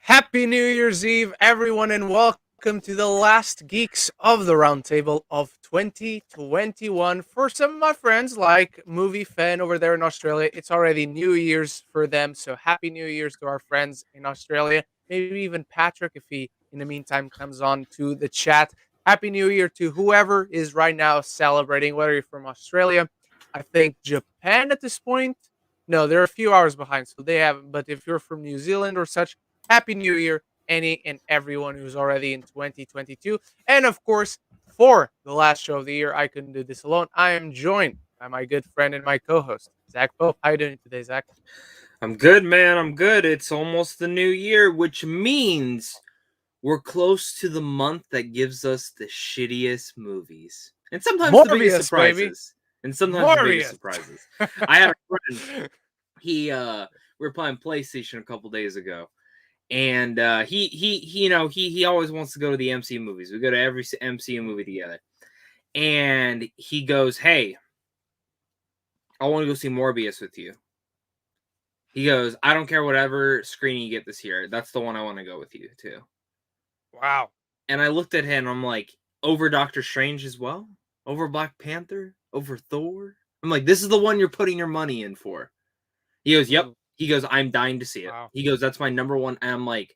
Happy New Year's Eve, everyone, and welcome to the last Geeks of the Roundtable of 2021. For some of my friends, like Movie Fan over there in Australia, it's already New Year's for them. So happy New Year's to our friends in Australia. Maybe even Patrick, if he, in the meantime, comes on to the chat. Happy New Year to whoever is right now celebrating, whether you're from Australia. I think Japan at this point. No, they're a few hours behind, so they haven't. But if you're from New Zealand or such, Happy New Year, any and everyone who's already in 2022. And of course, for the last show of the year, I couldn't do this alone. I am joined by my good friend and my co-host, Zach Pope. How you doing today, Zach? I'm good, man. I'm good. It's almost the new year, which means we're close to the month that gives us the shittiest movies. And sometimes the biggest Morbius, baby. surprises. And sometimes the biggest Morbius. surprises. I had a friend. We were playing PlayStation a couple days ago. And he always wants to go to the MCU movies. We go to every MCU movie together. And he goes, "Hey, I want to go see Morbius with you." He goes, "I don't care whatever screening you get this year. That's the one I want to go with you to." Wow. And I looked at him and I'm like, over Doctor Strange as well? Over Black Panther? Over Thor? I'm like, this is the one you're putting your money in for. He goes, "Yep." He goes, "I'm dying to see it." Wow. He goes, "That's my number one." And I'm like,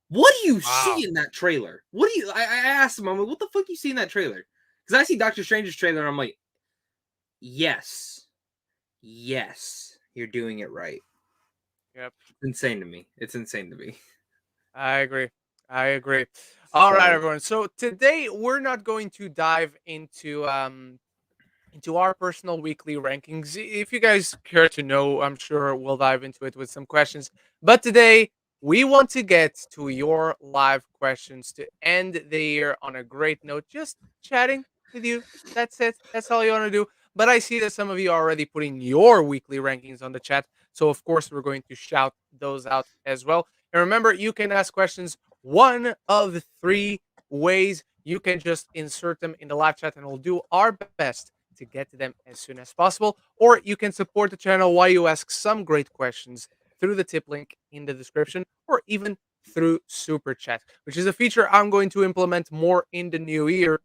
what do you Wow. see in that trailer? What do you... I asked him, I'm like, what the fuck you see in that trailer? Because I see Doctor Strange's trailer and I'm like, yes, you're doing it right. Yep. It's insane to me. It's insane to me. I agree. All right, everyone. So today we're not going to dive into our personal weekly rankings. If you guys care to know, I'm sure we'll dive into it with some questions. But today we want to get to your live questions to end the year on a great note, just chatting with you. That's it. That's all you want to do. But I see that some of you are already putting your weekly rankings on the chat. So, of course, we're going to shout those out as well. And remember, you can ask questions one of the three ways. You can just insert them in the live chat, and we'll do our best to get to them as soon as possible. Or you can support the channel while you ask some great questions through the tip link in the description, or even through Super Chat, which is a feature I'm going to implement more in the new year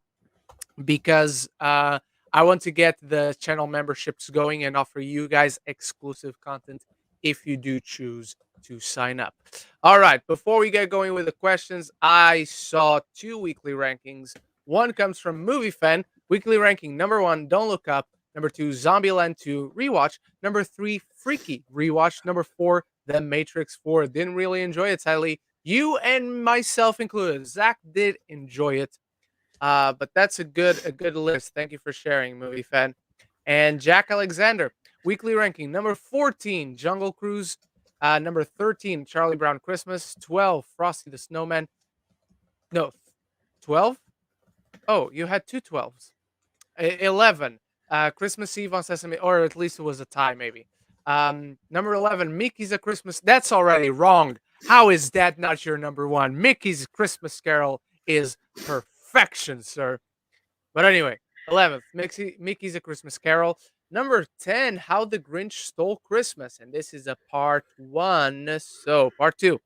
because I want to get the channel memberships going and offer you guys exclusive content if you do choose to sign up. All right, before we get going with the questions, I saw two weekly rankings. One comes from Movie Fan, weekly ranking number 1, Don't Look Up. Number 2, Zombieland 2 rewatch. Number 3, Freaky rewatch. Number 4, The Matrix 4. Didn't really enjoy it, sadly. You and myself included. Zach did enjoy it. But that's a good list. Thank you for sharing, Movie Fan. And Jack Alexander, weekly ranking number 14, Jungle Cruise. Number 13, Charlie Brown Christmas. 12, Frosty the Snowman. No, 12? Oh, you had two 12s. 11, Christmas Eve on Sesame, or at least it was a tie, maybe. Number 11, Mickey's a Christmas. That's already wrong. How is that not your number one? Mickey's Christmas Carol is perfection, sir. But anyway, 11th, Mickey's a Christmas Carol. Number 10, How the Grinch Stole Christmas. And this is a part 1. So, part 2.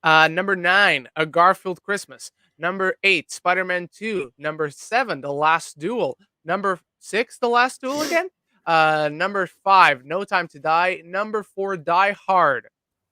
Number 9, A Garfield Christmas. Number 8, Spider-Man 2. Number 7, The Last Duel. Number 6, The Last Duel again. Number 5, No Time to Die. Number 4, Die Hard.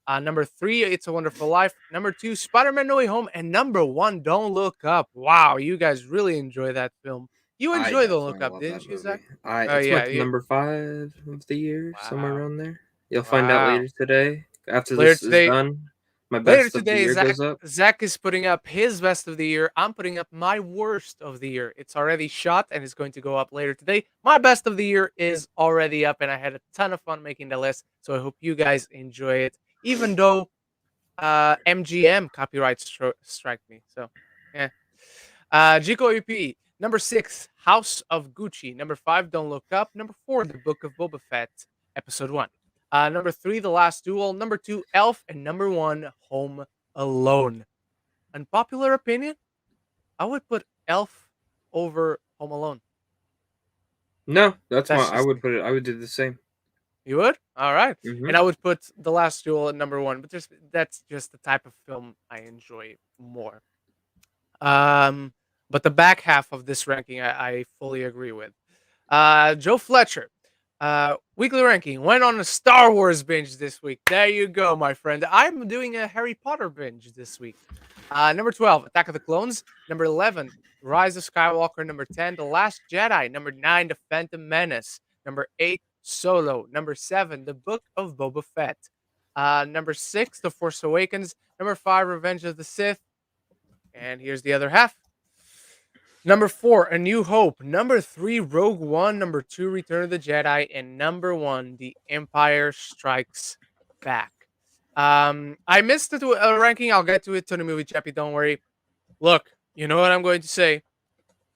Number 3, It's a Wonderful Life. Number 2, Spider-Man No Way Home. And number 1, Don't Look Up. Wow, you guys really enjoy that film. You enjoy Don't Look Up, didn't you, Zach? It's Yeah. my number 5 of the year, somewhere Wow. around there. You'll find out Wow. later today. After Later this is today, done, my Later best of the today, year goes up. Zach is putting up his best of the year. I'm putting up my worst of the year. It's already shot and it's going to go up later today. My best of the year is already up, and I had a ton of fun making the list. So I hope you guys enjoy it, even though MGM copyright strike me. So, yeah. Jico EP, number 6, House of Gucci. Number 5, Don't Look Up. Number 4, The Book of Boba Fett, Episode 1. Number 3, The Last Duel. Number 2, Elf. And number 1, Home Alone. Unpopular opinion? I would put Elf over Home Alone. No, that's That's why I just would me. put it. I would do the same. You would? All right. Hmm. And I would put The Last Duel at number one, but that's just the type of film I enjoy more. Um, but the back half of this ranking, I fully agree with. Joe Fletcher, weekly ranking went on a Star Wars binge this week. There you go, my friend. I'm doing a Harry Potter binge this week. Number 12, Attack of the Clones. Number 11, Rise of Skywalker. Number 10, The Last Jedi. Number 9, The Phantom Menace. Number 8, Solo. Number 7, The Book of Boba Fett. Number 6, The Force Awakens. Number 5, Revenge of the Sith. And here's the other half. Number 4, A New Hope. Number 3, Rogue One. Number 2, Return of the Jedi. And number 1, The Empire Strikes Back. I missed a ranking. I'll get to it. Tony Movie Chappy, don't worry. Look, you know what I'm going to say.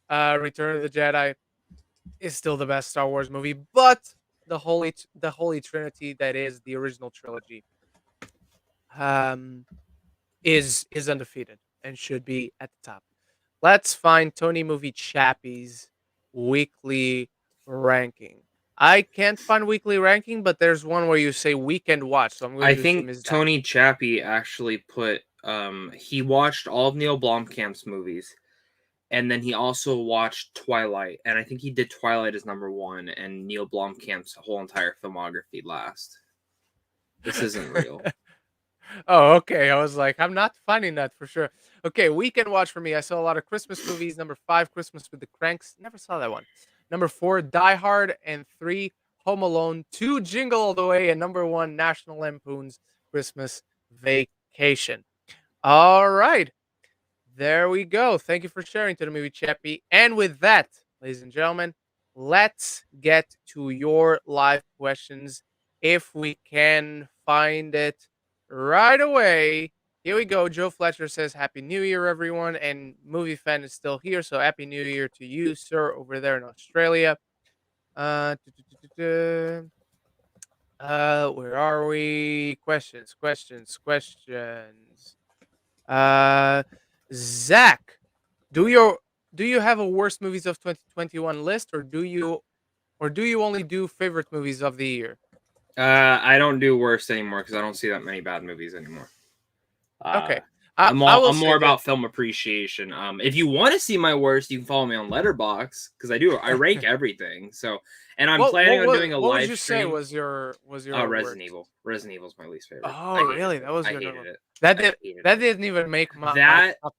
Return of the Jedi is still the best Star Wars movie, but the holy trinity that is the original trilogy um, is undefeated and should be at the top. Let's find Tony Movie Chappie's weekly ranking. I can't find weekly ranking, but there's one where you say weekend watch. So I'm going I to assume think is that. Tony Chappie actually put he watched all of Neil Blomkamp's movies, and then he also watched Twilight, and I think he did Twilight as number one, and Neil Blomkamp's whole entire filmography last. This isn't real. Oh, okay. I was like, I'm not finding that for sure. Okay, weekend watch for me. I saw a lot of Christmas movies. Number 5, Christmas with the Cranks. Never saw that one. Number 4, Die Hard. And 3, Home Alone. 2, Jingle All the Way. And number 1, National Lampoon's Christmas Vacation. All right. There we go. Thank you for sharing to the movie Chappie. And with that, ladies and gentlemen, let's get to your live questions if we can find it right away. Here we go. Joe Fletcher says, Happy New Year, everyone. And Movie Fan is still here. So Happy New Year to you, sir, over there in Australia. Where are we? Questions. Zach, do you have a worst movies of 2021 list, or do you only do favorite movies of the year? I don't do worst anymore because I don't see that many bad movies anymore. Okay. I'm will more say about this. film appreciation. If you want to see my worst, you can follow me on Letterboxd because I rank everything. So, and I'm planning on doing a What would live you say stream. was your Resident worst? Evil. Resident Evil's my least favorite. Oh, really? That was I your hated number. it. That I did hated that it. didn't even make my top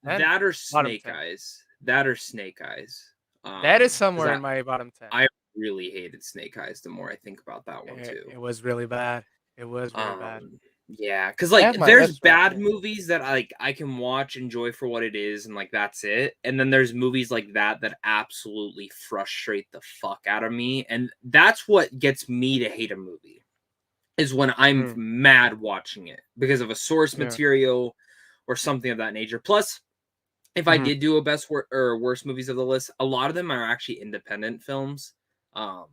10. That or Bottom Snake 10. Eyes. That or Snake Eyes. That is 'Cause somewhere in my bottom 10. I really hated Snake Eyes the more I think about that one too. It was really bad. It was really bad. Yeah, because I like have my there's list right bad here. movies that I can watch, enjoy for what it is, and like that's it. And then there's movies like that that absolutely frustrate the fuck out of me, and that's what gets me to hate a movie. Is when I'm mad watching it because of a source material or something of that nature. Plus, if I did do a best or worst movies of the list, a lot of them are actually independent films that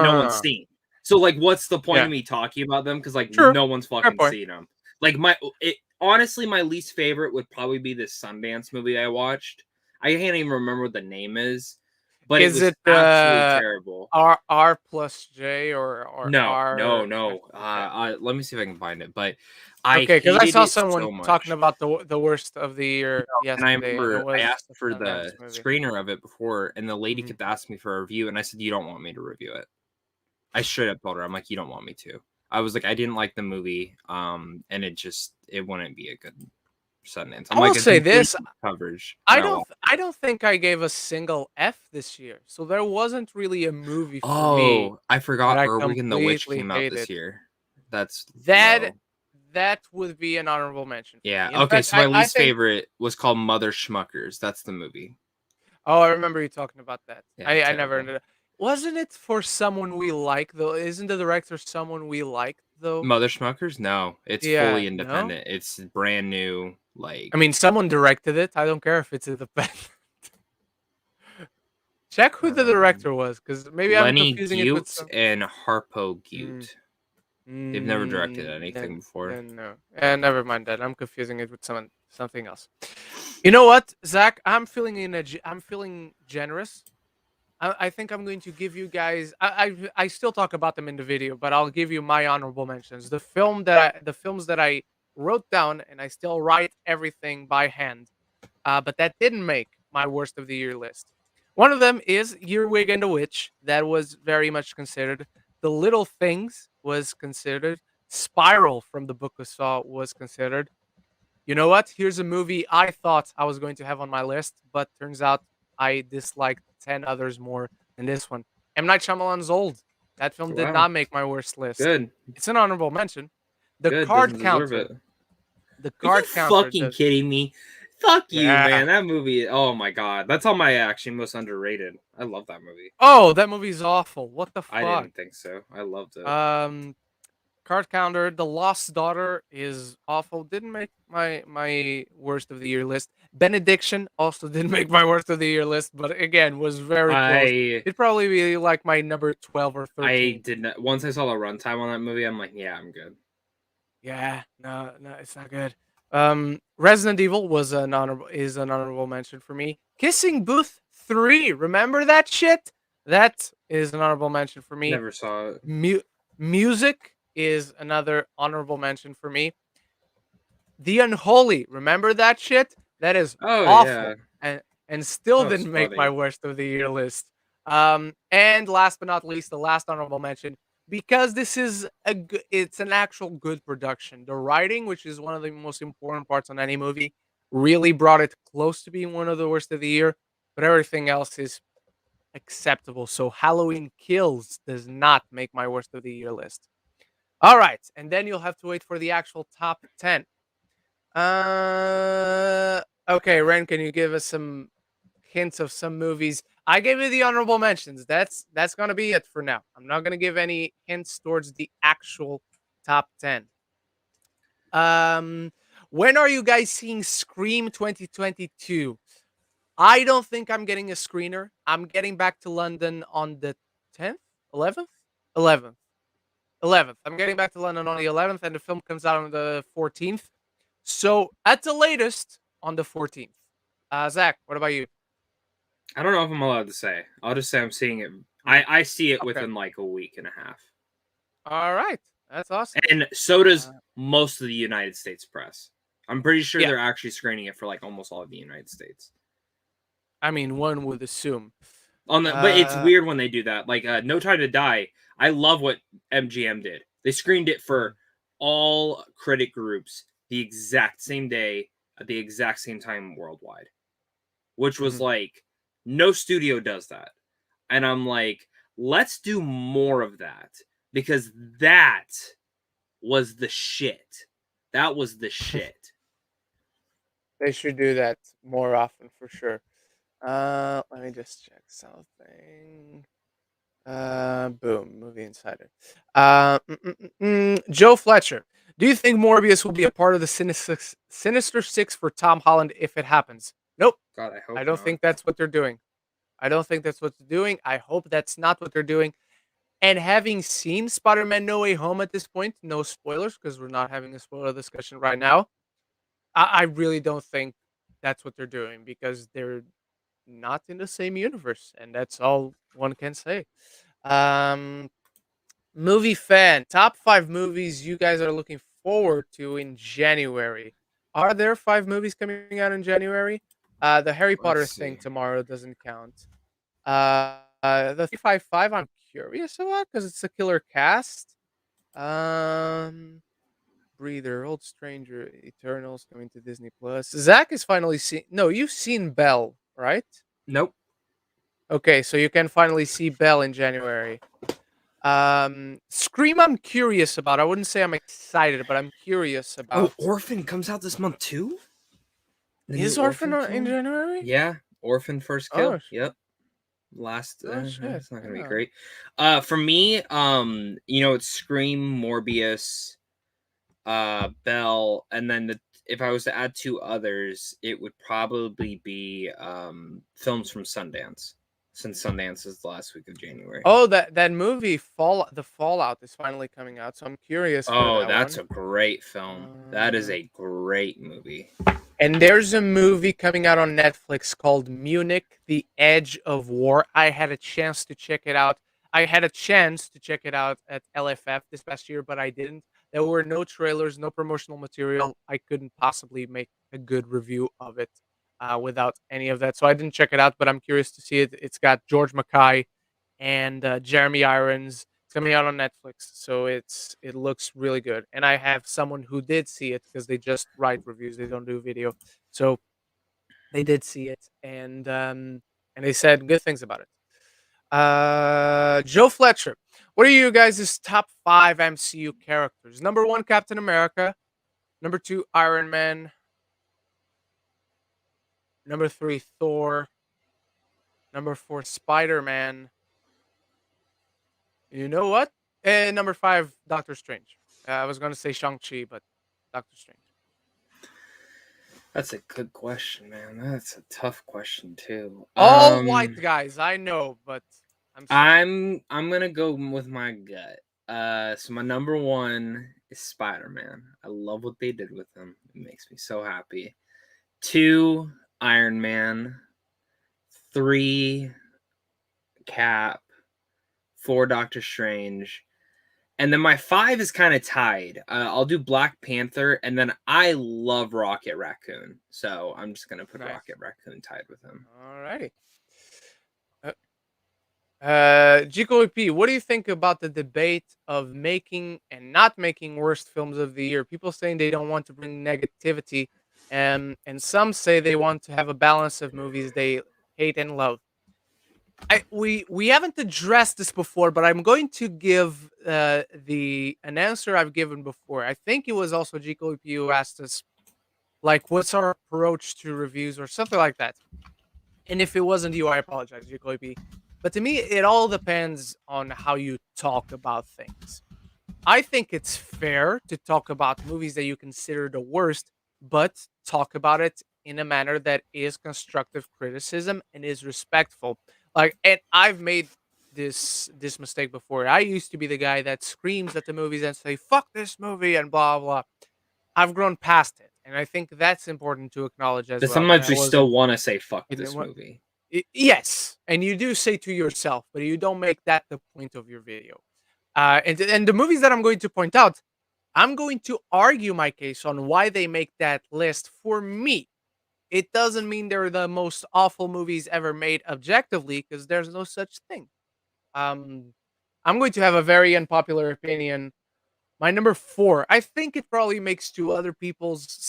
no one's seen. So like, what's the point of me talking about them? Because like no one's fucking seen them. Like honestly, my least favorite would probably be this Sundance movie I watched. I can't even remember what the name is, but it was absolutely terrible. R plus J or No, R? no. Let me see if I can find it. But Okay, because I saw it someone so talking much. about the worst of the year And I yesterday, and it remember I was asked the for Sundance the movie. screener of it before, and the lady kept asking me for a review, and I said, "You don't want me to review it." I straight up told her, "I'm like, you don't want me to." I was like, I didn't like the movie, and it wouldn't be a good Sundance. I will say this: coverage. I don't think I gave a single F this year, so there wasn't really a movie for me. Oh, I forgot that I Erwin and the Witch completely came out this hated. year. That's That low. that would be an honorable mention. For Yeah. me. In Okay. fact, So my I least think. favorite was called Mother Schmuckers. That's the movie. Oh, I remember you talking about that. Yeah, I never terrible. ended up. Wasn't it for someone we like though? Isn't the director someone we like though? Mother Schmuckers? No, it's Yeah, fully no. independent. It's brand new. Like, I mean, someone directed it. I don't care if it's independent. Check who the director was, because maybe I'm Lenny confusing it with Gute some. and Harpo Mm, Gute. They've never directed anything then, before. no. Never mind that. I'm confusing it with something else. You know what, Zach? I'm feeling generous. I think I'm going to give you guys. I still talk about them in the video, but I'll give you my honorable mentions. The films that I wrote down, and I still write everything by hand. But that didn't make my worst of the year list. One of them is Earwig and the Witch. That was very much considered. The Little Things was considered. Spiral from the Book of Saw was considered. You know what? Here's a movie I thought I was going to have on my list, but turns out I disliked 10 others more than this one. M. Night Shyamalan's Old. That film did Wow, not make my worst list. good, It's an honorable mention. The good. Card Doesn't deserve Counter. it. The Are you Card Counter. fucking kidding me? Fuck you, Yeah. man. That movie. Oh my god, that's on my actually most underrated. I love that movie. Oh, that movie's awful. What the I fuck? didn't think so. I loved it. Card Counter, The Lost Daughter is awful. Didn't make my worst of the year list. Benediction also didn't make my worst of the year list, but again was very close. I It'd probably be like my number 12 or 13. I did not. Once I saw the runtime on that movie, I'm like, yeah, I'm good. Yeah, no, it's not good. Resident Evil was an honorable mention for me. Kissing Booth 3, remember that shit? That is an honorable mention for me. Never saw it. Music is another honorable mention for me. The Unholy, remember that shit? That is Oh awful, yeah, and still that was didn't make my funny. worst of the year list. And last but not least, the last honorable mention, because this is it's an actual good production. The writing, which is one of the most important parts on any movie, really brought it close to being one of the worst of the year. But everything else is acceptable. So Halloween Kills does not make my worst of the year list. All right, and then you'll have to wait for the actual top 10. Okay, Ren, can you give us some hints of some movies? I gave you the honorable mentions. That's gonna be it for now. I'm not gonna give any hints towards the actual top 10. Um, when are you guys seeing Scream 2022? I don't think I'm getting a screener. I'm getting back to London on the 10th, 11th, 11th. 11th. I'm getting back to London on the 11th, and the film comes out on the 14th. So at the latest on the 14th. Zach, what about you? I don't know if I'm allowed to say. I'll just say I'm seeing it. I see it Okay. within like a week and a half. All right. That's awesome. And so does most of the United States press. I'm pretty sure Yeah. they're actually screening it for like almost all of the United States. I mean, one would assume. But it's weird when they do that. Like No Time to Die. I love what MGM did. They screened it for all critic groups the exact same day at the exact same time worldwide, which was like no studio does that. And I'm like, let's do more of that because that was the shit. That was the shit. They should do that more often for sure. Let me just check something. Boom, Movie Insider. Joe Fletcher. Do you think Morbius will be a part of the Sinister Six for Tom Holland if it happens? Nope. God, I hope I don't not. think that's what they're doing. I don't think that's what they're doing. I hope that's not what they're doing. And having seen Spider-Man No Way Home at this point, no spoilers because we're not having a spoiler discussion right now. I really don't think that's what they're doing because they're not in the same universe, and that's all one can say. Um, Movie fan, top 5 movies you guys are looking forward to in January. Are there 5 movies coming out in January? The Harry Potter Let's thing see. tomorrow doesn't count. The 355 I'm curious about because it's a killer cast. Breather, Old Stranger, Eternals coming to Disney Plus. Zach is finally seen. No, you've seen Belle, right? Nope. Okay, so you can finally see Belle in January. Scream, I'm curious about. I wouldn't say I'm excited, but I'm curious about. Oh, Orphan comes out this month too? Is Orphan in January? Yeah, Orphan First Kill. Oh, Yep. Last shit. it's not gonna be Yeah. great. For me, it's Scream, Morbius, Belle, and then if I was to add 2 others, it would probably be films from Sundance, since Sundance is the last week of January. Oh, that movie The Fallout is finally coming out, so I'm curious for Oh, that that's one. a great film. That is a great movie. And there's a movie coming out on Netflix called Munich: The Edge of War. I had a chance to check it out. I had a chance to check it out at LFF this past year, but I didn't. There were no trailers, no promotional material. I couldn't possibly make a good review of it without any of that. So I didn't check it out, but I'm curious to see it. It's got George Mackay and Jeremy Irons. It's coming out on Netflix, so it looks really good. And I have someone who did see it because they just write reviews; they don't do video. So they did see it, and they said good things about it. Joe Fletcher, what are you guys' top 5 MCU characters? Number 1, Captain America. Number 2, Iron Man. Number 3, Thor. Number 4, Spider Man. You know what? And number 5, Doctor Strange. I was going to say Shang-Chi, but Doctor Strange. That's a good question, man. That's a tough question too. All white guys, I know, but I'm sorry. I'm gonna go with my gut. So my number 1 is Spider-Man. I love what they did with him. It makes me so happy. 2, Iron Man. 3, Cap. 4, Doctor Strange. And then my 5 is kind of tied. I'll do Black Panther, and then I love Rocket Raccoon. So I'm just going to put Rocket Raccoon tied with him. All righty. GKOP, what do you think about the debate of making and not making worst films of the year? People saying they don't want to bring negativity, and some say they want to have a balance of movies they hate and love. We haven't addressed this before, but I'm going to give an answer I've given before. I think it was also GKOP who asked us, like, what's our approach to reviews or something like that. And if it wasn't you, I apologize, GKOP. But to me, it all depends on how you talk about things. I think it's fair to talk about movies that you consider the worst, but talk about it in a manner that is constructive criticism and is respectful. Like, and I've made this mistake before. I used to be the guy that screams at the movies and say "fuck this movie" and blah blah. I've grown past it, and I think that's important to acknowledge as But well. sometimes we still want to say "fuck it- this what- movie." Yes, and you do say to yourself, but you don't make that the point of your video. And the movies that I'm going to point out, I'm going to argue my case on why they make that list for me. It doesn't mean they're the most awful movies ever made objectively, because there's no such thing. Um, I'm going to have a very unpopular opinion. My number 4, I think it probably makes some other people's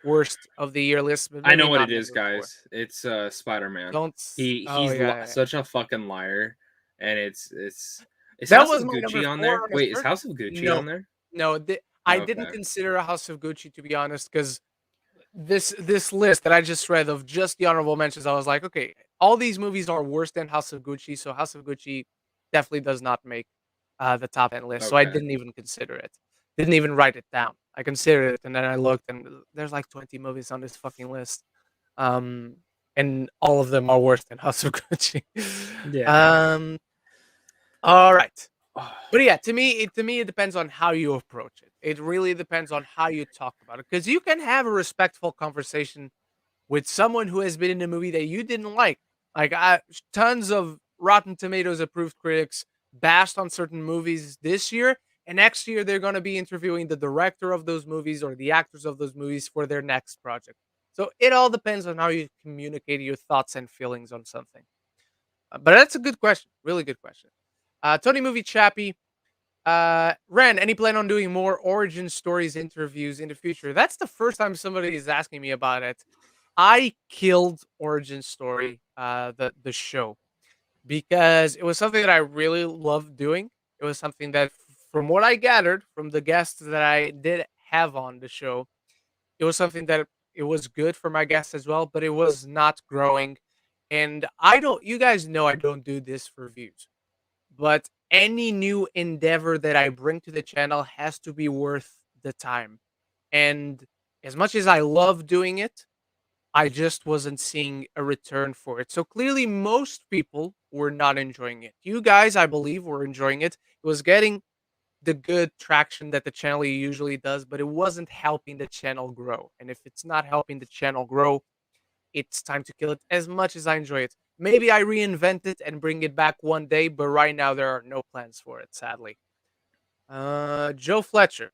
worst of the year list, but I know maybe what not it is, number 4. guys. It's Spider-Man. Don't. He's such a fucking liar, and it's is That House was of my number Gucci on 4 there? on a Wait, is certain. House of Gucci No, on there? no, I didn't Okay. consider a House of Gucci, to be honest, because this list that I just read of just the honorable mentions, I was like, okay, all these movies are worse than House of Gucci, so House of Gucci definitely does not make the top 10 list. So I Okay. didn't even consider it. Didn't even write it down. I considered it, and then I looked, and there's like 20 movies on this fucking list, um, and all of them are worse than House of Gucci. Yeah. All right. But yeah, to me, it depends on how you approach it. It really depends on how you talk about it, because you can have a respectful conversation with someone who has been in a movie that you didn't like. Like, tons of Rotten Tomatoes approved critics bashed on certain movies this year, and next year they're going to be interviewing the director of those movies or the actors of those movies for their next project. So it all depends on how you communicate your thoughts and feelings on something. But that's a good question, really good question. Tony Movie Chappie, Ren, any plan on doing more origin stories interviews in the future? That's the first time somebody is asking me about it. I killed Origin Story, the show, because it was something that I really loved doing. It was something that, from what I gathered from the guests that I did have on the show, it was something that it was good for my guests as well, but it was not growing. And I don't, you guys know I don't do this for views, but any new endeavor that I bring to the channel has to be worth the time. And as much as I love doing it, I just wasn't seeing a return for it. So clearly, most people were not enjoying it. You guys, I believe, were enjoying it. It was getting the good traction that the channel usually does, but it wasn't helping the channel grow. And if it's not helping the channel grow, it's time to kill it as much as I enjoy it. Maybe I reinvent it and bring it back one day, but right now there are no plans for it, sadly. Joe Fletcher.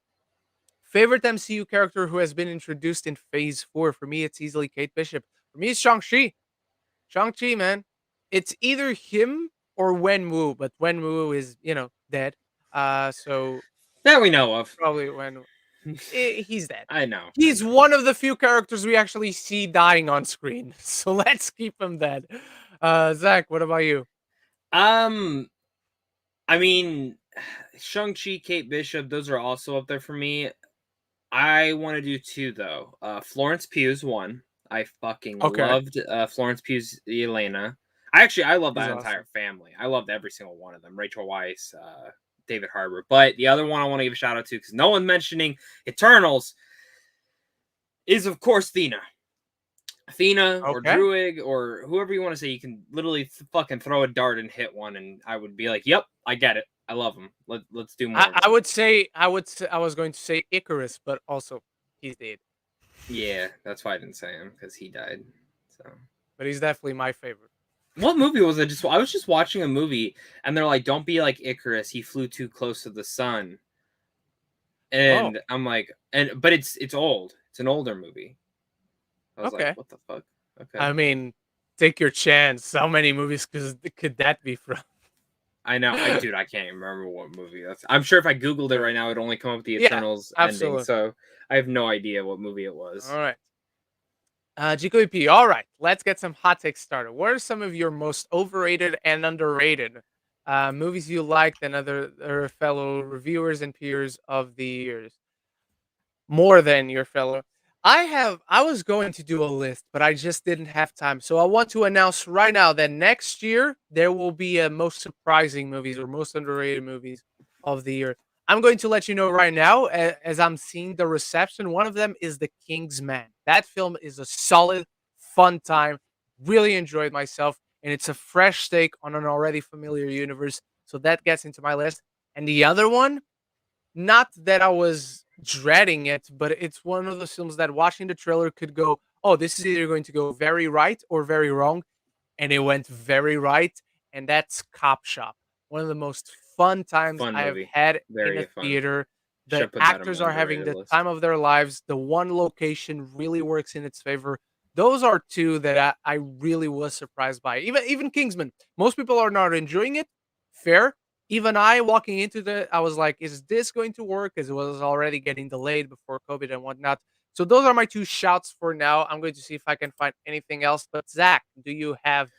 Favorite MCU character who has been introduced in Phase 4? For me, it's easily Kate Bishop. For me, it's Shang-Chi. Shang-Chi, man. It's either him or Wenwu, but Wenwu is, dead. So That we know of. probably Wenwu. He's dead. I know. He's one of the few characters we actually see dying on screen. So let's keep him dead. Zach, what about you? I mean, Shang-Chi, Kate Bishop, those are also up there for me. I want to do two though. Florence Pugh's one. I fucking loved Florence Pugh's Elena. I love that entire family. I loved every single one of them. Rachel Weisz, David Harbour. But the other one I want to give a shout out to, because no one's mentioning Eternals, is of course Thena. Athena or Druig or whoever you want to say. You can literally fucking throw a dart and hit one, and I would be like, "Yep, I get it. I love him. Let's do more." I was going to say Icarus, but also he's dead. Yeah, that's why I didn't say him, because he died. So, but he's definitely my favorite. What movie was it? I was just watching a movie, and they're like, "Don't be like Icarus. He flew too close to the sun." And I'm like, but it's old. It's an older movie. I was like, what the fuck? Okay. I mean, take your chance. How many movies could that be from? I know. Dude, I can't even remember what movie that's. I'm sure if I Googled it right now, it'd only come up with the Eternals ending. So I have no idea what movie it was. All right. Jico EP. All right. Let's get some hot takes started. What are some of your most overrated and underrated movies you liked and other fellow reviewers and peers of the years? More than your fellow. I was going to do a list, but I just didn't have time. So I want to announce right now that next year there will be a most surprising movies or most underrated movies of the year. I'm going to let you know right now, as I'm seeing the reception. One of them is The King's Man. That film is a solid, fun time. Really enjoyed myself, and it's a fresh take on an already familiar universe. So that gets into my list. And the other one, not that I was dreading it, but it's one of those films that watching the trailer could go, oh, this is either going to go very right or very wrong. And it went very right. And that's Cop Shop. One of the most fun times I have had in a theater. The actors are having the time of their lives. The one location really works in its favor. Those are two that I really was surprised by. Even Kingsman. Most people are not enjoying it. Fair. Even I, walking into I was like, is this going to work? Because it was already getting delayed before COVID and whatnot. So those are my two shouts for now. I'm going to see if I can find anything else. But Zach, do you have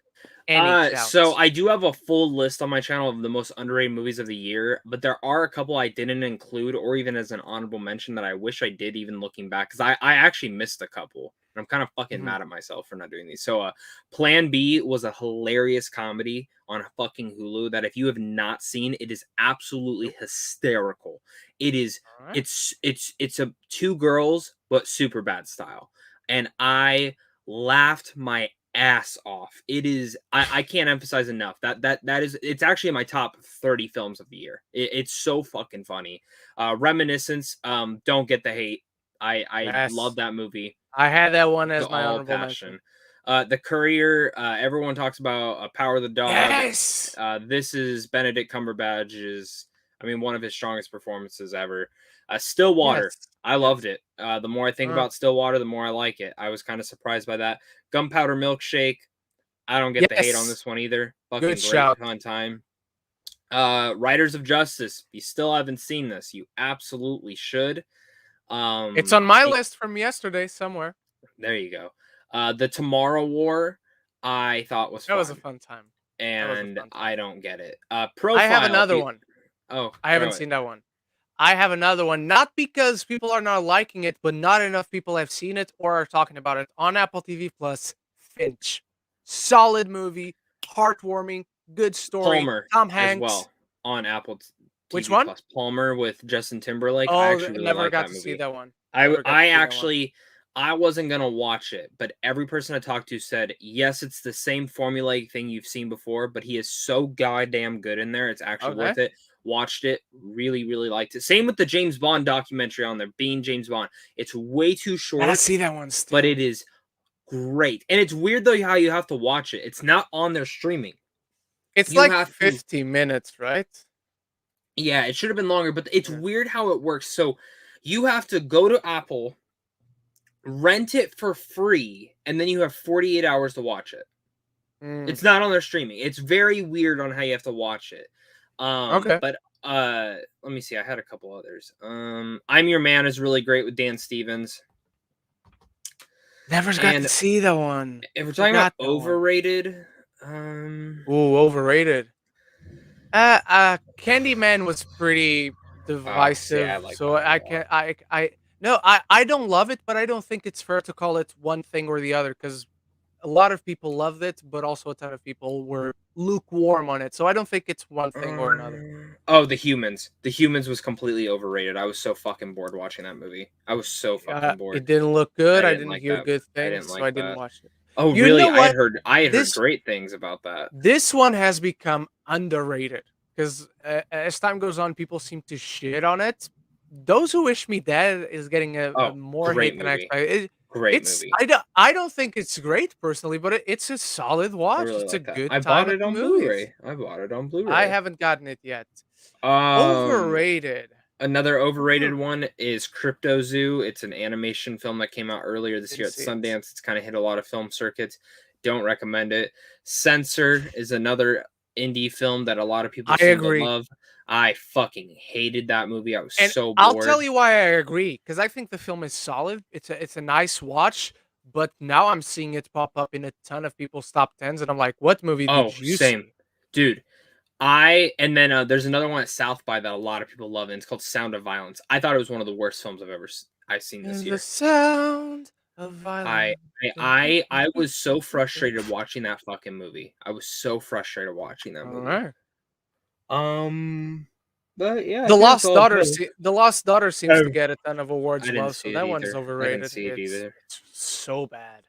any shouts? So I do have a full list on my channel of the most underrated movies of the year, but there are a couple I didn't include or even as an honorable mention that I wish I did, even looking back, because I actually missed a couple. I'm kind of fucking mad at myself for not doing these. So Plan B was a hilarious comedy on fucking Hulu that if you have not seen, it is absolutely hysterical. It is it's a two girls but super bad style. And I laughed my ass off. It is I can't emphasize enough that is it's actually in my top 30 films of the year. It's so fucking funny. Reminiscence, don't get the hate. I love that movie. I had that one as my honorable mention. The Courier, everyone talks about Power of the Dog. Yes. This is Benedict Cumberbatch's, one of his strongest performances ever. Stillwater, yes. I loved it. The more I think about Stillwater, the more I like it. I was kind of surprised by that. Gunpowder Milkshake, I don't get the hate on this one either. Fucking good shout. Fun time. Riders of Justice, if you still haven't seen this, you absolutely should. It's on my list from yesterday somewhere. There you go. The Tomorrow War, I thought was fun. That was a fun time. And I don't get it. Profile, I have another one. Oh, I haven't seen that one. I have another one, not because people are not liking it, but not enough people have seen it or are talking about it. On Apple TV Plus, Finch. Solid movie, heartwarming, good story. Palmer Tom Hanks. As well, on Apple TV Which one? Plus. Palmer with Justin Timberlake. Oh, I actually really never like got that to movie. see that one. I wasn't going to watch it, but every person I talked to said, yes, it's the same formulaic thing you've seen before, but he is so goddamn good in there. It's actually worth it. Watched it, really, really liked it. Same with the James Bond documentary on there, Being James Bond. It's way too short. I see that one still. But it is great. And it's weird though how you have to watch it. It's not on their streaming. It's You like have to- 50 minutes, right? Yeah, it should have been longer, but it's weird how it works. So you have to go to Apple, rent it for free, and then you have 48 hours to watch it. It's not on their streaming. It's very weird on how you have to watch it. Okay. But let me see. I had a couple others. I'm Your Man is really great with Dan Stevens. Never got to see that one. If we're talking about overrated, overrated. Candyman was pretty divisive. I don't love it, but I don't think it's fair to call it one thing or the other because a lot of people loved it, but also a ton of people were lukewarm on it. So I don't think it's one thing or another. Oh, The Humans. The Humans was completely overrated. I was so fucking bored watching that movie. I was so fucking bored. It didn't look good. I didn't hear good things, so I didn't watch it. Oh, really? I had heard great things about that. This one has become underrated because as time goes on, people seem to shit on it. Those Who Wish Me Dead is getting a more hate than I expected. Great movie. I don't think it's great personally, but it's a solid watch. Really it's like a good I time bought it on Blu-ray. I bought it on Blu-ray. I haven't gotten it yet. Overrated. Another overrated one is Cryptozoo. It's an animation film that came out earlier this year at Sundance. It's kind of hit a lot of film circuits. Don't recommend it. Censored is another indie film that a lot of people seem to love. I fucking hated that movie. I was so bored. I'll tell you why I agree, because I think the film is solid. It's a nice watch, but now I'm seeing it pop up in a ton of people's top 10s, and I'm like, what movie did you see? Dude. There's another one at South by that a lot of people love, and it's called Sound of Violence. I thought it was one of the worst films I've seen this year. The sound of violence. I was so frustrated watching that fucking movie. I was so frustrated watching that movie. All right. But yeah, The Lost Daughter seems to get a ton of awards love, so that one's overrated. I didn't see it either. It's so bad.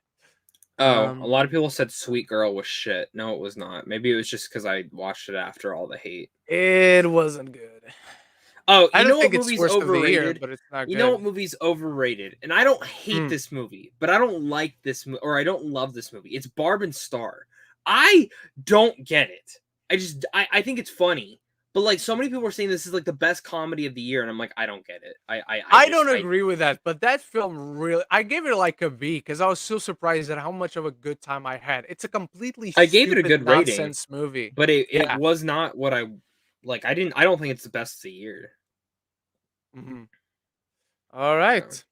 A lot of people said Sweet Girl was shit. No, it was not. Maybe it was just because I watched it after all the hate. It wasn't good. Oh, I don't think it's worst overrated, of the year, but it's not good. You know what movie's overrated? And I don't hate this movie, but I don't like this movie, or I don't love this movie. It's Barb and Star. I don't get it. I think it's funny. But like so many people are saying this is like the best comedy of the year, and I'm like, I don't get it. I don't agree with that, but that film really, I gave it like a B because I was so surprised at how much of a good time I had. It's a completely I gave it a good rating movie, but it was not what I like. I don't think it's the best of the year. All right.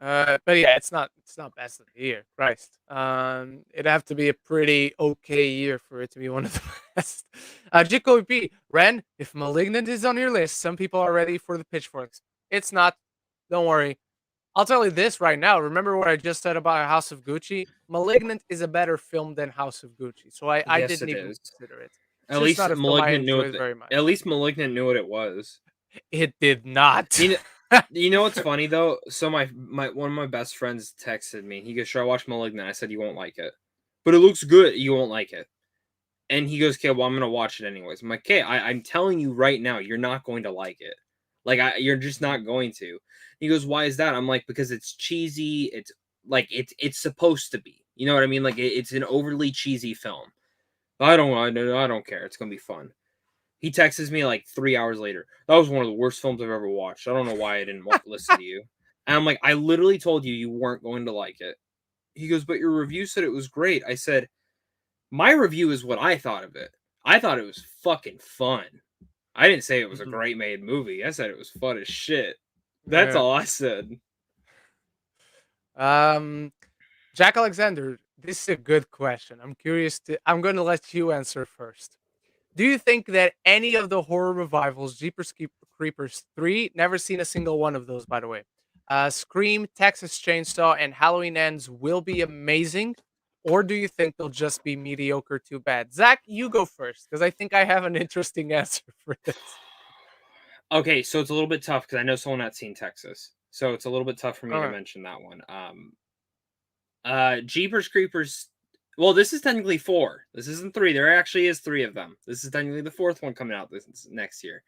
But yeah, it's not best of the year. Christ. It'd have to be a pretty okay year for it to be one of the best. Jacoby P. Ren, if Malignant is on your list, some people are ready for the pitchforks. It's not. Don't worry. I'll tell you this right now. Remember what I just said about House of Gucci? Malignant is a better film than House of Gucci. So I didn't even consider it. At least Malignant knew it very much. At least Malignant knew what it was. It did not. You know what's funny though? So my one of my best friends texted me. He goes, "Should I watch Malignant?" I said, "You won't like it, but it looks good. You won't like it." And he goes, "Okay, well I'm gonna watch it anyways." I'm like, "Okay, I'm telling you right now, you're not going to like it. Like you're just not going to." He goes, "Why is that?" I'm like, "Because it's cheesy. It's like it's supposed to be. You know what I mean? Like it's an overly cheesy film. I don't care. It's gonna be fun." He texts me like 3 hours later. That was one of the worst films I've ever watched. I don't know why I didn't listen to you. And I'm like, I literally told you weren't going to like it. He goes, but your review said it was great. I said, my review is what I thought of it. I thought it was fucking fun. I didn't say it was a great made movie. I said it was fun as shit. That's all I said. Jack Alexander, this is a good question. I'm going to let you answer first. Do you think that any of the horror revivals, Jeepers Creepers 3, never seen a single one of those, by the way, Scream, Texas Chainsaw, and Halloween Ends will be amazing? Or do you think they'll just be mediocre to bad? Zach, you go first, because I think I have an interesting answer for this. Okay, so it's a little bit tough, because I know someone that's seen Texas. So it's a little bit tough for me to mention that one. Jeepers Creepers, Well, this is technically 4. This isn't 3. There actually is 3 of them. This is technically the 4th one coming out this next year.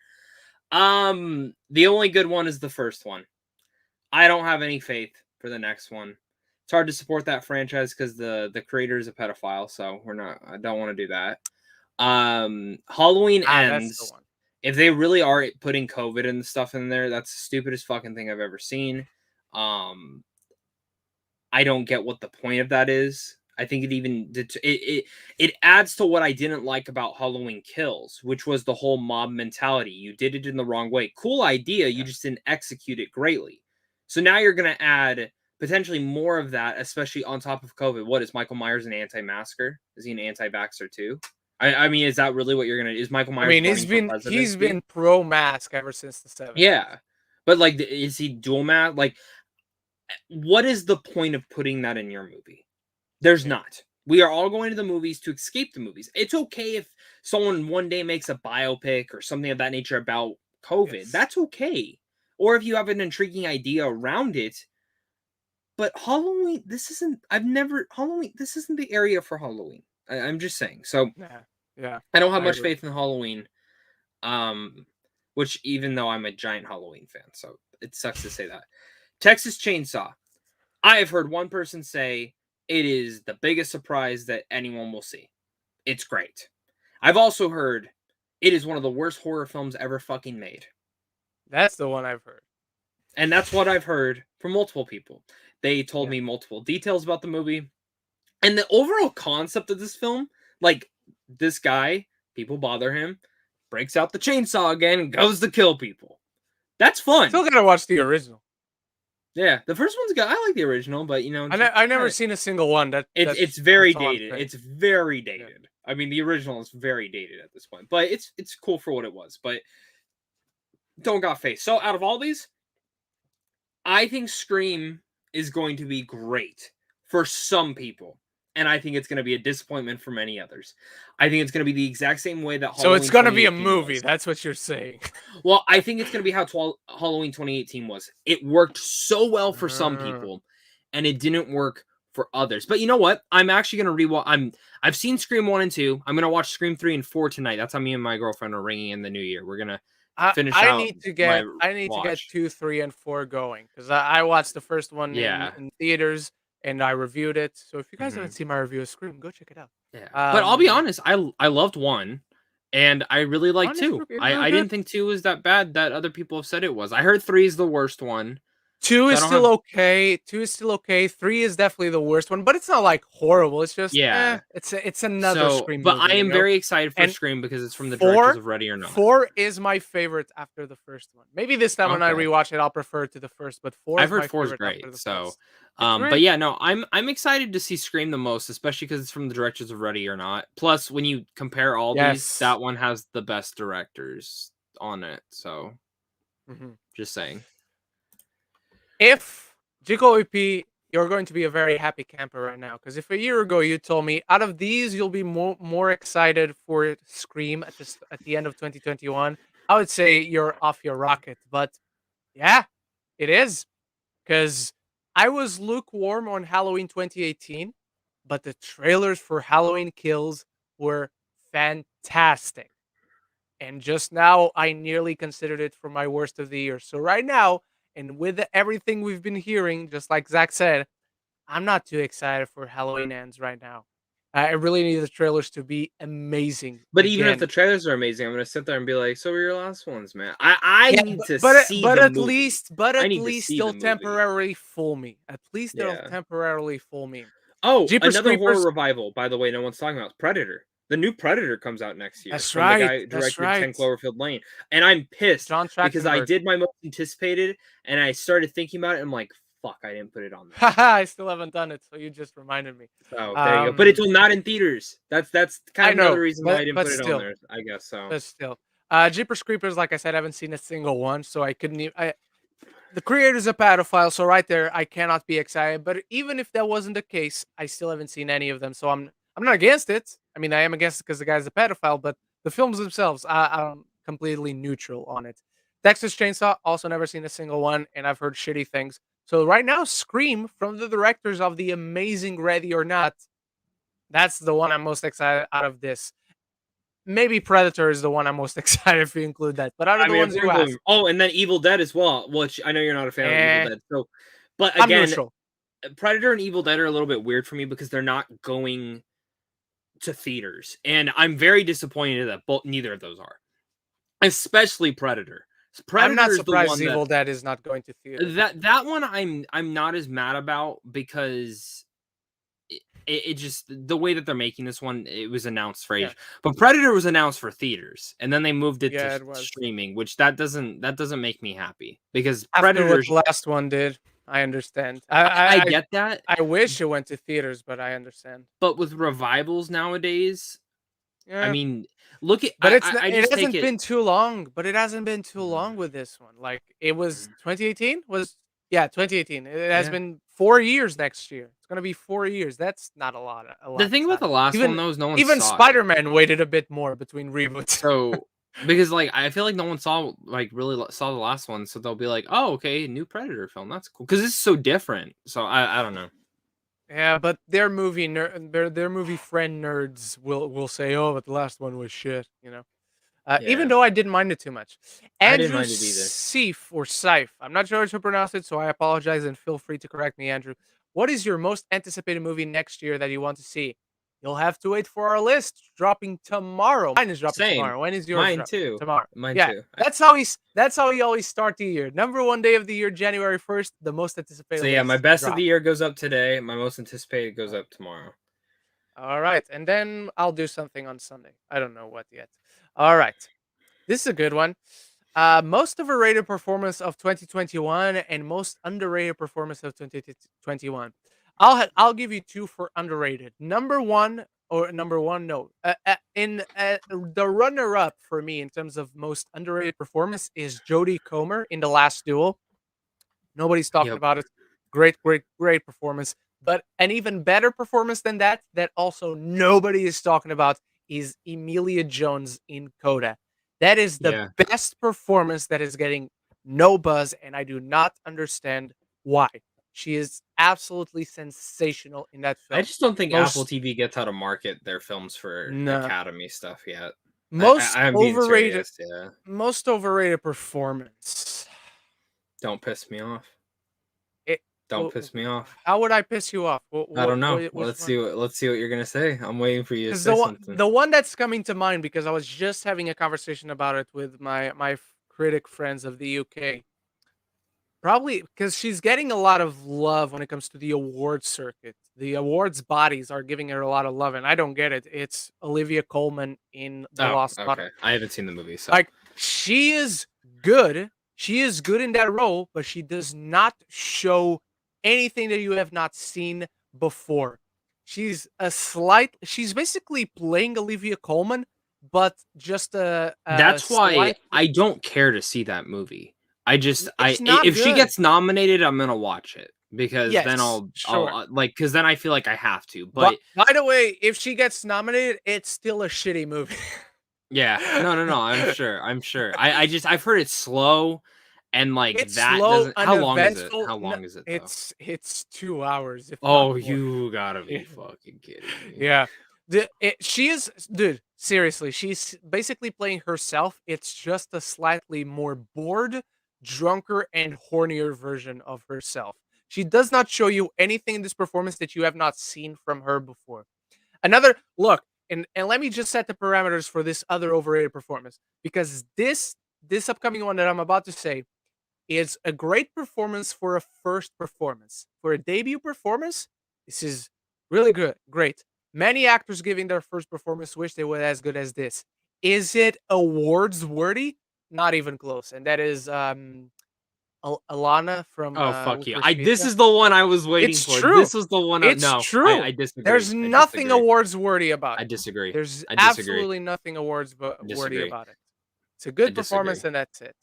The only good one is the first one. I don't have any faith for the next one. It's hard to support that franchise because the creator is a pedophile, so I don't want to do that. Halloween ends. If they really are putting COVID and stuff in there, that's the stupidest fucking thing I've ever seen. I don't get what the point of that is. I think it adds to what I didn't like about Halloween Kills, which was the whole mob mentality. You did it in the wrong way. Cool idea, you just didn't execute it greatly. So now you're going to add potentially more of that, especially on top of COVID. What is Michael Myers an anti-masker? Is he an anti-vaxxer too? I mean, is that really what you're gonna? Is Michael Myers? I mean, he's been pro-mask ever since the 70s. Yeah, but like, is he dual mask? Like, what is the point of putting that in your movie? There's not. We are all going to the movies to escape the movies. It's okay if someone one day makes a biopic or something of that nature about COVID. Yes. That's okay. Or if you have an intriguing idea around it. But Halloween, this isn't the area for Halloween. I'm just saying. So yeah. I don't have much faith in Halloween. Which, even though I'm a giant Halloween fan, so it sucks to say that. Texas Chainsaw. I have heard one person say it is the biggest surprise that anyone will see. It's great. I've also heard it is one of the worst horror films ever fucking made. That's the one I've heard. And that's what I've heard from multiple people. They told me multiple details about the movie. And the overall concept of this film, like, this guy, people bother him, breaks out the chainsaw again and goes to kill people. That's fun. Still gotta watch the original. Yeah, the first one's good. I like the original, but you know, I've never seen a single one. It's very dated. It's very dated. Yeah. I mean, the original is very dated at this point, but it's cool for what it was. But don't got face. So out of all these, I think Scream is going to be great for some people. And I think it's going to be a disappointment for many others. I think it's going to be the exact same way that Halloween. So it's going to be a movie. Was. That's what you're saying. Well, I think it's going to be how Halloween 2018 was. It worked so well for some people, and it didn't work for others. But you know what? I'm actually going to rewatch. I've seen Scream 1 and 2. I'm going to watch Scream 3 and 4 tonight. That's how me and my girlfriend are ringing in the new year. We're going to finish out. I need to get 2, 3, and 4 going because I watched the first one in theaters. And I reviewed it. So if you guys haven't seen my review of Scream, go check it out. Yeah. But I'll be honest, I loved 1. And I really liked 2. I didn't think 2 was that bad that other people have said it was. I heard 3 is the worst one. 2 is still okay. 2 is still okay. 3 is definitely the worst one, but it's not like horrible. It's just it's another Scream but movie. I am very excited for Scream because it's from the directors of Ready or Not. 4 is my favorite after the first one. Maybe this time when I rewatch it, I'll prefer it to the first. But 4 I've heard 4 is great. So but yeah, no, I'm excited to see Scream the most, especially because it's from the directors of Ready or Not. Plus, when you compare all these, that one has the best directors on it. So just saying. If Jico EP, you're going to be a very happy camper right now, because if a year ago you told me out of these you'll be more excited for Scream at the end of 2021, I would say you're off your rocket. But yeah, it is, because I was lukewarm on Halloween 2018, but the trailers for Halloween Kills were fantastic, and just now I nearly considered it for my worst of the year. So right now, and with everything we've been hearing, just like Zach said, I'm not too excited for Halloween Ends right now. I really need the trailers to be amazing. But even if the trailers are amazing, I'm going to sit there and be like, so were your last ones, man. I need to see but the at movie. At least they'll temporarily fool me. At least they'll temporarily fool me. Oh, another horror revival, by the way, no one's talking about, Predator. The new Predator comes out next year. That's right. The guy directed 10 Cloverfield Lane. And I'm pissed because I did my most anticipated and I started thinking about it. And I'm like, fuck, I didn't put it on there. I still haven't done it, so you just reminded me. Oh, there you go. But it's not in theaters. That's kind of another reason why I didn't put it on there, I guess. So. But still. Jeepers Creepers, like I said, I haven't seen a single one, so I couldn't even... The creator's a pedophile, so right there, I cannot be excited. But even if that wasn't the case, I still haven't seen any of them, so I'm not against it. I mean, I am against it because the guy's a pedophile, but the films themselves, I'm completely neutral on it. Texas Chainsaw, also never seen a single one, and I've heard shitty things. So right now, Scream, from the directors of the amazing Ready or Not, That's the one I'm most excited out of this. Maybe Predator is the one I'm most excited if you include that. But out of I the mean, ones you asked, and then Evil Dead as well, which I know you're not a fan of Evil eh, Dead. So, but I'm again, neutral. Predator and Evil Dead are a little bit weird for me because they're not going to theaters, and I'm very disappointed that neither of those are, especially Predator. I'm not Predator is the surprised one that Evil Dead is not going to theaters. that one I'm not as mad about because it just the way that they're making this one, it was announced for Yeah, age, but Predator was announced for theaters, and then they moved it to yeah, it was. streaming, which that doesn't make me happy because After what Predators. the last one did, I understand. I get that, I wish it went to theaters, but I understand. but with revivals nowadays, I Yeah. mean, look at But I it just take hasn't it. been too long. But it hasn't been too long Mm, with this one. Like it was mm, 2018 was yeah 2018. It has yeah. been 4 years next year. It's gonna be 4 years. That's not a The lot thing of about time. the last one Even though is no one even saw it. Spider Man waited a bit more between reboots. So because like I feel like no one saw like really saw the last one, so they'll be like, "Oh, okay, new Predator film. That's cool." Because it's so different. So I don't know. Yeah, but their movie friend nerds will say, "Oh, but the last one was shit," you know. Even Yeah, though I didn't mind it too much. I didn't Andrew mind it either. Seif or Seif. I'm not sure how to pronounce it, so I apologize and feel free to correct me, Andrew. What is your most anticipated movie next year that you want to see? You'll have to wait for our list dropping tomorrow. Mine is dropping Same. tomorrow. When is yours Mine dropping? too. Tomorrow. Mine Yeah, too. that's how we always start the year. Number one day of the year, January 1st, the most So anticipated yeah, my list best of the drop. year goes up today. My most anticipated goes Uh, up tomorrow. All right, and then I'll do something on Sunday. I don't know what yet. All right. This is a good one. Most overrated performance of 2021 and most underrated performance of 2021. I'll give you two for underrated. Number one, no. In the runner up for me in terms of most underrated performance is Jodie Comer in The Last Duel. Nobody's talking Yep. about it. Great, great, great performance. But an even better performance than that also nobody is talking about is Emilia Jones in Coda. That is the Yeah. best performance that is getting no buzz, and I do not understand why. She is absolutely sensational in that I film. just don't think Apple Most TV gets how to market their films for no, Academy stuff yet. most I'm being overrated, serious. Yeah. most overrated performance. Don't piss me off. It. Don't wh- piss me off. How would I piss you off? I don't know. Which Let's one? see what you're gonna say. I'm waiting for you to Because say something. the one that's coming to mind because I was just having a conversation about it with my critic friends of the UK. Probably because she's getting a lot of love when it comes to the awards circuit. The awards bodies are giving her a lot of love, and I don't get it. It's Olivia Colman in The Oh, Lost okay. Daughter. I haven't seen the movie, so Like she is good. She is good in that role, but she does not show anything that you have not seen before. She's basically playing Olivia Colman, but just a that's why slight. I don't care to see that movie. It's not If she good. gets nominated, I'm gonna watch it because then Yes, I'll sure. like because then I feel like I have to. But But by the way, if she gets nominated, it's still a shitty movie. yeah, no, I'm sure. I've heard it's slow, and like It's that slow, doesn't. How long is it? uneventful. How No, long is it though? it's 2 hours, if not Oh, more. you gotta be fucking kidding me. Yeah. She is, dude, seriously, she's basically playing herself. It's just a slightly more bored, drunker, and hornier version of herself. She does not show you anything in this performance that you have not seen from her before. Another look, and let me just set the parameters for this other overrated performance because this upcoming one that I'm about to say is a great performance for a first performance. For a debut performance, this is really good, great. Many actors giving their first performance wish they were as good as this. Is it awards worthy? Not even close. And that is Alana from Oh fuck you! Licorice This Pizza. is the one I was waiting It's for. true. This was the one. It's No, I true. disagree. There's I nothing disagree. awards worthy about I it. disagree. There's I disagree. absolutely nothing awards I worthy disagree. about it. It's a I good performance, disagree. and that's it.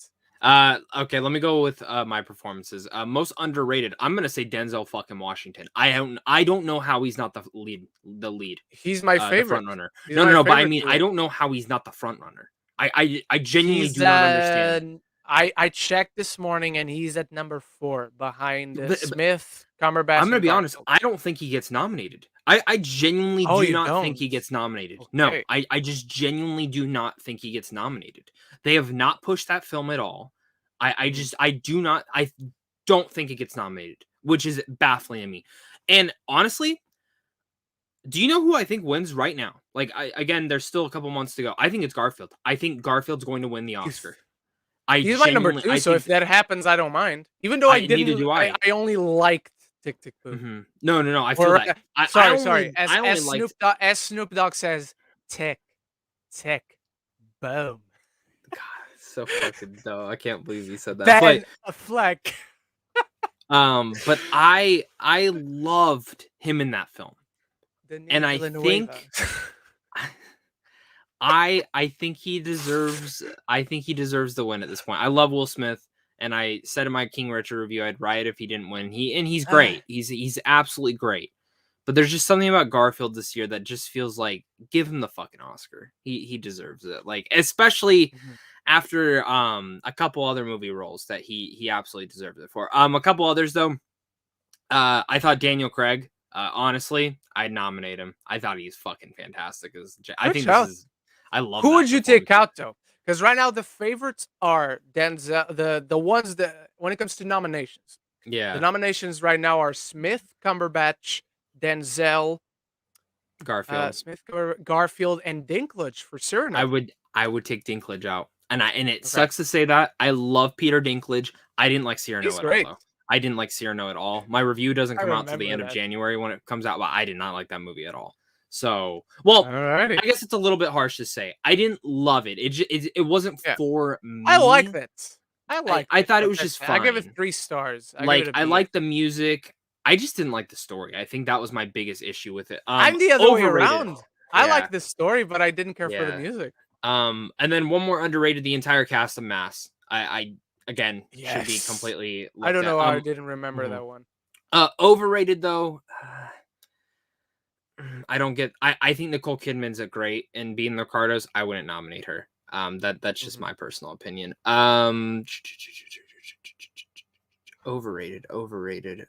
Okay, let me go with my performances. Most underrated. I'm gonna say Denzel fucking Washington. I don't know how he's not the lead. He's my The favorite. front runner. He's No, no, my no. But I favorite mean, I too. don't know how he's not the front runner. I genuinely He's do not understand. I checked this morning and he's at number 4 behind But Smith, I'm Cumberbatch, gonna and be honest. Garfield. I don't think he gets nominated. I genuinely Oh, do you not think don't? he gets nominated. No, Okay. I just genuinely do not think he gets nominated. They have not pushed that film at all. Mhm. I don't think it gets nominated, which is baffling to me. And honestly, do you know who I think wins right now? Like, again, there's still a couple months to go. I think it's Garfield. I think Garfield's going to win the He's Oscar. I he's my number genuinely, 2, I so if think, that happens, I don't mind. Even though I I neither didn't do I. I only liked Tick, Tick, Boom. No, no, no. I feel Or, that. I sorry, only, I only liked. As Snoop Dogg says, "Tick, tick, boom." God, so fucking dumb. I can't believe you said that. Ben Affleck. But I loved him in that film, and Denis I Villeneuve. think I think he deserves the win at this point. I love Will Smith, and I said in my King Richard review I'd riot if he didn't win. He's great. He's absolutely great. But there's just something about Garfield this year that just feels like give him the fucking Oscar. He deserves it. Like, especially Mhm. after a couple other movie roles that he absolutely deserves it for. A couple others though. I thought Daniel Craig, honestly, I'd nominate him. I thought he's fucking fantastic I Good think this shout. is I love Who that would you take performance. out though? Because right now the favorites are Denzel. The ones that when it comes to nominations, the Yeah, nominations right now are Smith, Cumberbatch, Denzel, Garfield. Garfield, and Dinklage for Cyrano. I would take Dinklage out. And it Okay, sucks to say that. I love Peter Dinklage. I didn't like Cyrano he's at all great. though. I didn't like Cyrano at all. My review doesn't I come out till the remember end of that. January when it comes out, but I did not like that movie at all. So, well, Alrighty, I guess it's a little bit harsh to say. I didn't love it. It wasn't yeah, for I like me. that. I liked I it, thought it but was just I give it fine. 3 stars. I give it Like, a I B. like the music. I just didn't like the story. I think that was my biggest issue with it. I'm the other way Overrated. around. I Yeah. like the story, but I didn't care for the Yeah. music. And then one more underrated, the entire cast of Mass. I again should be Yes. completely I looked don't at. know how I didn't remember Mhm. that one. Overrated though. I don't get. I think Nicole Kidman's a great, and being the Ricardos, I wouldn't nominate her. That's just Mhm. my personal opinion. Overrated, overrated.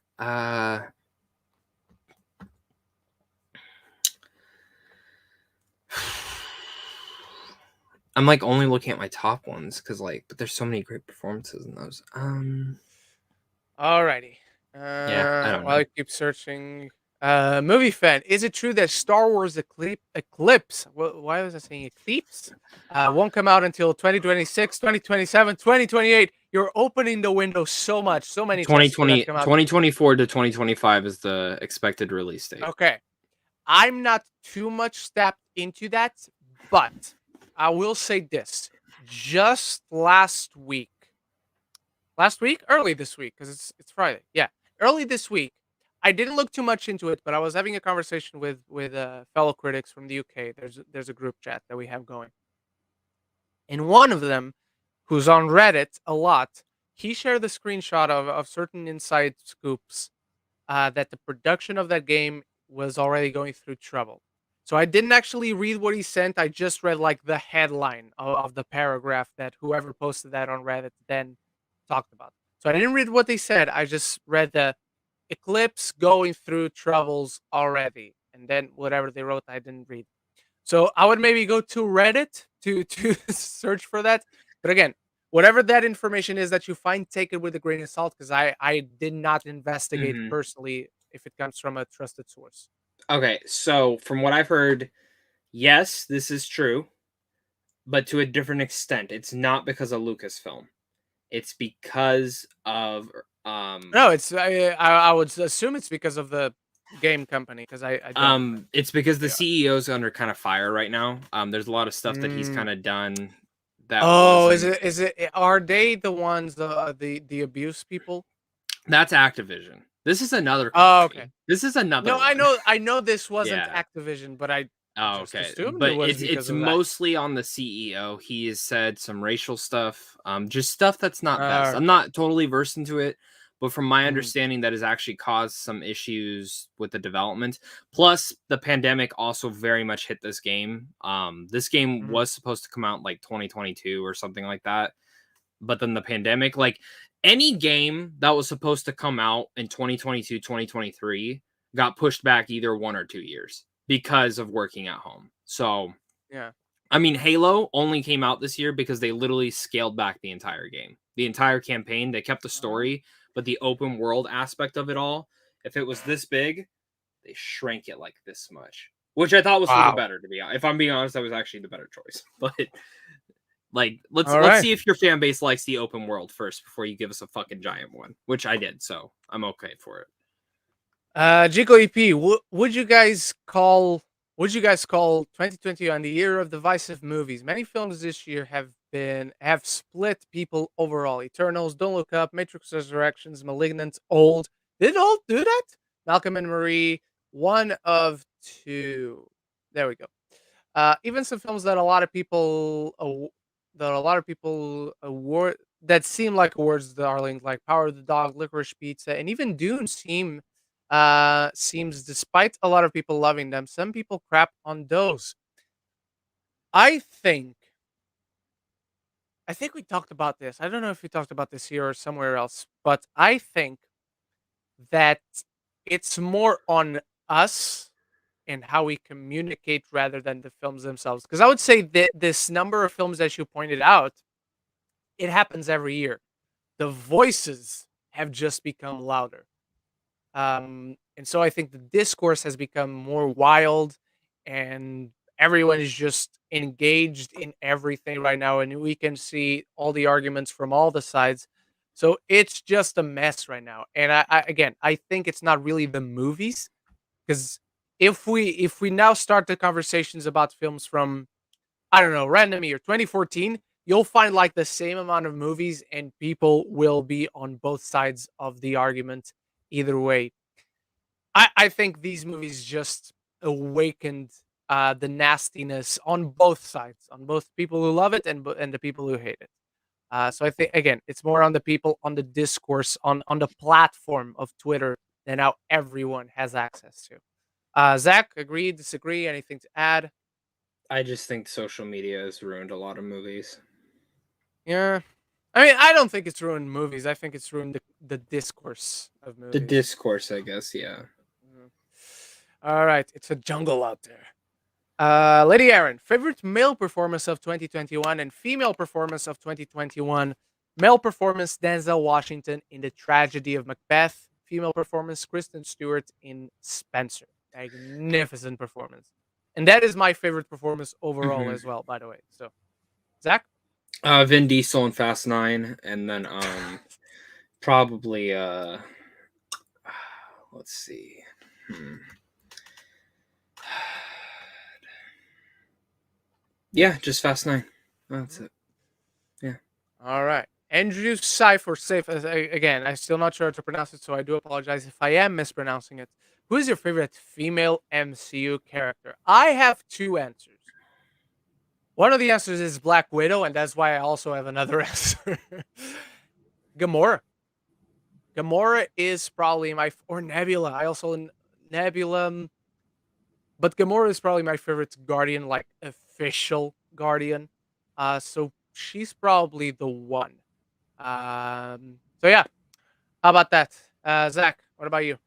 I'm like only looking at my top ones because but there's so many great performances in those. Alrighty. Yeah, I don't While know. I keep searching, movie fan, is it true that Star Wars Eclipse? Why was I saying Eclipse? Won't come out until 2026, 2027, 2028. You're opening the window so much, so many tests for that to come out. 2024 to 2025 is the expected release date. Okay, I'm not too much stepped into that, but I will say this: just early this week, because it's Friday. Yeah, early this week. I didn't look too much into it, but I was having a conversation with fellow critics from the UK. There's a group chat that we have going, and one of them, who's on Reddit a lot, he shared the screenshot of certain inside scoops that the production of that game was already going through trouble. So I didn't actually read what he sent. I just read like the headline of the paragraph that whoever posted that on Reddit then talked about. So I didn't read what they said. I just read the Eclipse going through troubles already, and then whatever they wrote, I didn't read. So I would maybe go to Reddit to search for that. But again, whatever that information is that you find, take it with a grain of salt because I did not investigate Mhm. personally if it comes from a trusted source. Okay, so from what I've heard, yes, this is true, but to a different extent. It's not because of Lucasfilm. It's because of No, it's I would assume it's because of the game company because I don't. it's because the They are. CEO's under kind of fire right now. There's a lot of stuff that he's Mm. kind of done that Oh, wasn't. is it? Are they the ones the abuse people? That's Activision. This is another Oh, okay. company. This is another No, one. I know this wasn't Yeah. Activision, but I Oh, just okay. assumed it But was it's because of that. mostly on the CEO. He has said some racial stuff, just stuff that's not best. I'm Okay. not totally versed into it, but from my Mhm, understanding, that has actually caused some issues with the development. Plus, the pandemic also very much hit this game. This game mhm, was supposed to come out like 2022 or something like that, but then the pandemic, like any game that was supposed to come out in 2022, 2023 got pushed back either 1 or 2 years because of working at home. So, Yeah. I mean, Halo only came out this year because they literally scaled back the entire game, the entire campaign. They kept the story, but the open world aspect of it all, if it was this big, they shrank it like this much, which I thought was for the better, to be honest. If I'm being honest, that was actually the better choice. But like, let's see if your fan base likes the open world first before you give us a fucking giant one, which I did, so I'm okay for it. Jico EP, would you guys call 2021 the year of divisive movies? Many films this year have split people overall. Eternals, Don't Look Up, Matrix Resurrections, Malignant, Old. Did Old do that? Malcolm and Marie, one of two. There we go. Even some films that a lot of people award that seem like awards darlings, like Power of the Dog, Licorice Pizza, and even Dune seems, despite a lot of people loving them, some people crap on those. I think we talked about this. I don't know if we talked about this here or somewhere else, but I think that it's more on us and how we communicate rather than the films themselves. Because I would say that this number of films that you pointed out, it happens every year. The voices have just become louder. And so I think the discourse has become more wild and everyone is just engaged in everything right now. And we can see all the arguments from all the sides. So it's just a mess right now. And I think it's not really the movies, because if we now start the conversations about films from, I don't know, random year 2014, you'll find like the same amount of movies and people will be on both sides of the argument either way. I think these movies just awakened the nastiness on both sides, on both people who love it and the people who hate it. So I think, again, it's more on the people, on the discourse, on the platform of Twitter that now everyone has access to. Zach, agree, disagree? Anything to add? I just think social media has ruined a lot of movies. Yeah. I mean, I don't think it's ruined movies. I think it's ruined the discourse of movies. The discourse, I guess, yeah. All right. It's a jungle out there. Lady Aaron, favorite male performance of 2021 and female performance of 2021. Male performance, Denzel Washington in The Tragedy of Macbeth. Female performance, Kristen Stewart in Spencer. Magnificent performance. And that is my favorite performance overall as well, by the way. So, Zach? Vin Diesel in Fast 9, and then probably let's see. Yeah, just Fast 9. That's it. Yeah. All right. Andrew Cypher Safe. Again, I'm still not sure how to pronounce it, so I do apologize if I am mispronouncing it. Who is your favorite female MCU character? I have two answers. One of the answers is Black Widow, and that's why I also have another answer. Gamora. Gamora is probably or Nebula. I also Nebula, but Gamora is probably my favorite Guardian, like official Guardian. So she's probably the one. So yeah, how about that, Zach? What about you?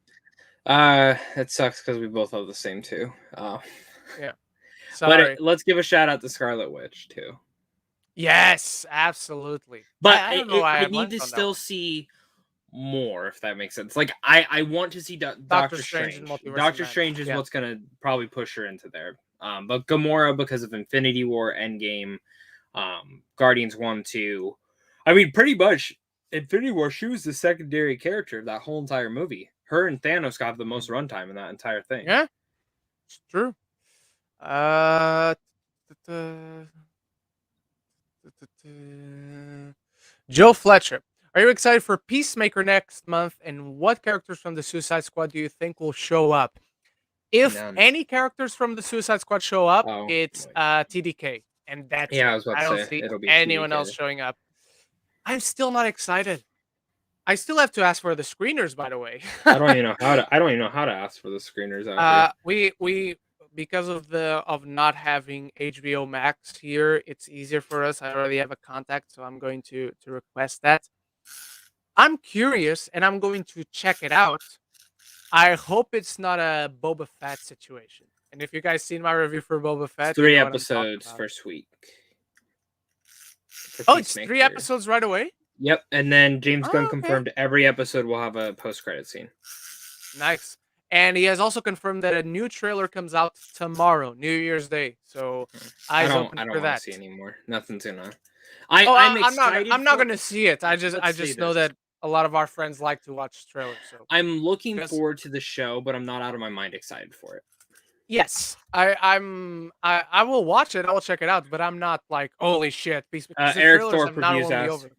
It sucks because we both have the same two. Yeah, sorry. But let's give a shout out to Scarlet Witch too. Yes, absolutely. But I don't know why I need to still see more, if that makes sense. Like I want to see Doctor Strange. Doctor Strange is what's gonna probably push her into there. But Gamora, because of Infinity War, Endgame, Guardians 1, 2. I mean, pretty much Infinity War, she was the secondary character of that whole entire movie. Her and Thanos got the most runtime in that entire thing. Yeah, it's true. Joe Fletcher, are you excited for Peacemaker next month? And what characters from the Suicide Squad do you think will show up? If any characters from the Suicide Squad show up, it's TDK, and that's I was about I to don't say, see anyone else showing up. I'm still not excited. I still have to ask for the screeners, by the way. I don't even know how to ask for the screeners out here. We because of not having HBO Max here, it's easier for us. I already have a contact, so I'm going to request that. I'm curious, and I'm going to check it out. I hope it's not a Boba Fett situation. And if you guys seen my review for Boba It's Fett, you 3 know what I'm talking episodes about. first week for Oh, it's 3 Peacemaker. episodes right away? Yep, and then James Gunn Oh, okay. confirmed every episode will have a post-credit scene. Nice. And he has also confirmed that a new trailer comes out tomorrow, New Year's Day. So I eyes don't open I don't for want to that. see anymore. Nothing's gonna. Oh, I'm I'm not. excited. I'm not for going to see it. I Let's say just know this. that a lot of our friends like to watch trailers. So I'm looking because forward to the show, but I'm not out of my mind excited for it. yes, I will watch it. I will check it out. But I'm not like holy shit because the Eric trailers Thorpe have not reviews won me asks, over.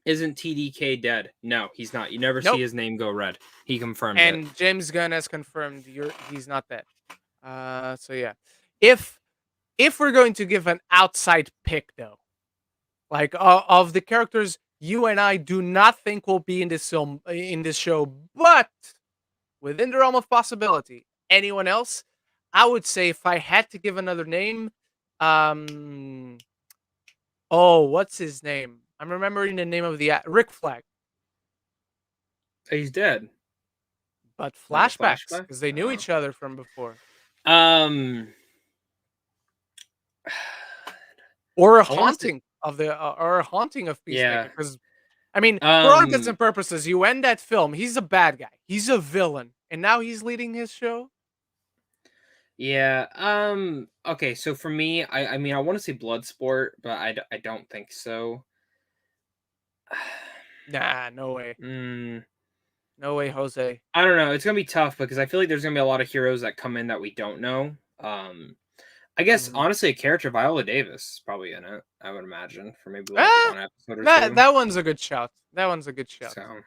"Isn't TDK dead?" No, he's not. You never see Nope. his name go red. He confirmed it. And James Gunn has confirmed he's not dead. So yeah, if we're going to give an outside pick though, like of the characters you and I do not think will be in this film in this show, but within the realm of possibility, anyone else, I would say if I had to give another name, um, oh, what's his name? I'm remembering the name of the Rick Flag, He's dead. but Like a flashbacks flashback. because they knew each other from before. Um. Or a I want to. haunting of the or a haunting of Peacemaker. Yeah. Because I mean, for all intents and purposes, you end that film. He's a bad guy. He's a villain, and now he's leading his show. Yeah. Okay. So for me, I mean, I want to say Bloodsport, but I don't think so. Nah, no way. Mm, No way, Jose. I don't know. It's gonna be tough because I feel like there's gonna be a lot of heroes that come in that we don't know. I guess honestly, a character Viola Davis is probably in it. I would imagine for maybe like one episode or two. That one's a good shout. That one's a good shout. So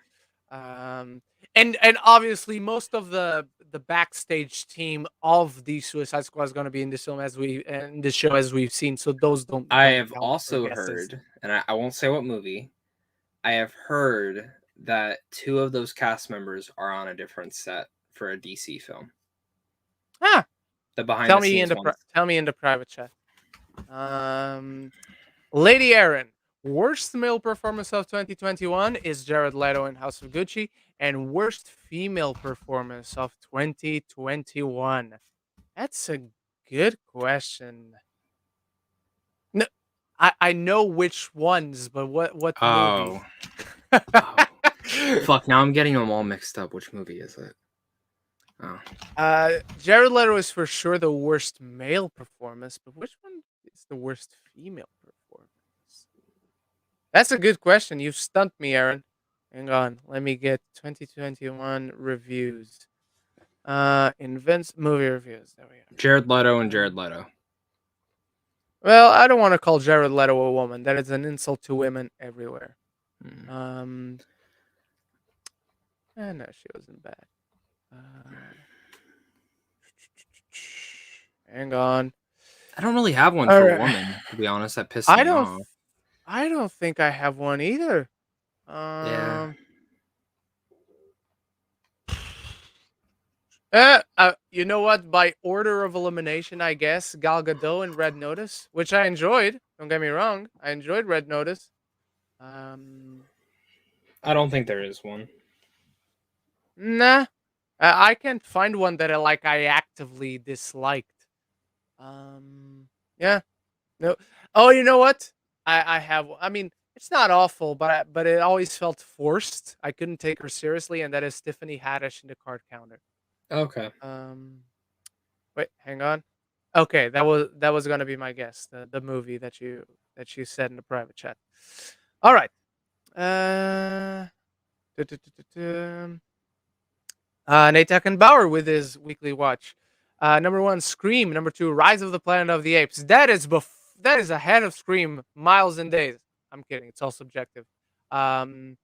And obviously most of the backstage team of the Suicide Squad is going to be in this film in this show as we've seen. So those don't. I Don't have count also for guesses. heard, and I won't say what movie. I have heard that 2 of those cast members are on a different set for a DC film. Ah, The behind tell the me scenes ones. tell me in the private chat. Lady Aaron, worst male performance of 2021 is Jared Leto in House of Gucci, and worst female performance of 2021. That's a good question. No, I know which ones, but what movies? Oh. Fuck, now I'm getting them all mixed up. Which movie is it? Oh. Jared Leto is for sure the worst male performance, but which one is the worst female performance? That's a good question. You've stumped me, Aaron. Hang on, let me get 2021 reviews. Invents movie reviews. There we go. Jared Leto and Jared Leto. Well, I don't want to call Jared Leto a woman. That is an insult to women everywhere. No, she wasn't bad. Hang on. I don't really have one for a woman, to be honest. That pisses me off. I don't think I have one either. Yeah. You know what? By order of elimination, I guess Gal Gadot and Red Notice, which I enjoyed. Don't get me wrong, I enjoyed Red Notice. I don't think there is one. Nah, I can't find one that I actively disliked. Yeah, no. Oh, you know what? I have. I mean, it's not awful, but it always felt forced. I couldn't take her seriously, and that is Tiffany Haddish in the card counter. Okay. Wait, hang on. Okay, that was gonna be my guess. The movie that you said in the private chat. All right. Nate Eckenbauer with his weekly watch. Number 1, Scream. Number 2, Rise of the Planet of the Apes. That is ahead of Scream miles and days. I'm kidding. It's all subjective. Number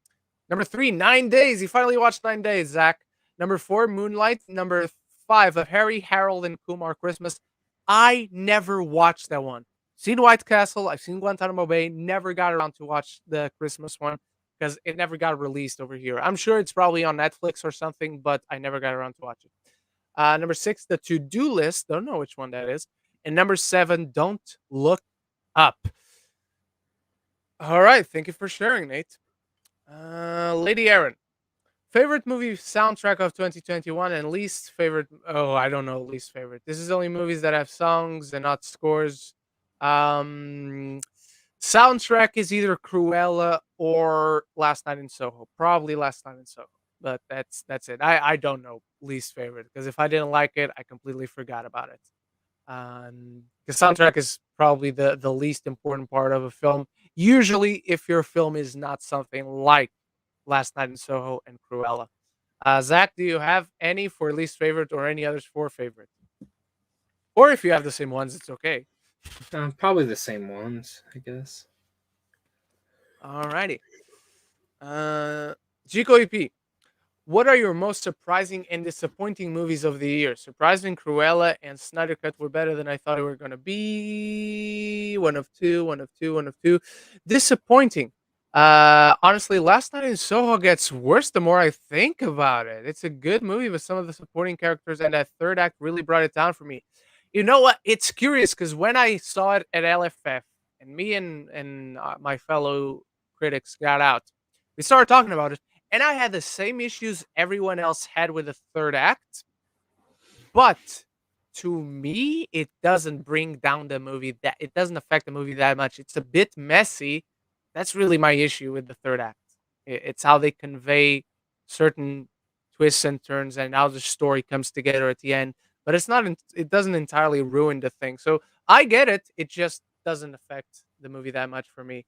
3, 9 Days. He finally watched 9 Days, Zach. Number 4, Moonlight. Number 5, A Harry, Harold, and Kumar Christmas. I never watched that one. Seen White Castle. I've seen Guantanamo Bay. Never got around to watch the Christmas one because it never got released over here. I'm sure it's probably on Netflix or something, but I never got around to watch it. Number 6, The To-Do List. Don't know which one that is. And number 7, Don't Look Up. All right. Thank you for sharing, Nate. Lady Aaron. Favorite movie soundtrack of 2021 and least favorite. Oh, I don't know least favorite. This is only movies that have songs and not scores. Um, Soundtrack is either Cruella or Last Night in Soho. Probably Last Night in Soho. But that's it. I don't know least favorite because if I didn't like it, I completely forgot about it. The soundtrack is probably the least important part of a film. Usually, if your film is not something like Last Night in Soho and Cruella. Zach, do you have any for least favorite or any others for favorite? Or if you have the same ones, it's okay. Probably the same ones, I guess. Alrighty. Chico EP, what are your most surprising and disappointing movies of the year? Surprising, Cruella, and Snyder Cut were better than I thought they were going to be. One of two, one of two, one of two. Disappointing. Honestly, Last Night in Soho gets worse the more I think about it. It's a good movie, but some of the supporting characters and that third act really brought it down for me. You know what? It's curious because when I saw it at LFF, and me and my fellow critics got out, we started talking about it, and I had the same issues everyone else had with the third act, but to me, it doesn't bring down the movie that it doesn't affect the movie that much. It's a bit messy. That's really my issue with the third act. It's how they convey certain twists and turns and how the story comes together at the end. But it's not. It doesn't entirely ruin the thing. So I get it. It just doesn't affect the movie that much for me.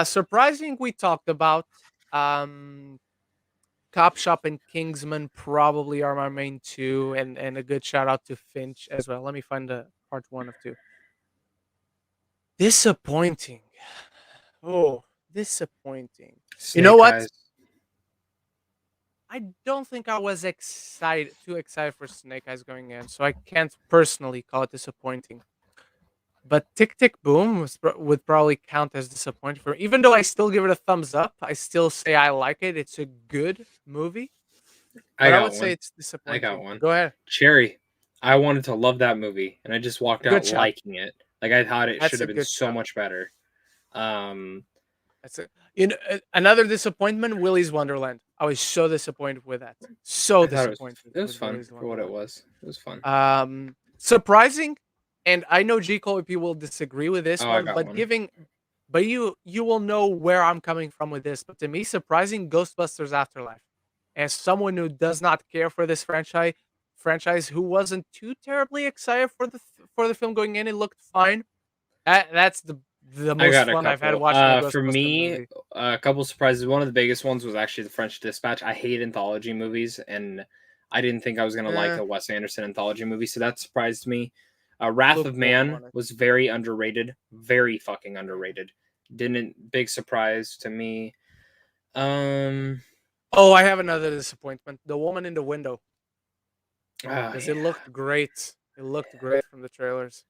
Surprising, we talked about. Um, Cop Shop and Kingsman probably are my main two, and a good shout out to Finch as well. Let me find the part one of two. Disappointing. Oh, disappointing. You know Snake what? Eyes. I don't think I was too excited for Snake Eyes going in, so I can't personally call it disappointing. But Tick Tick Boom would probably count as disappointing for me. Even though I still give it a thumbs up, I still say I like it. It's a good movie, I but I got would say one. it's I got disappointing. one. Go ahead. Cherry. I wanted to love that movie, and I just walked Good out shout. liking it. Like I thought it should That's a have been good so shout. much better. Um, That's it. Another disappointment, Willy's Wonderland. I was so disappointed with that. So I thought disappointed it was with fun Willy's for what it Wonderland. was. It was fun. Surprising, and I know G Cole people will disagree with this Oh, I one, got but one. you will know where I'm coming from with this. But to me, surprising, Ghostbusters Afterlife. As someone who does not care for this franchise who wasn't too terribly excited for the film going in, it looked fine. That's the I most got a fun I've had couple. watching a For Ghostbuster me, movie. a couple surprises. One of the biggest ones was actually the French Dispatch. I hate anthology movies, and I didn't think I was gonna like Eh, a Wes Anderson anthology movie, so that surprised me. Wrath of lukewarm Man on it. was very underrated, very fucking underrated. Didn't big surprise to me. Um, Oh, I have another disappointment. The Woman in the Window, oh because it yeah. looked great. It looked great from the trailers.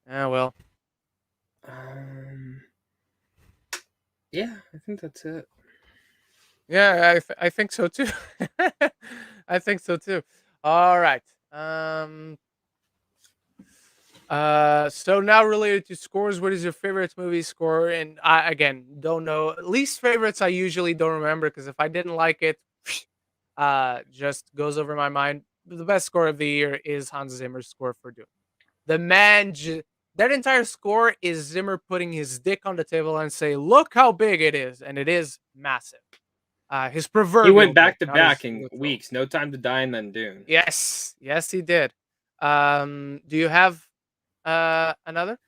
Ah, well. Um, yeah, I think that's it. Yeah, I think so too. I think so too. All right. So now related to scores, what is your favorite movie score? And I again don't know. Least favorites I usually don't remember because if I didn't like it, just goes over my mind. The best score of the year is Hans Zimmer's score for Dune. The man, that entire score is Zimmer putting his dick on the table and say, "Look how big it is," and it is massive. His He proverbial went dick, back to not his back in literal. weeks. No Time to Die and then Dune. Yes, yes, he did. Do you have another?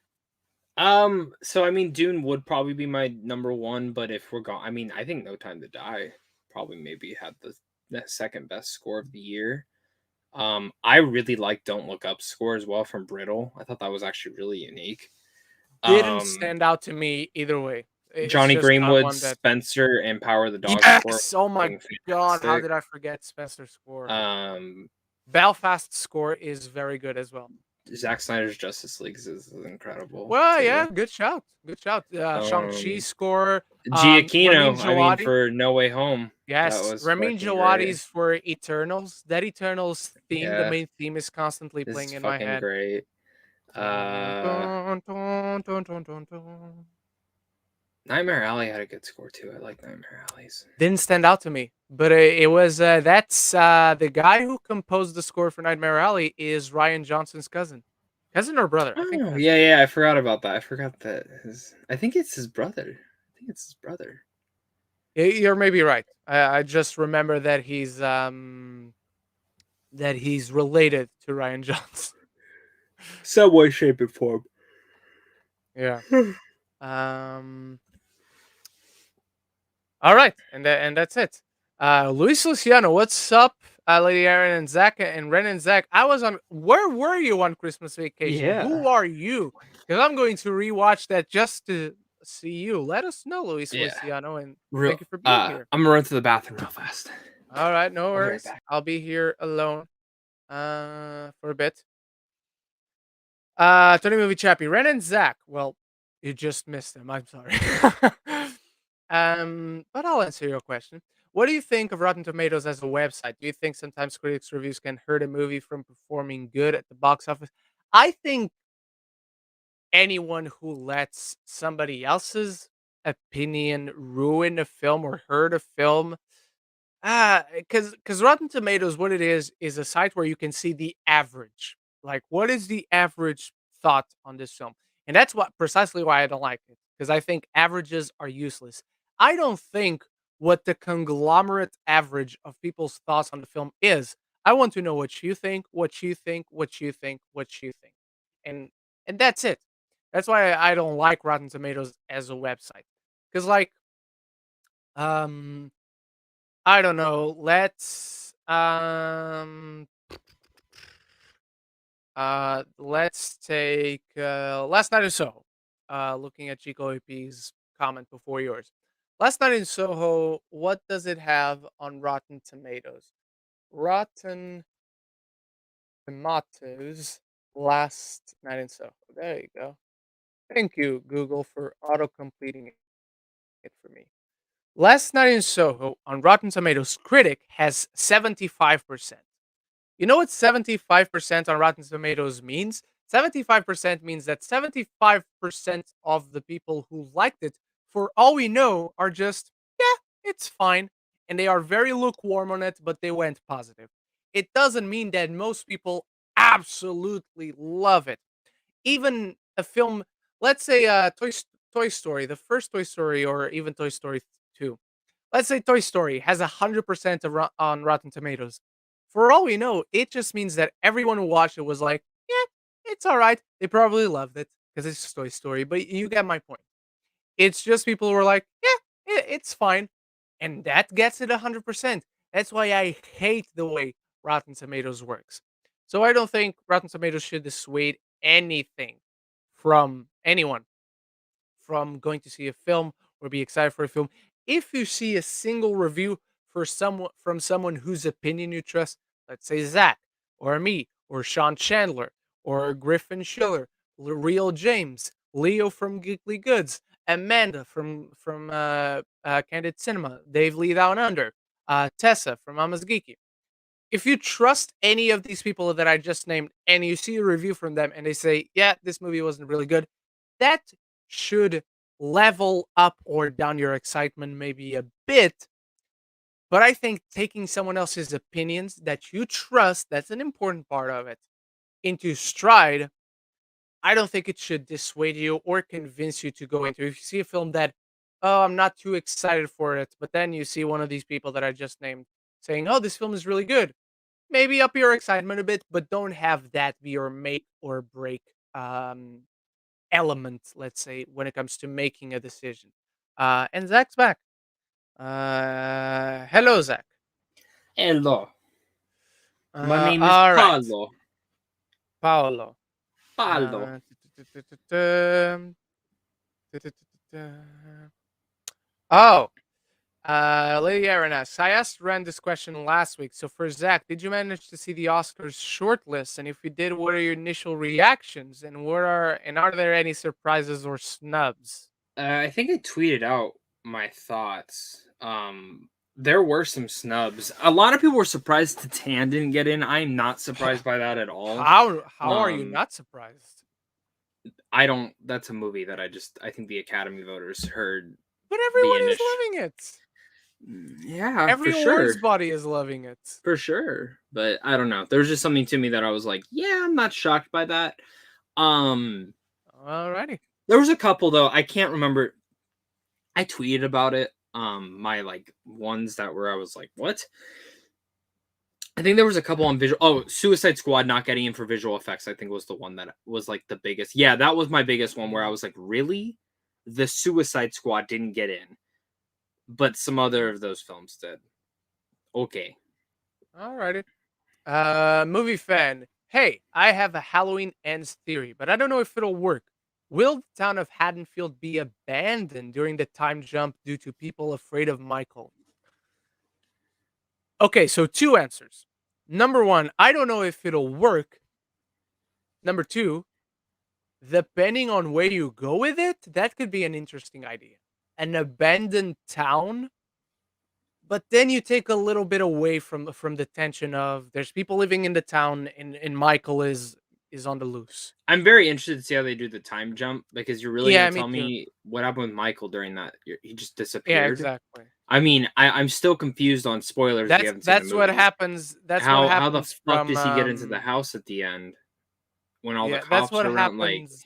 So I mean, Dune would probably be my number one, but if we're going, I mean, I think No Time to Die probably maybe had the second best score of the year. I really like Don't Look Up score as well from Brittle. I thought that was actually really unique. Didn't Um, stand out to me either way. It's Johnny just not Greenwood's one that. Spencer and Power of the Dog score Yes. Oh my fucking god, how fantastic. did I forget Spencer's score? Um, Belfast's score is very good as well. Zack Snyder's Justice League is incredible Well, too. yeah, good shout. Good shout. Shang-Chi Um, score. Ramin Giacchino, I mean, Djawadi. for No Way Home, that Yes, was Ramin fucking great. Djawadi's for Eternals. That Eternals theme, the Yeah, main theme, is constantly this playing is in my fucking head. great. Dun, Uh, dun, dun, dun, dun, dun, dun. Nightmare Alley had a good score too. I like Nightmare Alleys. Didn't stand out to me, but it was that's the guy who composed the score for Nightmare Alley is Ryan Johnson's cousin or brother. I think Oh, cousin. yeah. I forgot about that. I forgot that I think it's his brother. I think it's his brother. You're maybe right. I just remember that he's related to Ryan Johnson. Some way, shape, and form. Yeah. All right, and that's it. Luis Luciano, what's up, Lady Aaron and Zach and Ren and Zach? I was on. Where were you on Christmas vacation? Yeah. Who are you? Because I'm going to rewatch that just to see you. Let us know, Luis Luciano, and thank you for being here. I'm gonna run to the bathroom real fast. All right, no I'll be right worries. back. I'll be here alone for a bit. Tony Movie Chappie, Ren and Zach. Well, you just missed him. I'm sorry. But I'll answer your question. What do you think of Rotten Tomatoes as a website? Do you think sometimes critics' reviews can hurt a movie from performing good at the box office? I think anyone who lets somebody else's opinion ruin a film or hurt a film, because Rotten Tomatoes, what it is a site where you can see the average. Like, what is the average thought on this film? And that's what precisely why I don't like it, because I think averages are useless. I don't think what the conglomerate average of people's thoughts on the film is. I want to know what you think, what you think, what you think, what you think, and that's it. That's why I don't like Rotten Tomatoes as a website, because um I don't know. Let's take Last Night in Soho. Looking at Chico AP's comment before yours. Last Night in Soho, what does it have on Rotten Tomatoes? Rotten Tomatoes, Last Night in Soho. There you go. Thank you, Google, for auto completing it for me. Last Night in Soho on Rotten Tomatoes critic has 75%. You know what 75% on Rotten Tomatoes means? 75% means that 75% of the people who liked it, for all we know, are just, yeah, it's fine. And they are very lukewarm on it, but they went positive. It doesn't mean that most people absolutely love it. Even a film, let's say Toy Story, the first Toy Story, or even Toy Story 2. Let's say Toy Story has 100% on Rotten Tomatoes. For all we know, it just means that everyone who watched it was like, yeah, it's all right. They probably loved it because it's just Toy Story, but you get my point. It's just people who were like, yeah, it's fine. And that gets it 100%. That's why I hate the way Rotten Tomatoes works. So I don't think Rotten Tomatoes should dissuade anything from anyone from going to see a film or be excited for a film. If you see a single review for someone from someone whose opinion you trust, let's say Zach or me or Sean Chandler or Griffin Schiller, Real James, Leo from Geekly Goods, Amanda from Candid Cinema, Dave Lee Down Under, Tessa from Mama's Geeky. If you trust any of these people that I just named and you see a review from them and they say, yeah, this movie wasn't really good, that should level up or down your excitement maybe a bit. But I think taking someone else's opinions that you trust, that's an important part of it, into stride, I don't think it should dissuade you or convince you to go into. If you see a film that, oh, I'm not too excited for it, but then you see one of these people that I just named saying, oh, this film is really good, maybe up your excitement a bit, but don't have that be your make or break element, let's say, when it comes to making a decision. And Zach's back. Hello, Zach. Hello. My name is All right, Paulo. Paolo. Paulo. Oh, Lady Aaron asks, I asked Ren this question last week. So for Zach, did you manage to see the Oscars shortlist? And if you did, what are your initial reactions? And are there any surprises or snubs? I think I tweeted out my thoughts. There were some snubs. A lot of people were surprised Titan didn't get in. I'm not surprised by that at all. How are you not surprised? That's a movie that I think the Academy voters heard But the everyone is initial. loving it. Yeah, Every for awards sure. body is loving it. For sure. But I don't know. There's just something to me that I was like, yeah, I'm not shocked by that. Alrighty. There was a couple though. I can't remember. I tweeted about it. My like ones that were I was like, what? I think there was a couple on visual. Oh, Suicide Squad not getting in for visual effects. I think was the one that was like the biggest. Yeah, that was my biggest one where I was like, really? The Suicide Squad didn't get in, but some other of those films did. Okay. Alrighty. Movie fan. Hey, I have a Halloween ends theory, but I don't know if it'll work. Will the town of Haddonfield be abandoned during the time jump due to people afraid of Michael? Okay, so two answers. Number one, I don't know if it'll work. Number two, depending on where you go with it, that could be an interesting idea. An abandoned town, but then you take a little bit away from the tension of there's people living in the town and Michael is on the loose. I'm very interested to see how they do the time jump because you're really Yeah, gonna me tell too. me what happened with Michael during that. He just Yeah, disappeared. exactly. I mean, I'm still confused on spoilers if you That's haven't seen the that's what movie. happens. That's what How the happens fuck does he get into the from house at the end when all the yeah, that's cops what are around? Like, happens.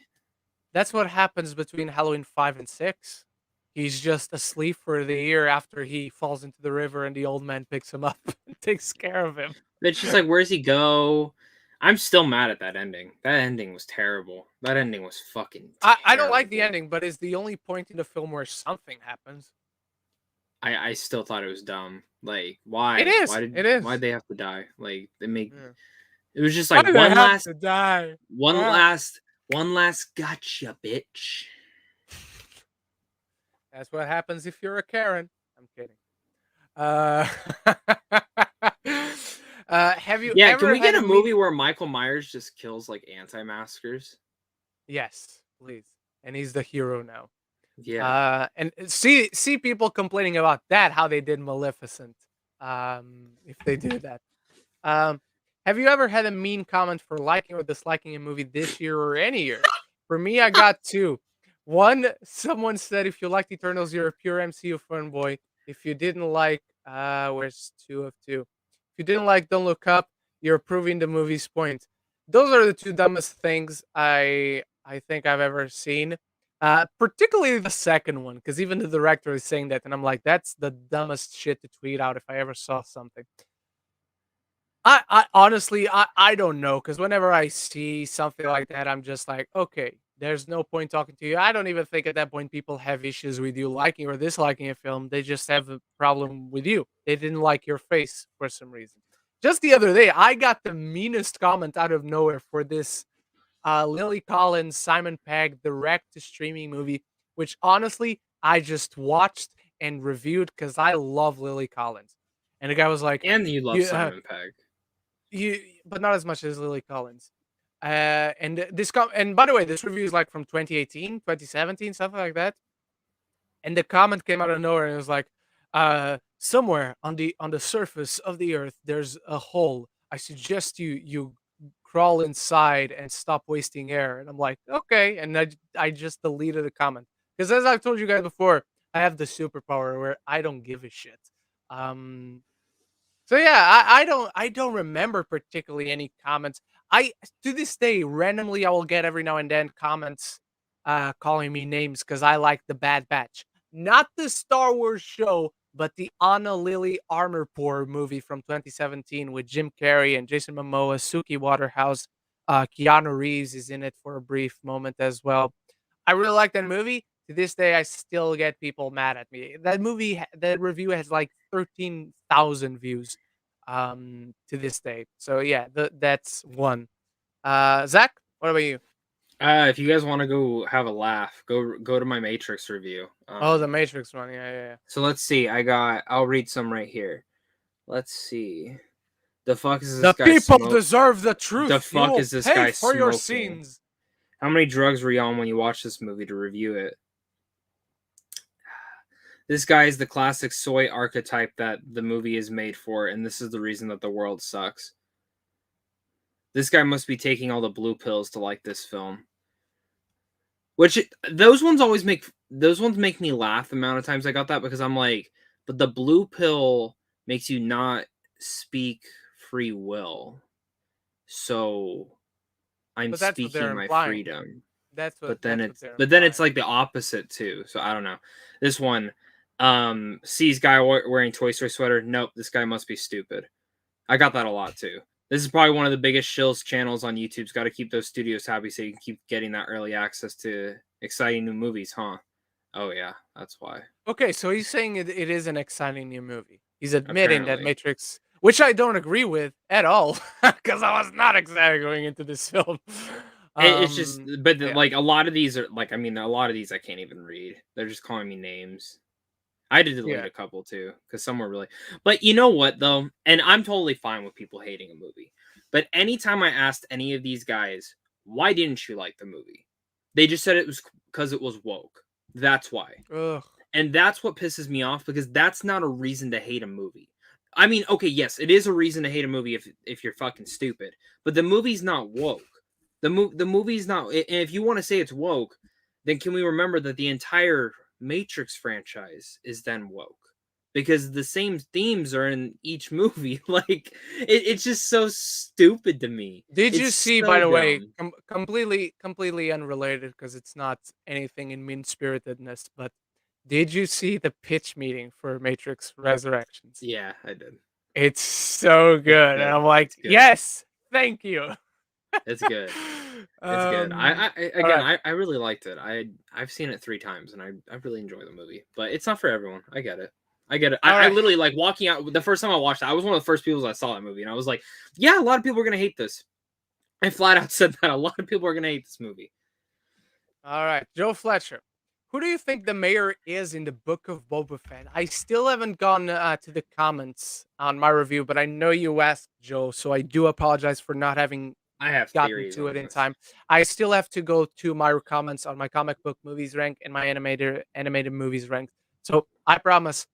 That's what happens between Halloween 5 and 6. He's just asleep for the year after he falls into the river and the old man picks him up and takes care of him. then she's like, "Where's he go?" I'm still mad at that ending. That ending was terrible. That ending was fucking I don't like the terrible. ending, but it's the only point in the film where something happens. I still thought it was dumb. Like, It why? is. It Why'd is. they have to die? Like, they make Yeah. it was just Why like do they have to die? Ah. one last gotcha, bitch. That's what happens if you're a Karen. I'm kidding. Uh, have you Yeah, can ever we get had a a mean? movie where Michael Myers just kills like anti-maskers? Yes, please. And he's the hero now. Yeah. And see people complaining about that, how they did Maleficent. If they do that. Um, have you ever had a mean comment for liking or disliking a movie this year or any year? For me, I got two. One, someone said if you liked Eternals, you're a pure MCU fanboy. If you didn't like, where's two of two? If you didn't like Don't Look Up, you're proving the movie's point. Those are the two dumbest things I think I've ever seen. Particularly the second one, because even the director is saying that, and I'm like, that's the dumbest shit to tweet out if I ever saw something. I honestly, I don't know because whenever I see something like that, I'm just like, okay, there's no point talking to you. I don't even think at that point people have issues with you liking or disliking a film. They just have a problem with you. They didn't like your face for some reason. Just the other day, I got the meanest comment out of nowhere for this Lily Collins, Simon Pegg direct to streaming movie, which honestly I just watched and reviewed because I love Lily Collins. And the guy was like, And you love "You, Simon Pegg. but not as much as Lily Collins." And by the way, this review is like from 2018, 2017, something like that. And the comment came out of nowhere and it was like, somewhere on the surface of the earth, there's a hole. I suggest you crawl inside and stop wasting air. And I'm like, okay. And I just deleted the comment. Because as I've told you guys before, I have the superpower where I don't give a shit. Um so yeah, I don't remember particularly any comments. I to this day randomly I will get every now and then comments calling me names because I like the Bad Batch. Not the Star Wars show, but the Anna Lily Armorpore movie from 2017 with Jim Carrey and Jason Momoa, Suki Waterhouse, Keanu Reeves is in it for a brief moment as well. I really like that movie. To this day, I still get people mad at me. That review has like 13,000 views to this day. So yeah, that's one. Zach, what about you? If you guys want to go have a laugh, go to my Matrix review. Oh, the Matrix one. Yeah, yeah, yeah. So let's see. I'll read some right here. Let's see. The fuck is this The guy people smoke? deserve the The truth. You fuck will is this pay guy for your smoking? sins. How many drugs were you on when you watched this movie to review it? This guy is the classic soy archetype that the movie is made for, and this is the reason that the world sucks. This guy must be taking all the blue pills to like this film. Those ones make me laugh the amount of times I got that, because I'm like, but the blue pill makes you not speak free will. So I'm But that's what they're speaking my implying. freedom. That's what But then they're it's implying. like the opposite too. So I don't know. This one sees guy wearing Toy Story sweater. Nope, this guy must be stupid. I got that a lot too. This is probably one of the biggest shills channels on YouTube's got to keep those studios happy so you can keep getting that early access to exciting new movies, huh? Oh yeah, that's why. Okay, so he's saying it is an exciting new movie. He's admitting that Apparently. Matrix, which I don't agree with at all, because I was not excited going into this film. It's just, but Yeah. like a lot of these are like, I mean, a lot of these I can't even read. They're just calling me names. I had to delete Yeah. a couple too, because some were really. But you know what though, and I'm totally fine with people hating a movie. But anytime I asked any of these guys, why didn't you like the movie? They just said it was because it was woke. That's why. Ugh. And that's what pisses me off, because that's not a reason to hate a movie. I mean, okay, yes, it is a reason to hate a movie if you're fucking stupid, but the movie's not woke. The movie's not. And if you want to say it's woke, then can we remember that the entire Matrix franchise is then woke? Because the same themes are in each movie. Like it's just so stupid to me. Did you It's see, by so the way, dumb. completely unrelated because it's not anything in mean spiritedness, but did you see the pitch meeting for Matrix Resurrections? Yeah, I did. It's so It's good. And good. I'm like, It's good. yes, thank you. It's good. It's good. All Again, right. I really liked it. I've seen it 3 times, and I really enjoy the movie. But it's not for everyone. I get it. I get it. All I right. literally, like, walking out the first time I watched it, I was one of the first people that saw that movie, and I was like, yeah, a lot of people are gonna hate this. I flat out said that a lot of people are gonna hate this movie. All right. Joe Fletcher. Who do you think the mayor is in the Book of Boba Fett? I still haven't gone to the comments on my review, but I know you asked, Joe, so I do apologize for not having I have gotten theories to it on in this. time. I still have to go to my comments on my comic book movies rank and my animated movies rank. So I promise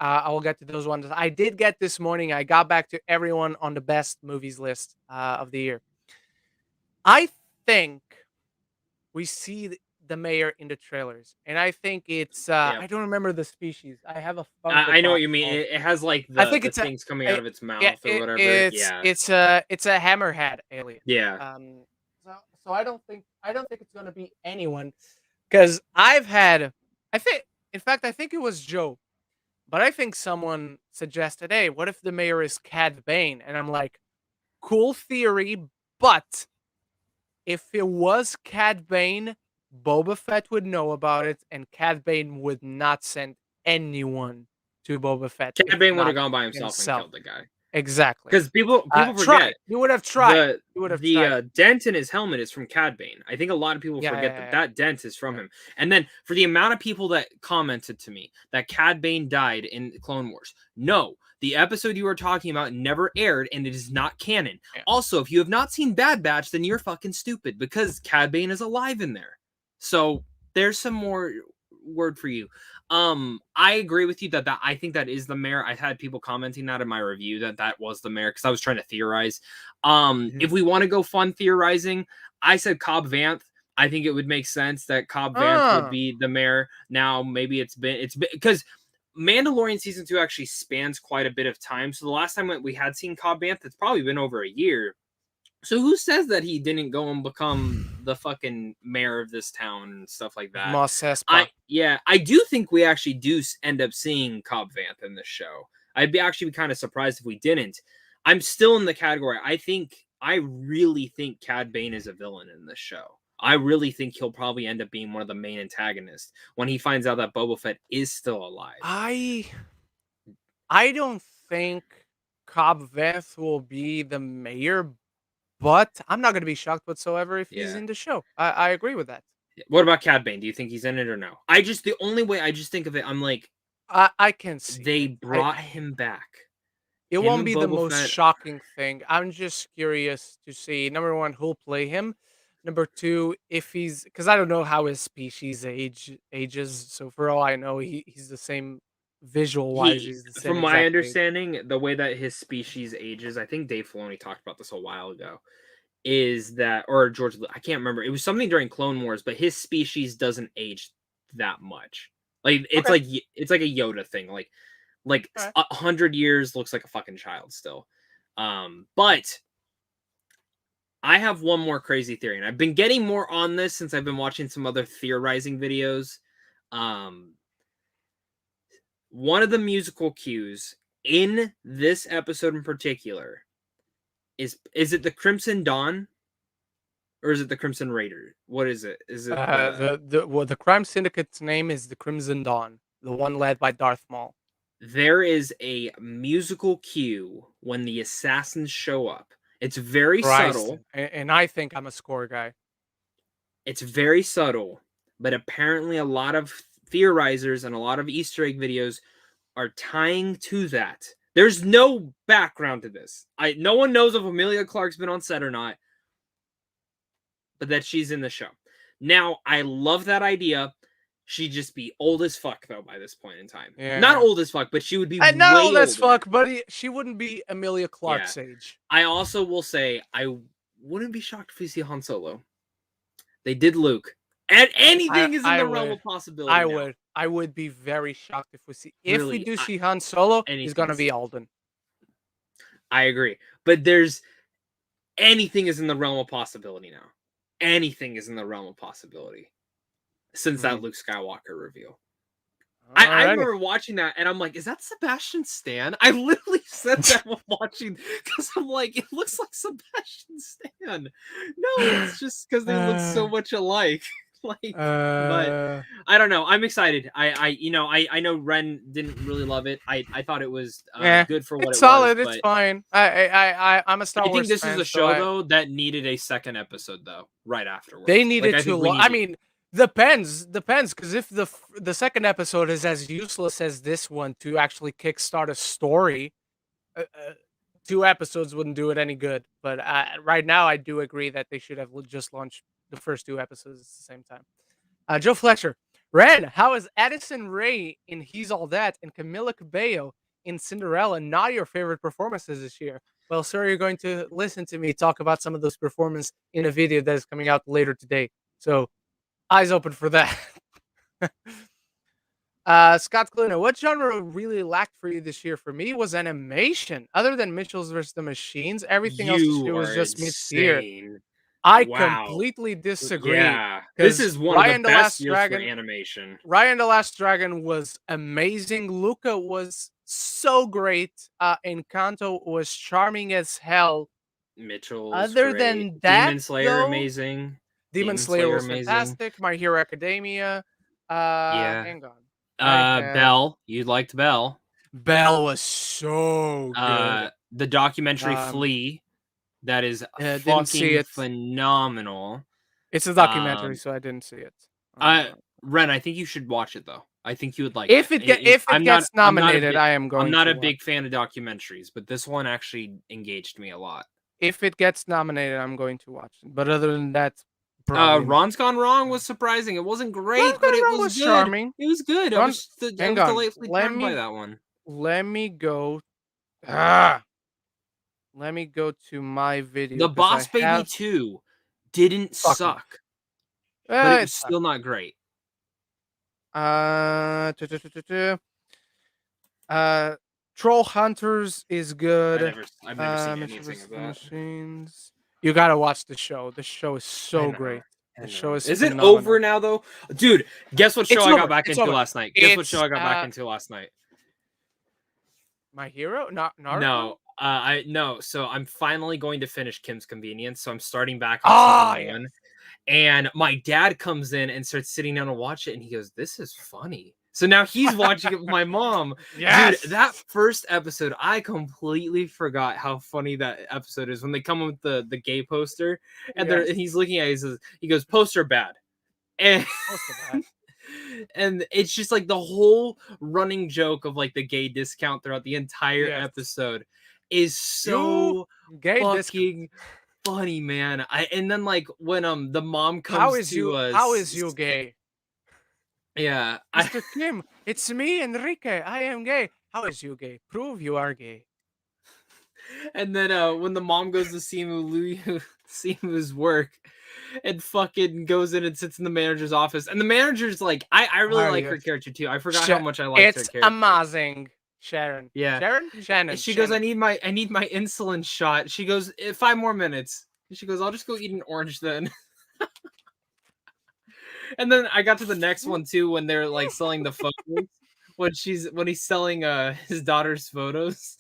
I will get to those ones. I did get this morning. I got back to everyone on the best movies list of the year. I think we see the mayor in the trailers, and I think it's Yep. I don't remember the species. I have a Funko I know Pop what you mean. called. It has like I think the it's a things coming out I- of its yeah, mouth or whatever. Yeah. it's a hammerhead alien. Yeah. Um, so I don't think it's gonna be anyone, because I've had I think in fact I think it was Joe, but I think someone suggested, hey, what if the mayor is Cad Bane? And I'm like, cool theory, but if it was Cad Bane, Boba Fett would know about it, and Cad Bane would not send anyone to Boba Fett if Cad Bane would have not gone by himself and himself. killed the guy. Exactly. Because people Try. forget He would have tried. the He would have the tried. uh, dent in his helmet is from Cad Bane. I think a lot of people Yeah, forget yeah, that yeah, that dent is from yeah. him. And then for the amount of people that commented to me that Cad Bane died in Clone Wars, no, the episode you were talking about never aired, and it is not canon. Yeah. Also, if you have not seen Bad Batch, then you're fucking stupid, because Cad Bane is alive in there. So there's some more word for you. I agree with you that I think that is the mayor. I had people commenting that in my review that was the mayor, because I was trying to theorize. Mhm. If we want to go fun theorizing, I said Cobb Vanth. I think it would make sense that Cobb Vanth would Ah, be the mayor. Now maybe it's been because Mandalorian season 2 actually spans quite a bit of time. So the last time we had seen Cobb Vanth, it's probably been over a year. So who says that he didn't go and become the fucking mayor of this town and stuff like of that? Mos Espa. I do think we actually do end up seeing Cobb Vanth in this show. I'd be actually kind of surprised if we didn't. I'm still in the category. I really think Cad Bane is a villain in this show. I really think he'll probably end up being one of the main antagonists when he finds out that Boba Fett is still alive. I don't think Cobb Vanth will be the mayor, but I'm not gonna be shocked whatsoever if he's Yeah. in the show. I agree with that. What about Cad Bane? Do you think he's in it or no? The only way I just think of it, I'm like, I can see they it. brought him back. It Him won't and be the Boba most Fett. shocking thing. I'm just curious to see, number one, who'll play him. Number two, if he's because I don't know how his species ages. So for all I know, he's the same visual wise. He, He's the same from my exact age. understanding, the way that his species ages, I think Dave Filoni talked about this a while ago. is that, or George, I can't remember. It was something during Clone Wars, but his species doesn't age that much. Like it's Okay. like a Yoda thing. Like All right. 100 years looks like a fucking child still. But I have one more crazy theory, and I've been getting more on this since I've been watching some other theorizing videos. One of the musical cues in this episode in particular is it the Crimson Dawn or is it the Crimson Raider? What is it? Is it The crime syndicate's name is the Crimson Dawn, the one led by Darth Maul. There is a musical cue when the assassins show up. It's very subtle. And I think I'm a score guy. It's very subtle, but apparently a lot of theorizers and a lot of Easter egg videos are tying to that. There's no background to this. No one knows if Emilia Clarke's been on set or not, but that she's in the show. Now, I love that idea. She'd just be old as fuck, though, by this point in time. Yeah. Not old as fuck, but she would be not way old as older. fuck, but she wouldn't be Emilia Clarke's age. I also will say, I wouldn't be shocked if we see Han Solo. They did Luke. And anything is in the realm of possibility. I would be very shocked if we see Really, we do see Han Solo, he's gonna be Alden. I agree. But anything is in the realm of possibility now. Anything is in the realm of possibility. Since that Luke Skywalker reveal. I remember watching that and I'm like, is that Sebastian Stan? I literally said that while watching because I'm like, it looks like Sebastian Stan. No, it's just because they look so much alike. But I don't know. I'm excited. I know Ren didn't really love it. I thought it was good for what it's it solid. was. It's fine. I'm a Star Wars. I think this fan, is a show though that needed a second episode though. Right afterwards, they needed to. I mean, depends because if the second episode is as useless as this one to actually kickstart a story, 2 episodes wouldn't do it any good. But right now, I do agree that they should have just launched the first 2 episodes at the same time. Joe Fletcher, Ren, how is Addison Rae in He's All That and Camila Cabello in Cinderella not your favorite performances this year? Well, sir, you're going to listen to me talk about some of those performances in a video that is coming out later today. So, eyes open for that. Scott Cluna, what genre really lacked for you this year? For me, was animation. Other than Mitchell's vs. the Machines, everything else this year was just mid-tier. I completely disagree. Yeah, this is one of the best years for animation. Ryan the Last Dragon was amazing. Luca was so great. Encanto was charming as hell. Mitchell. Other than that, Demon Slayer, amazing. Demon Slayer was fantastic. My Hero Academia. Hang on. Belle. You liked Belle. Belle was so good. The documentary Flea. That is fucking phenomenal. It's a documentary, so I didn't see it. Ren, I think you should watch it though. I think you would like it. If it gets nominated, I am going. I'm not a big fan of documentaries, but this one actually engaged me a lot. If it gets nominated, I'm going to watch it. But other than that, Ron's Gone Wrong was surprising. It wasn't great, but it was good. Charming. It was good. I was delightfully charmed by that one. Let me go. Let me go to my video. The Boss Baby 2 didn't suck. But it's still not great. Troll Hunters is good. I've never seen anything of that. Machines. You gotta watch the show. The show is so great. The show is it over now though? Dude, guess what show I got back into last night? Guess what show I got back into last night? My Hero? Naruto? No. So I'm finally going to finish Kim's Convenience. So I'm starting back on season 1. And my dad comes in and starts sitting down to watch it, and he goes, "This is funny." So now he's watching it with my mom. Yes! Dude, that first episode, I completely forgot how funny that episode is when they come with the gay poster, and he's looking at it, he goes, "Poster bad," and and it's just like the whole running joke of like the gay discount throughout the entire episode is so fucking funny, man. And then like when the mom comes how is you gay? Yeah, Mr. Kim, it's me, Enrique. I am gay. How is you gay? Prove you are gay. And then when the mom goes to see Simu's work and fucking goes in and sits in the manager's office. And the manager's like, I really like her character too. I forgot how much I liked her It's character. amazing. Sharon. Yeah. Shannon. She goes, I need my insulin shot. She goes, 5 more minutes. And she goes, I'll just go eat an orange then. And then I got to the next one too when they're like selling the photos. When he's selling his daughter's photos.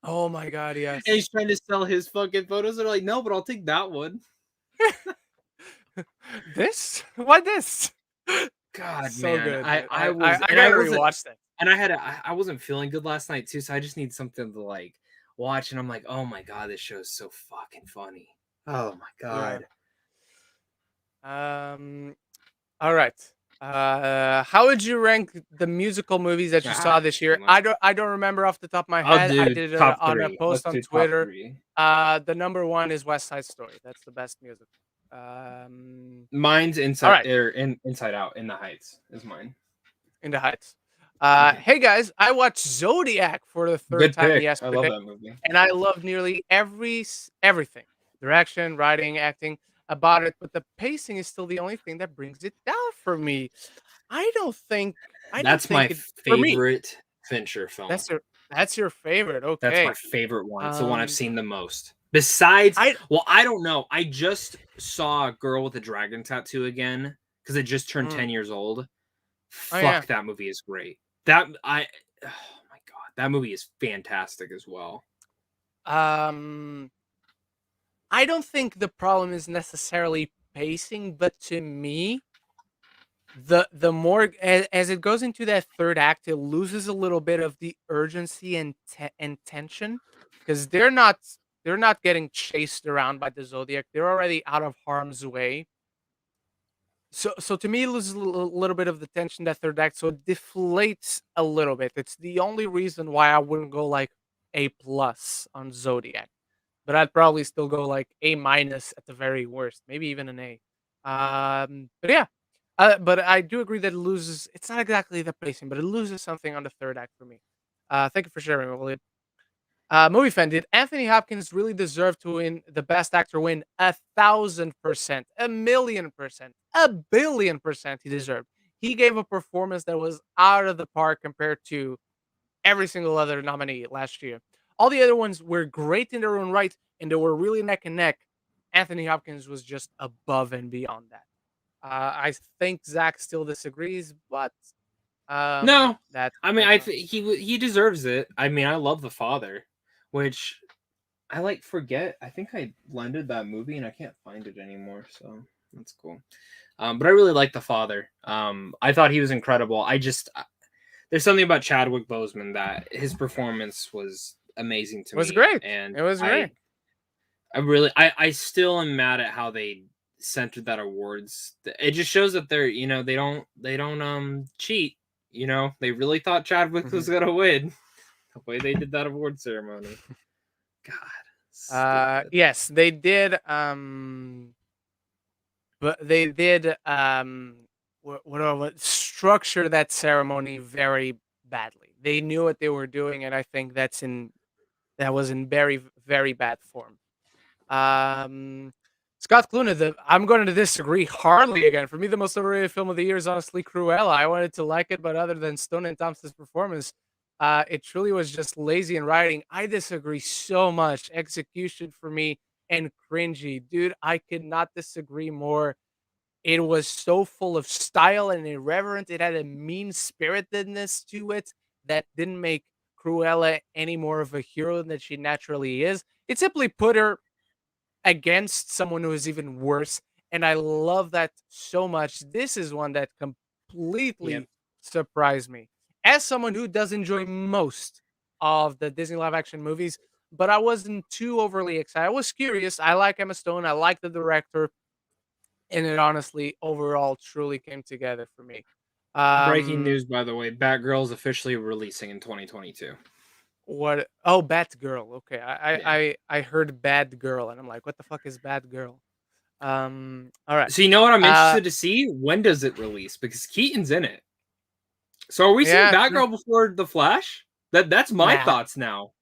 Oh my god, yes. And he's trying to sell his fucking photos. They're like, no, but I'll take that one. This? Why this? God, so man. good. I gotta rewatch that. And I wasn't feeling good last night too, so I just need something to like watch. And I'm like, oh my god, this show is so fucking funny. Oh my god. Yeah. All right. How would you rank the musical movies that you saw this year? I don't remember off the top of my head. I did it on a post on Twitter. The number 1 is West Side Story. That's the best musical. Mine's Inside Inside Out. In the Heights is mine. In the Heights. Hey guys, I watched Zodiac for the 3rd time yesterday. I love that movie. And I love nearly everything. Direction, writing, acting about it, but the pacing is still the only thing that brings it down for me. That's my favorite Fincher film. That's your favorite. Okay. That's my favorite one. It's the one I've seen the most. Besides, I don't know. I just saw Girl with a Dragon Tattoo again because it just turned 10 years old. Fuck, that movie is great. Oh my god, that movie is fantastic as well. I don't think the problem is necessarily pacing, but to me, the more as it goes into that 3rd act, it loses a little bit of the urgency and tension because they're not getting chased around by the Zodiac. They're already out of harm's way. So to me, it loses a little bit of the tension that 3rd act, so it deflates a little bit. It's the only reason why I wouldn't go like A+ on Zodiac. But I'd probably still go like A- at the very worst, maybe even an A. But yeah, but I do agree that it loses. It's not exactly the pacing, but it loses something on the 3rd act for me. Thank you for sharing, William. Movie fan, did Anthony Hopkins really deserve to win the Best Actor win? 1,000%, 1,000,000%, 1,000,000,000% he deserved. He gave a performance that was out of the park compared to every single other nominee last year. All the other ones were great in their own right, and they were really neck and neck. Anthony Hopkins was just above and beyond that. I think Zach still disagrees, but no, I think he deserves it. I mean, I love The Father, which I like forget. I think I lended that movie and I can't find it anymore, so that's cool. But I really like The Father. I thought he was incredible. There's something about Chadwick Boseman that his performance was amazing to me. It was great. And it was great. I still am mad at how they centered that awards. It just shows that they don't cheat. They really thought Chadwick was gonna win the way they did that award ceremony. God. Yes, they did. But they did what structure that ceremony very badly. They knew what they were doing, and I think that was in very, very bad form. Scott Clooney, I'm going to disagree hardly again. For me, the most overrated film of the year is honestly Cruella. I wanted to like it, but other than Stone and Thompson's performance, it truly was just lazy in writing. I disagree so much. Execution for me and cringy. Dude, I could not disagree more. It was so full of style and irreverent. It had a mean-spiritedness to it that didn't make Cruella any more of a hero than she naturally is. It simply put her against someone who is even worse, and I love that so much. This is one that completely surprised me. As someone who does enjoy most of the Disney live-action movies, but I wasn't too overly excited. I was curious. I like Emma Stone. I like the director. And it honestly, overall, truly came together for me. Breaking news, by the way, Batgirl is officially releasing in 2022. What? Oh, Batgirl. Okay, I heard Bad Girl, and I'm like, what the fuck is Bad Girl? All right. So you know what I'm interested to see? When does it release? Because Keaton's in it. So are we seeing Batgirl before The Flash? That's my thoughts now.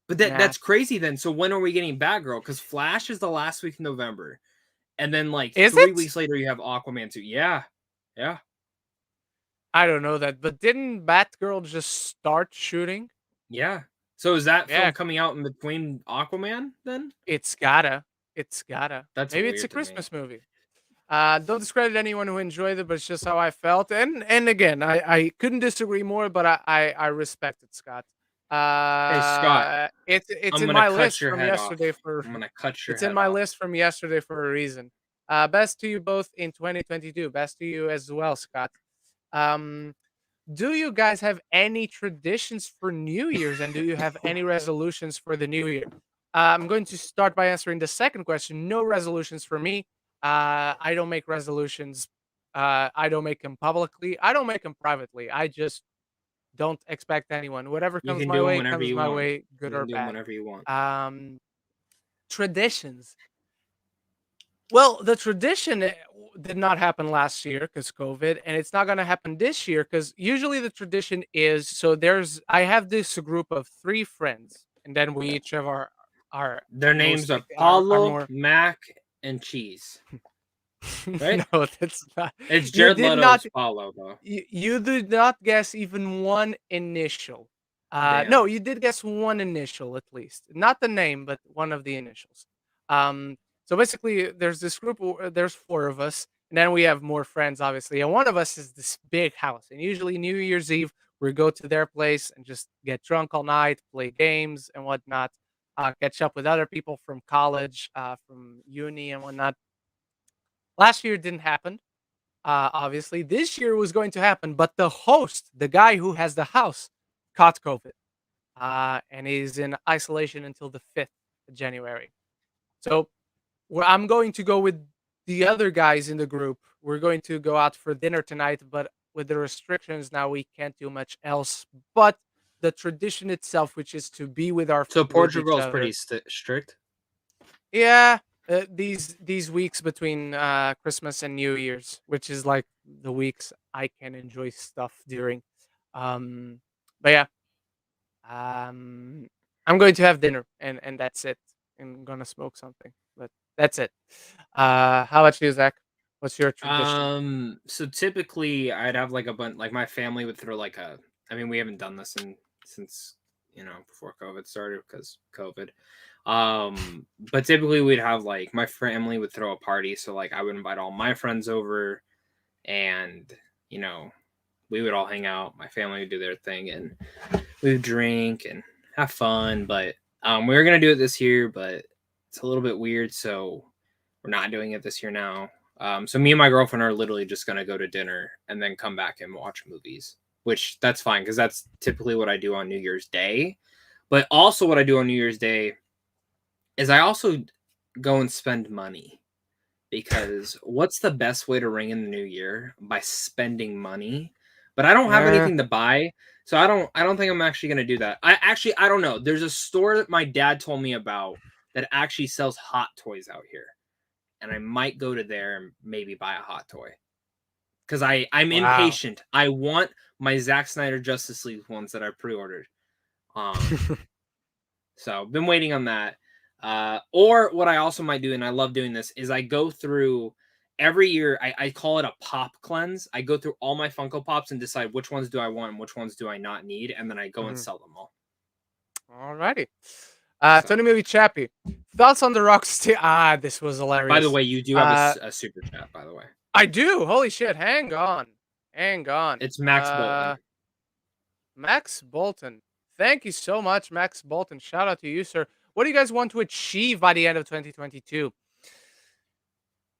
But Math. that's crazy then. So when are we getting Batgirl? Because Flash is the last week of November. And then like Is 3 it? weeks later you have Aquaman 2. Yeah. Yeah. I don't know that, but didn't Batgirl just start shooting? Yeah. So is that Yeah, film coming out in between Aquaman then? it's gotta. It's gotta. That's Maybe it's a weird to me. Christmas movie. Don't discredit anyone who enjoyed it, but it's just how I felt. And again, I couldn't disagree more, but I respect it, Scott. Hey Scott, It's I'm in gonna my cut list your from head off. yesterday for I'm gonna cut your it's in head my off. list from yesterday for a reason. Best to you both in 2022. Best to you as well, Scott. Um, do you guys have any traditions for New Year's, and do you have any resolutions for the new year? I'm going to start by answering the second question. No resolutions for me. I don't make resolutions. I don't make them publicly. I don't make them privately. I just don't expect anyone. Whatever You can do them whenever comes you my want. way, good You or can do them bad. whenever you want. Traditions. Well, the tradition did not happen last year because COVID, and it's not going to happen this year because usually the tradition is so I have this group of 3 friends, and then we each have our Their most names are our Paulo, more. Mac, and Cheese. Right? No, that's not. It's You Jared did not. Leto's Paulo though. You did not guess even one initial. No, Damn. you did guess one initial at least, not the name, but one of the initials. Um, so basically, there's this group. There's 4 of us, and then we have more friends, obviously. And one of us is this big house, and usually New Year's Eve we go to their place and just get drunk all night, play games and whatnot, catch up with other people from college, from uni and whatnot. Last year it didn't happen. Obviously, this year was going to happen, but the host, the guy who has the house, caught COVID, and is in isolation until the 5th of January. So I'm going to go with the other guys in the group. We're going to go out for dinner tonight, but with the restrictions now, we can't do much else. But the tradition itself, which is to be So with each Portugal's pretty other. strict. Yeah, these weeks between Christmas and New Year's, which is like the weeks I can enjoy stuff during. But yeah, I'm going to have dinner and that's it. I'm gonna smoke something, but that's it. How about you, Zach? What's your tradition? So typically I'd have like a bunch, like my family would throw like a. I mean, we haven't done this since before COVID started because COVID. But typically we'd have like my family would throw a party, so like I would invite all my friends over, and we would all hang out. My family would do their thing, and we would drink and have fun. But we were gonna do it this year, but it's a little bit weird, so we're not doing it this year now. So me and my girlfriend are literally just gonna go to dinner and then come back and watch movies, which that's fine because that's typically what I do on New Year's Day. But also what I do on New Year's Day is I also go and spend money, because what's the best way to ring in the new year? By spending money. But I don't have Yeah. anything to buy, so I don't think I'm actually gonna do that. I don't know. There's a store that my dad told me about that actually sells hot toys out here, and I might go to there and maybe buy a hot toy. Because I'm Wow. impatient. I want my Zack Snyder Justice League ones that I pre-ordered. So been waiting on that. Or what I also might do, and I love doing this, is I go through every year. I call it a pop cleanse. I go through all my Funko Pops and decide which ones do I want and which ones do I not need, and then I go and Mhm. sell them all. Alrighty. So, Tony Movie Chappie. Thoughts on the Rocksteady? This was by the hilarious. way, you do have a super chat. By the way, I do. Holy shit. Hang on. Hang on. it's Max Bolton. Max Bolton. Thank you so much, Max Bolton. Shout out to you, sir. What do you guys want to achieve by the end of 2022?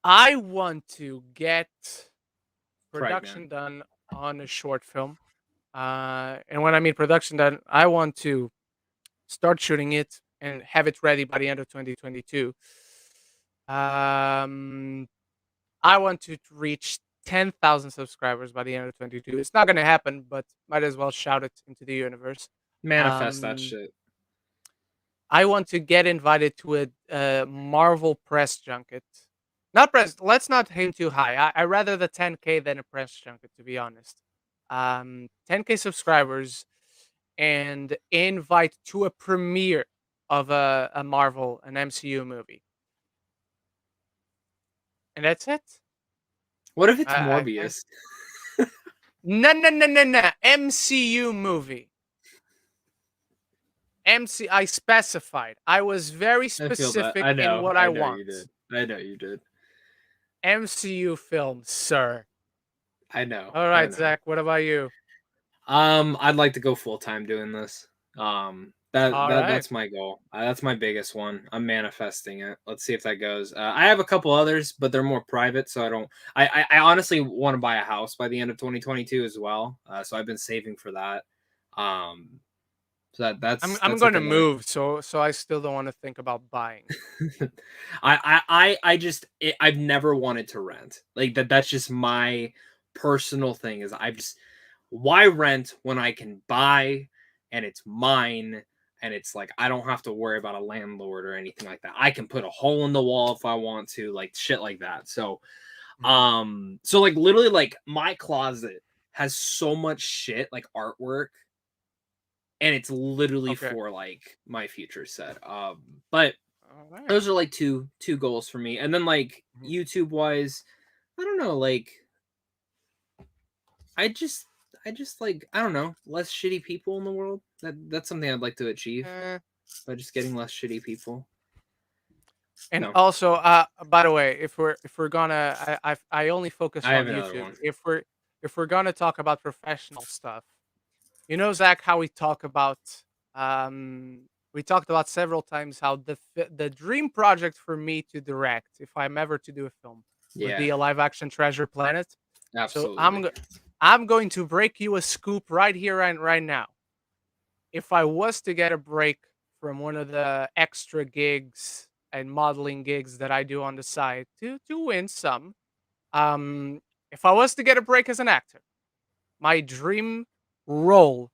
I want to get production Pregnant. done on a short film. And when I mean production done, I want to start shooting it and have it ready by the end of 2022. I want to reach 10,000 subscribers by the end of 22. It's not going to happen, but might as well shout it into the universe. Manifest that Um, shit. I want to get invited to a Marvel press junket. Not press. Let's not aim too high. I rather the 10K than a press junket, to be honest. 10K subscribers and invite to a premiere. of a Marvel, an MCU movie, and that's it. What if it's I think Morbius? no MCU movie. I specified. I was very I feel that. specific I in know. what I I know want. you did. I know you did. MCU film, sir. I know. All I right, know. Zach. What about you? I'd like to go full time doing this. All right. That's my goal. That's my biggest one. I'm manifesting it. Let's see if that goes. I have a couple others, but they're more private, so I don't. I honestly want to buy a house by the end of 2022 as well. So I've been saving for that. Um, so I'm that's a going to thing. move, so I still don't want to think about buying. I've never wanted to rent like that. That's just my personal thing. Is I've just why rent when I can buy and it's mine and it's like I don't have to worry about a landlord or anything like that. I can put a hole in the wall if I want to, like shit like that. So so like literally like my closet has so much shit like artwork and it's literally Okay. for like my future set. But All right. those are like two goals for me. And then like Mhm. YouTube wise, I don't know, like I just like I don't know, less shitty people in the world. That's something I'd like to achieve Eh, by just getting less shitty people. And No, also, by the way, if we're gonna, I only focus I have on another YouTube. one. If we're gonna talk about professional stuff, you know, Zach, how we talked about several times how the dream project for me to direct, if I'm ever to do a film, would Yeah, be a live action Treasure Planet. So absolutely. I'm going to break you a scoop right here and right now. If I was to get a break from one of the extra gigs and modeling gigs that I do on the side to win some, um, if I was to get a break as an actor, my dream role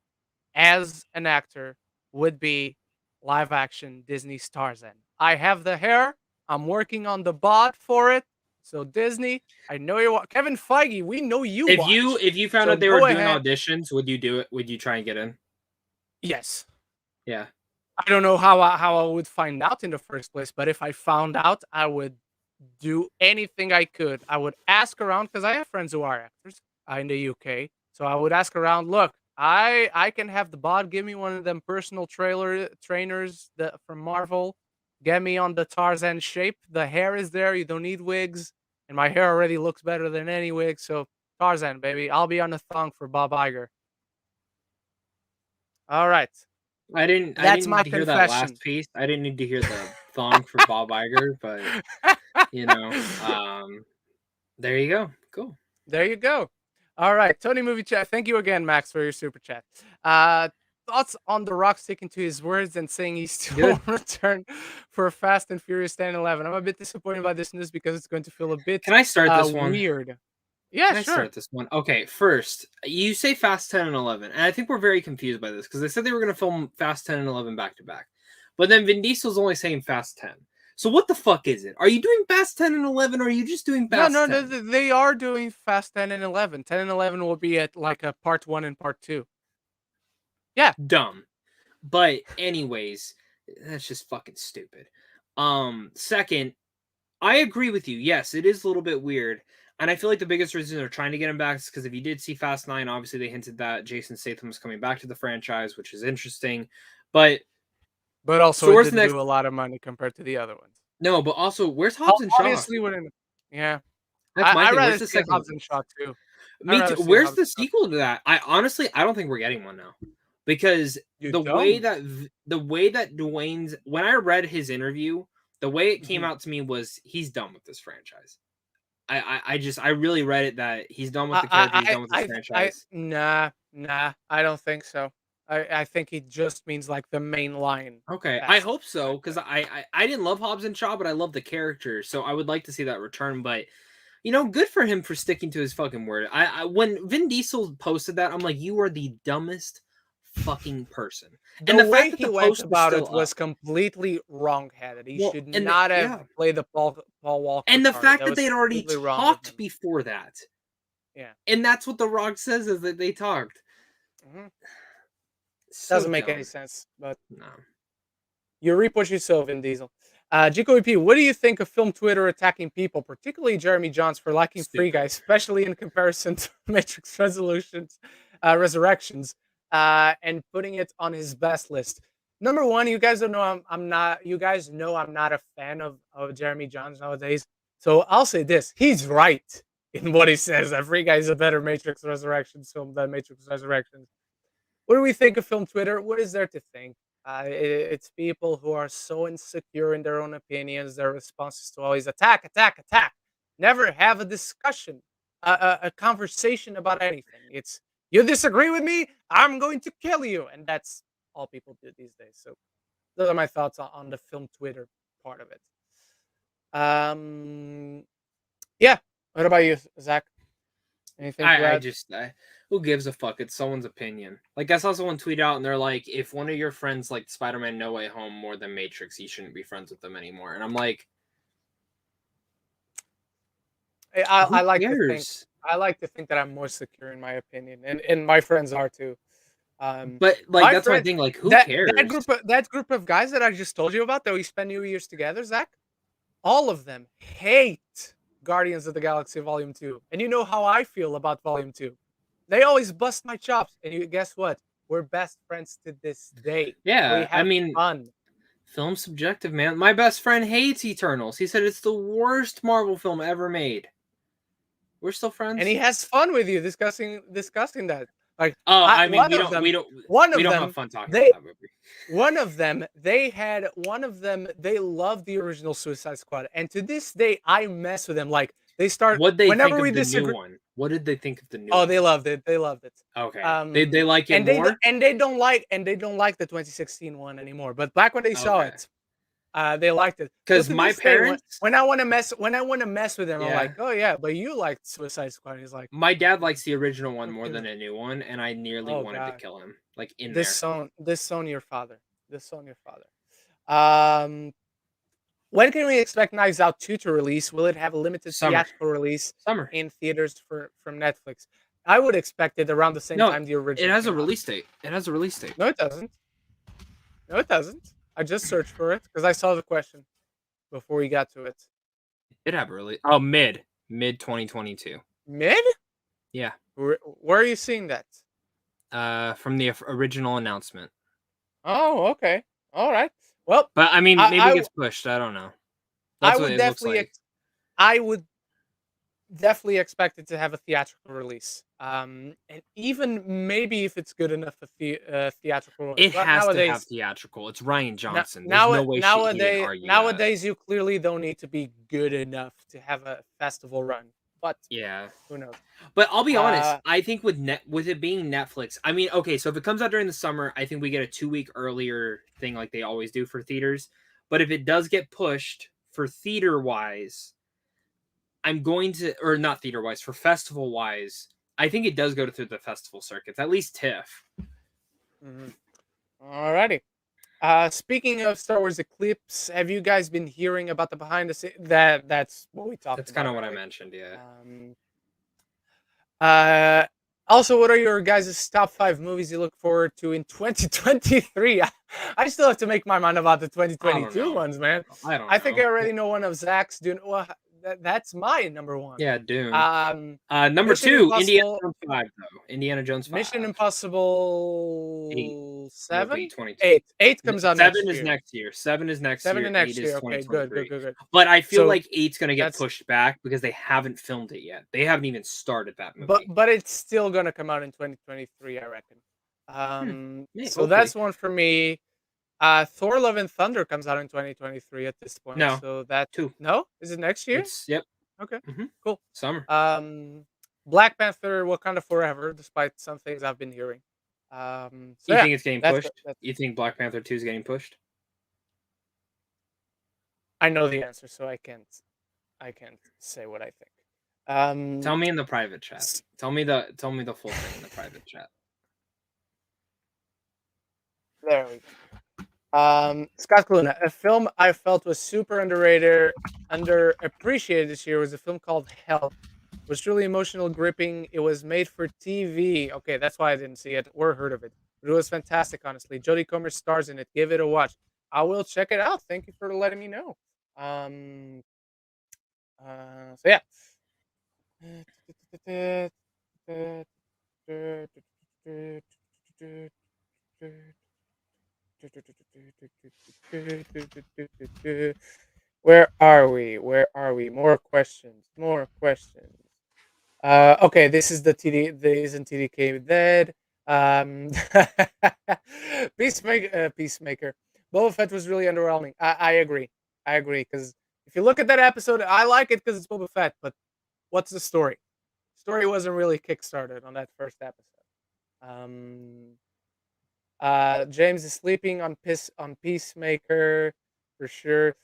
as an actor would be live action Disney Tarzan. I have the hair. I'm working on the bod for it. So Disney, I know you want Kevin Feige. We know you watch. If you found So out they were go doing ahead. auditions, would you do it? Would you try and get in? Yes. Yeah. I don't know how I would find out in the first place, but if I found out, I would do anything I could. I would ask around because I have friends who are actors in the UK. So I would ask around. Look, I can have the bot give me one of them personal trailer trainers that from Marvel. Get me on the Tarzan shape. The hair is there. You don't need wigs, and my hair already looks better than any wig. So Tarzan, baby, I'll be on the thong for Bob Iger. All right, I that's didn't need my to hear that last confession. piece. I didn't need to hear the thong for Bob Iger, but you know, there you go. Cool. There you go. All right, Tony Movie Chat. Thank you again, Max, for your super chat. Thoughts on The Rock sticking to his words and saying he's still Good. return for Fast and Furious 10 and 11. I'm a bit disappointed by this news because it's going to feel a bit Can I start this one? weird. Yeah, Can I sure. start this one? Okay, first, you say Fast 10 and 11, and I think we're very confused by this because they said they were going to film Fast 10 and 11 back to back. But then Vin Diesel's only saying Fast 10. So what the fuck is it? Are you doing Fast 10 and 11 or are you just doing No, Fast no, 10? they are doing Fast 10 and 11. 10 and 11 will be at like a part 1 and part 2. Yeah. Dumb. But anyways, that's just fucking stupid. Second, I agree with you. Yes, it is a little bit weird. And I feel like the biggest reason they're trying to get him back is because if you did see Fast 9, obviously they hinted that Jason Statham was coming back to the franchise, which is interesting. But But also, so it where's the didn't next? do a lot of money compared to the other ones. No, but also where's Hobbs and Shaw? Obviously, wouldn't. Yeah. That's my I'd thing. rather Where's the see a second? Hobbs and Shaw too. I'd Me too. rather see a Where's Hobbs the and Shaw. sequel to that? I honestly, I don't think we're getting one now, because You the way don't. that Dwayne's when I read his interview, the way it came Mhm. out to me was he's done with this franchise. I really read it that he's done with the character, he's done with this franchise. Nah. I don't think so. I think it just means like the main line. Okay, I Fast hope so because franchise. I didn't love Hobbs and Shaw, but I love the character, so I would like to see that return. But you know, good for him for sticking to his fucking word. I when Vin Diesel posted that, I'm like, you are the dumbest fucking person. The And the fact way that he the went post was about it still up, was completely wrong-headed. He well, should and not have yeah, played the Paul Walker and the card. fact That that was they had already completely wrong of talked him. before that, Yeah. and that's what The Rock says is that they talked. Mhm. So Doesn't make any dumb. sense, but No. You reap what you sow, Vin Diesel. Jico EP, what do you think of film Twitter attacking people, particularly Jeremy Johns, for liking Free Guy, especially in comparison to Matrix Resurrections, and putting it on his best list? Number one, you guys don't know I'm not. You guys know I'm not a fan of Jeremy Johns nowadays. So I'll say this: he's right in what he says. That Free Guy is a better Matrix Resurrections film than Matrix Resurrections. What do we think of film Twitter? What is there to think? It's people who are so insecure in their own opinions. Their response is to always attack, attack, attack. Never have a discussion, a conversation about anything. It's you disagree with me, I'm going to kill you, and that's all people do these days. So those are my thoughts on the film Twitter part of it. Yeah. What about you, Zach? Anything? Who gives a fuck? It's someone's opinion. Like, I saw someone tweet out and they're like, if one of your friends liked Spider-Man No Way Home more than Matrix, you shouldn't be friends with them anymore. And I'm like, I like to think that I'm more secure in my opinion, and my friends are too. But like that's my thing. Like, who cares? That group of guys that I just told you about that we spent New Year's together, Zach, all of them hate Guardians of the Galaxy Volume 2. And you know how I feel about Volume 2. They always bust my chops. And you guess what? We're best friends to this day. Yeah, I mean, fun. Film's subjective, man. My best friend hates Eternals. He said it's the worst Marvel film ever made. We're still friends. And he has fun with you discussing that. Like, we don't have fun talking about that movie. One of them, they loved the original Suicide Squad, and to this day, I mess with them. Like, they start. What they whenever think of we the disagree, new one? What did they think of the new? Oh, one? They loved it. They loved it. Okay. They like it more, and they don't like the 2016 one anymore. But back when they saw it, they liked it. Because my parents, when I want to mess with them, I'm like, oh yeah, but you liked Suicide Squad. He's like, my dad likes the original one more than a new one, and I nearly wanted to kill him. Like disown your father. When can we expect Knives Out 2 to release? Will it have a limited theatrical release in theaters from Netflix? I would expect it around the same time the original. It has a release date. No, it doesn't. I just searched for it because I saw the question before we got to it. It have a release. Oh, mid 2022. Mid? Yeah. Where are you seeing that? From the original announcement. Oh, okay. All right. Well, but I mean, maybe it gets pushed. I don't know. That's what it looks like. I would definitely expect it to have a theatrical release. And even maybe if it's good enough for theatrical release. It has to have theatrical. It's Ryan Johnson. There's no way nowadays you clearly don't need to be good enough to have a festival run. But yeah, who knows? But I'll be honest. I think with it being Netflix, I mean, okay, so if it comes out during the summer, I think we get a 2-week earlier thing like they always do for theaters. But if it does get pushed for theater-wise, I'm going to, or not theater-wise, for festival-wise, I think it does go through the festival circuits, at least TIFF. Mm-hmm. Alrighty. Speaking of Star Wars Eclipse, have you guys been hearing about the behind the scenes? That's what we talked about. That's kind of what I mentioned, yeah. Also, what are your guys' top 5 movies you look forward to in 2023? I still have to make my mind about the 2022 ones, man. I think I already know one of Zach's. Well, that's my number 1. Yeah, Dune. Number 2, Indiana Jones 5, though. Indiana Jones 5. Mission Impossible 7? 8 comes out 7 is next year. 7 is next year. 7 next year. Okay, good. But I feel like 8's going to get pushed back because they haven't filmed it yet. They haven't even started that movie. But it's still going to come out in 2023, I reckon. So that's one for me. Thor: Love and Thunder comes out in 2023 at this point. No. So that 2. No? Is it next year? Yep. Okay. Cool. Summer. Black Panther: Wakanda Forever, despite some things I've been hearing. You think it's getting pushed? You think Black Panther 2 is getting pushed? I know the answer, so I can't say what I think. Tell me in the private chat. Tell me the full thing in the private chat. There we go. Scott Luna, a film I felt was super underappreciated this year was a film called Hell. It was truly emotional, gripping. It was made for TV. Okay, that's why I didn't see it or heard of it. But it was fantastic, honestly. Jodie Comer stars in it. Give it a watch. I will check it out. Thank you for letting me know. So yeah. Where are we? Where are we? More questions. More questions. Okay, this is the TD. This isn't TDK dead. Um, Peacemaker. Boba Fett was really underwhelming. I agree. I agree because if you look at that episode, I like it because it's Boba Fett. But what's the story? Story wasn't really kickstarted on that first episode. Um, James is sleeping on Peacemaker for sure.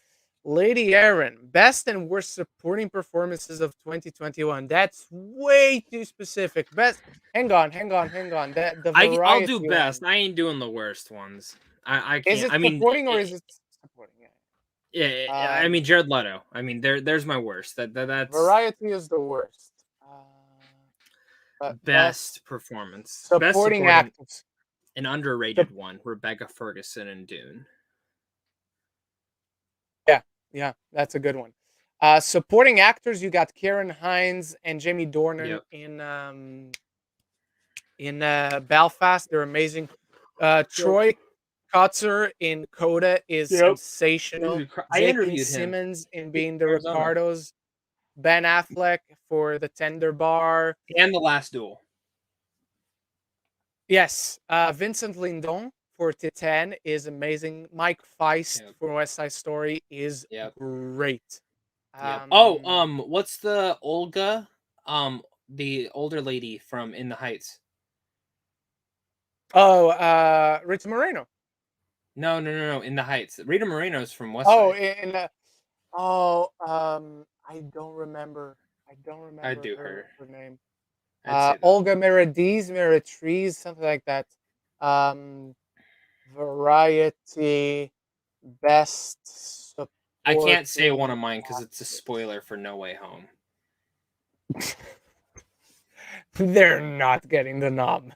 Lady Aaron, best and worst supporting performances of 2021. That's way too specific. Best. Hang on. That the I'll do variety best. one. I ain't doing the worst ones. I Is can't. it I mean, supporting or is it supporting? yeah. Yeah. I mean, Jared Leto. I mean, there's my worst. That's Variety is the worst. But best performance. Best supporting supporting. actors. An underrated one. Rebecca Ferguson and Dune. Yeah, that's a good one. Supporting actors, you got Karen Hines and Jamie Dornan in Belfast. They're amazing. Troy Kotzer in Coda is sensational. I J.K. interviewed him. Simmons in Being the Arizona. Ricardos. Ben Affleck for The Tender Bar. And The Last Duel. Yes. Vincent Lindon for Titan is amazing. Mike Feist for West Side Story is great. What's the Olga? The older lady from In the Heights. Oh, Rita Moreno. No. In the Heights. Rita Moreno's from West Side. I don't remember. I do her name. I'd say Olga Meretriz, something like that. Variety best support. I can't say one of mine because it's a spoiler for No Way Home. They're not getting the nom.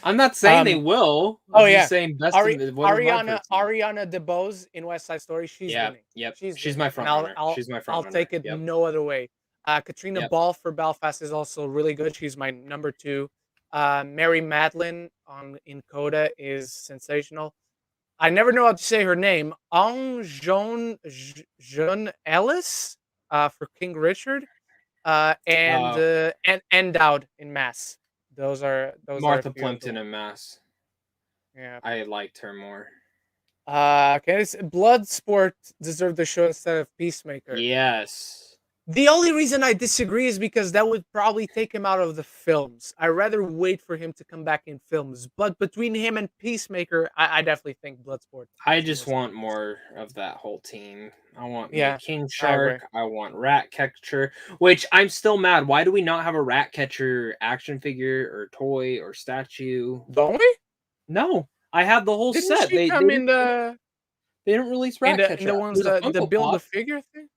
I'm not saying they will. I'm just saying best. Ariana DeBose in West Side Story. She's winning. Yep. She's my front runner. She's my front runner. I'll take it no other way. Katrina Ball for Belfast is also really good. She's my number 2. Mary Madeline in Coda is sensational. I never know how to say her name. Jean Ellis for King Richard, and Dowd in Mass. Those Martha Plimpton in Mass. Yeah, I liked her more. Okay, Bloodsport deserved the show instead of Peacemaker. Yes. The only reason I disagree is because that would probably take him out of the films. I'd rather wait for him to come back in films. But between him and Peacemaker, I definitely think Bloodsport. I just want more of that whole team. I want King Shark. I want Ratcatcher, which I'm still mad. Why do we not have a Ratcatcher action figure or toy or statue? Don't we? No, I have the whole Didn't set. She come in the. They didn't release Ratcatcher. In the ones that build the figure thing?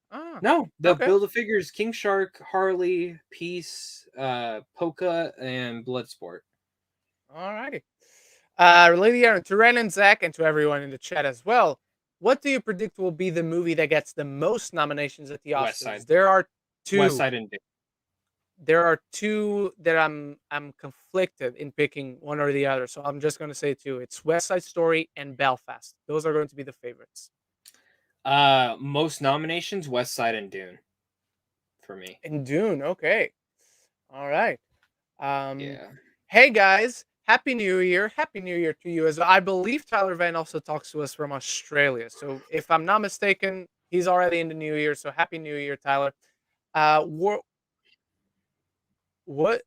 No, the build a figures King Shark, Harley, Peace, Polka, and Bloodsport. Alrighty. Lady Aaron, to Ren and Zach, and to everyone in the chat as well. What do you predict will be the movie that gets the most nominations at the Oscars? West Side. There are 2. West Side and There are 2 that I'm conflicted in picking one or the other, so I'm just going to say 2. It's West Side Story and Belfast. Those are going to be the favorites. Most nominations, West Side and Dune. For me. And Dune, okay. All right. Hey guys, Happy New Year. Happy New Year to you as well. I believe Tyler Van also talks to us from Australia. So if I'm not mistaken, he's already in the new year. So Happy New Year, Tyler. What would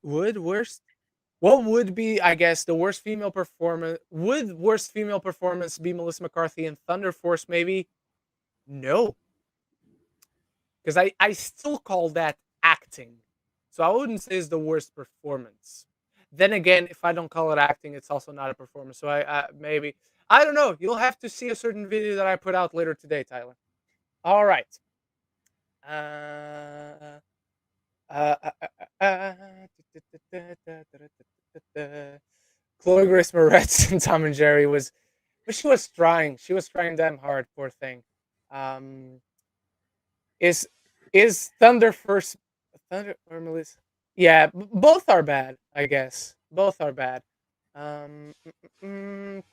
be, I guess, the worst female performance? Would worst female performance be Melissa McCarthy in Thunder Force? Maybe. No, because I still call that acting, so I wouldn't say it's the worst performance. Then again, if I don't call it acting, it's also not a performance. So I maybe, I don't know. You'll have to see a certain video that I put out later today, Tyler. All right. Chloe Grace Moretz and Tom and Jerry was But she was trying. She was trying damn hard. Poor thing. Um, is Thunder first? Thunder or Melissa? Yeah, both are bad. I guess both are bad.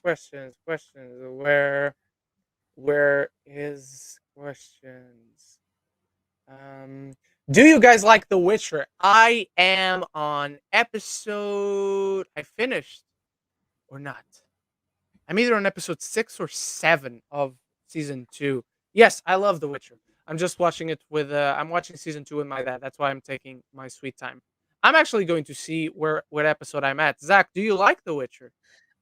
Questions. Where is questions? Um, do you guys like The Witcher? I am on episode. I finished or not? I'm either on episode 6 or 7 of season 2. Yes, I love The Witcher. I'm just watching it with. I'm watching season 2 with my dad. That's why I'm taking my sweet time. I'm actually going to see what episode I'm at. Zach, do you like The Witcher?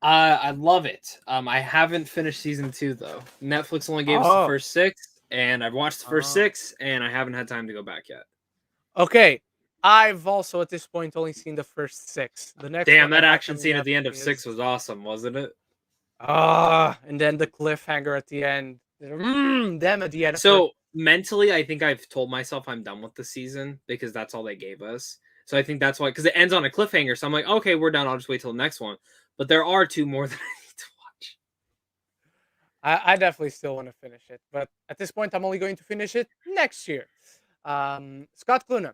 I love it. I haven't finished season 2 though. Netflix only gave us the Oh, first 6, and I've watched the first oh. 6, and I haven't had time to go back yet. Okay, I've also at this point only seen the first 6. The next Damn, one I that have action coming scene at up the end of is 6 was awesome, wasn't it? and then the cliffhanger at the end. Them at the end. So mentally, I think I've told myself I'm done with the season because that's all they gave us. So I think that's why, because it ends on a cliffhanger. So I'm like, okay, we're done. I'll just wait till the next one. But there are 2 more that I need to watch. I definitely still want to finish it, but at this point, I'm only going to finish it next year. Scott Cluna,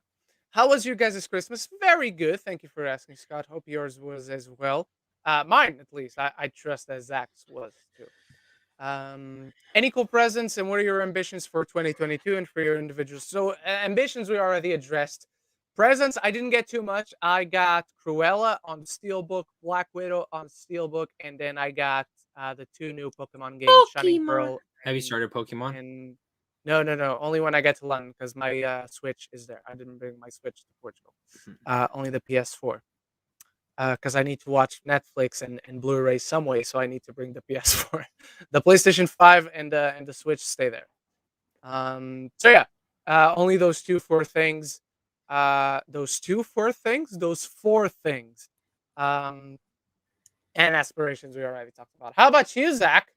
how was your guys' Christmas? Very good. Thank you for asking, Scott. Hope yours was as well. Mine, at least. I trust that Zach's was too. Any cool presents, and what are your ambitions for 2022 and for your individuals? So, ambitions we already addressed. Presents, I didn't get too much. I got Cruella on Steelbook, Black Widow on Steelbook, and then I got the 2 new Pokemon games, Shining Pokemon. Pearl Have you started Pokemon? and no. Only when I get to London because my Switch is there. I didn't bring my Switch to Portugal. Only the PS4 because I need to watch Netflix and Blu-ray some way, so I need to bring the PS4. The PlayStation 5 and the Switch stay there. So yeah, only those 4 things. Those 4 things. And aspirations we already talked about. How about you, Zach?